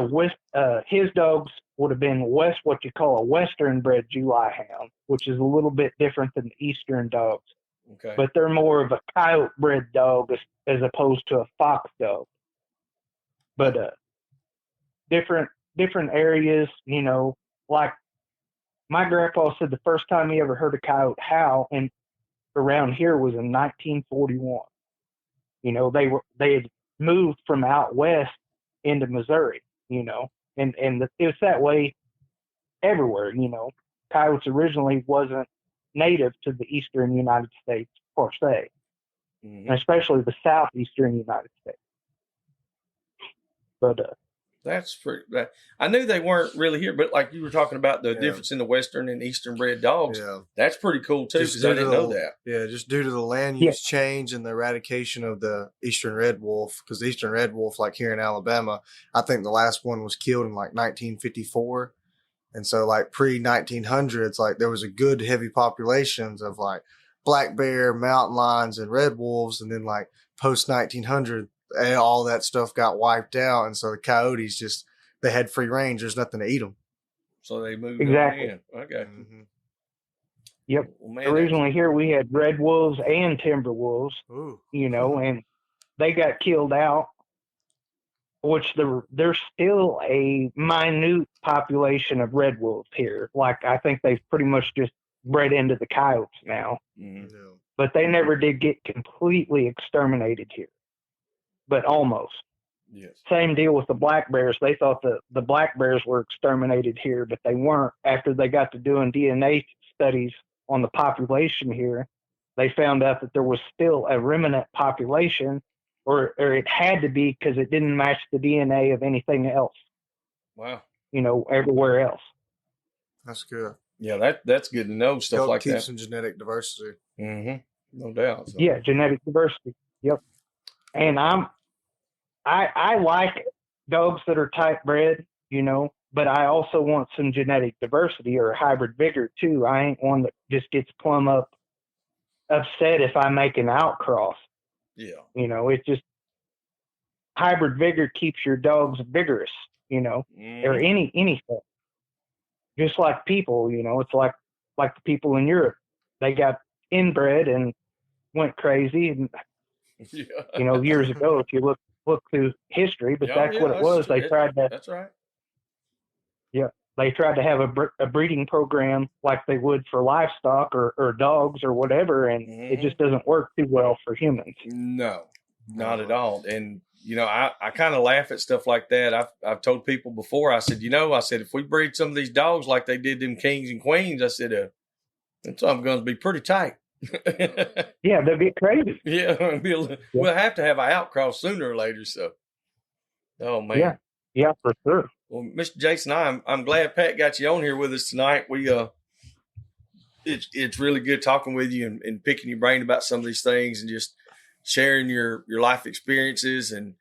his dogs would have been what you call a Western bred July hound, which is a little bit different than the Eastern dogs. Okay. But they're more of a coyote bred dog as opposed to a fox dog. But different areas, like my grandpa said the first time he ever heard a coyote howl and around here was in 1941. They had moved from out west into Missouri, and it was that way everywhere, Coyotes originally wasn't native to the eastern United States per se, and especially the southeastern United States. But that's pretty. I knew they weren't really here, but like you were talking about the difference in the Western and Eastern bred dogs. Yeah. That's pretty cool too, because I didn't know that. Yeah, just due to the land use change and the eradication of the Eastern red wolf, because the Eastern red wolf, like here in Alabama, I think the last one was killed in like 1954. And so like pre-1900s, like there was a good heavy populations of like black bear, mountain lions, and red wolves. And then like post-1900, all that stuff got wiped out. And so the coyotes they had free range. There's nothing to eat them. So they moved exactly. in. Okay. Mm-hmm. Yep. Well, man, originally here we had red wolves and timber wolves, and they got killed out, which there's still a minute population of red wolves here. Like I think they've pretty much just bred into the coyotes now, but they never did get completely exterminated here. But almost. Yes. Same deal with the black bears. They thought the black bears were exterminated here, but they weren't. After they got to doing DNA studies on the population here, they found out that there was still a remnant population, or it had to be because it didn't match the DNA of anything else. Wow. Everywhere else. That's good. Yeah, that's good to know. Stuff like that. Keep some genetic diversity. Mm-hmm. No doubt. So. Yeah, genetic diversity. Yep. And I like dogs that are type bred, but I also want some genetic diversity or a hybrid vigor too. I ain't one that just gets plumb upset if I make an outcross. Yeah. It's just hybrid vigor keeps your dogs vigorous, or anything. Just like people, it's like the people in Europe. They got inbred and went crazy and years ago, if you look through history, but that's what it was. They tried to. That's right. Yeah, they tried to have a breeding program like they would for livestock or dogs or whatever, and it just doesn't work too well for humans. No, not at all. And I kind of laugh at stuff like that. I've told people before. I said, if we breed some of these dogs like they did them kings and queens, I said, it's all going to be pretty tight. Yeah, they'll get crazy. Yeah, we'll have to have an outcross sooner or later. So, oh man, yeah, for sure. Well, Mr. Jason, I'm glad Pat got you on here with us tonight. It's really good talking with you and picking your brain about some of these things and just sharing your life experiences and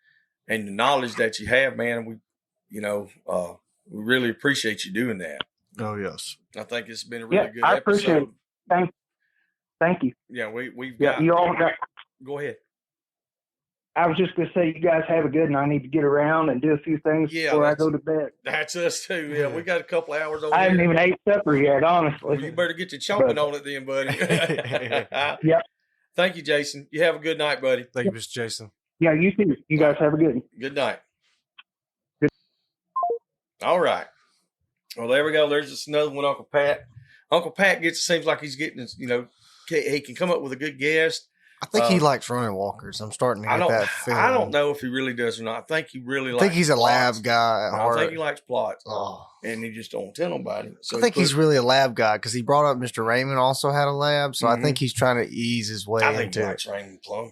the knowledge that you have, man. We really appreciate you doing that. Oh yes, I think it's been a really good I episode. Appreciate it. Thank you. Yeah, we've Yeah, got. you all got. Go ahead. I was just gonna say, you guys have a good, and I need to get around and do a few things before I go to bed. That's us too. Yeah, we got a couple of hours over I here. haven't even ate supper yet, honestly. Well, you better get to chomping on it then, buddy. Yep. Thank you, Jason. You have a good night, buddy. Thank you, Mr. Jason. Yeah, you too. You guys have a good one. Good night. All right. Well, there we go. There's just another one, Uncle Pat. Uncle Pat seems like he's getting, he can come up with a good guest. I think he likes running walkers. I'm starting to get that feeling. I don't know if he really does or not. I think he really likes. I think he's a plots. lab guy at heart. I think he likes plots. Oh. And he just don't tell nobody. So I think he's really a lab guy because he brought up Mr. Raymond also had a lab. So I think he's trying to ease his way into it. I think he into likes Raymond Plummer.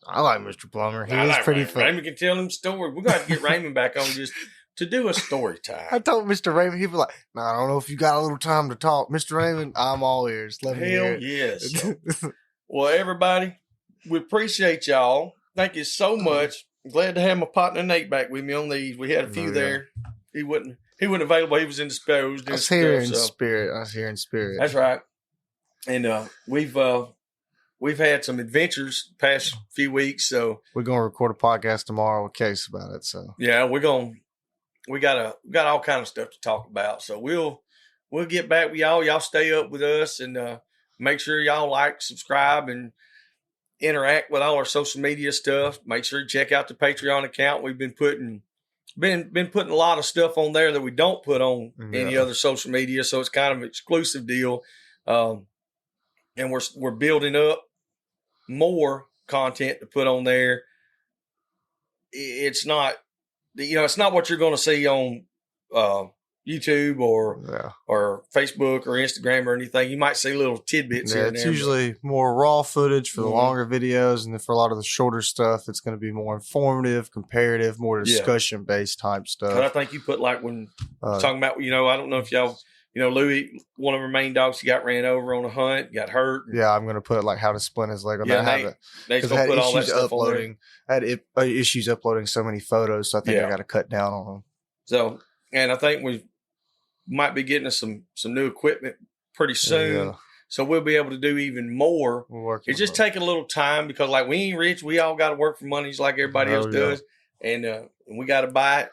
I like Mr. Plummer. He is pretty fun. Raymond can tell him stories. We're going to get Raymond back on just to do a story time. I told Mr. Raymond, he'd be like, "No, I don't know if you got a little time to talk. Mr. Raymond, I'm all ears. Let me hear it." Yes. Well, everybody, we appreciate y'all. Thank you so much. Glad to have my partner Nate back with me on these. We had a few there. He wasn't available. He was indisposed. I was here in spirit. That's right. And we've had some adventures the past few weeks. So we're gonna record a podcast tomorrow with Case about it. So yeah, we got all kind of stuff to talk about. So we'll get back with y'all. Y'all stay up with us and make sure y'all like, subscribe, and interact with all our social media stuff. Make sure you check out the Patreon account. We've been putting a lot of stuff on there that we don't put on any other social media. So it's kind of an exclusive deal. And we're building up more content to put on there. It's not, it's not what you're going to see on YouTube or Facebook or Instagram or anything. You might see little tidbits here and there. It's usually more raw footage for the longer videos, and then for a lot of the shorter stuff, it's going to be more informative, comparative, more discussion-based type stuff. But I think you put when talking about, I don't know if y'all, Louis, one of our main dogs, he got ran over on a hunt, got hurt. Yeah, I'm going to put how to splint his leg on that. They're going to put all that stuff uploading. I had issues uploading so many photos, so I think I got to cut down on them. So, and I think we might be getting us some new equipment pretty soon. Yeah. So we'll be able to do even more. It's just taking a little time because we ain't rich. We all got to work for money just like everybody else does. And we got to buy it.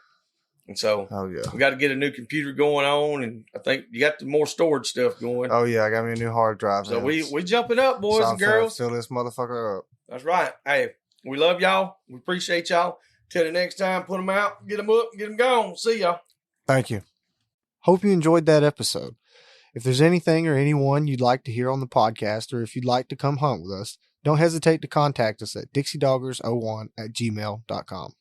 And so we got to get a new computer going on. And I think you got the more storage stuff going. Oh, yeah. I got me a new hard drive. So we jumping up, boys and girls. Fill this motherfucker up. That's right. Hey, we love y'all. We appreciate y'all. Till the next time, put them out, get them up, get them gone. See y'all. Thank you. Hope you enjoyed that episode. If there's anything or anyone you'd like to hear on the podcast, or if you'd like to come hunt with us, don't hesitate to contact us at dixiedoggers01@gmail.com.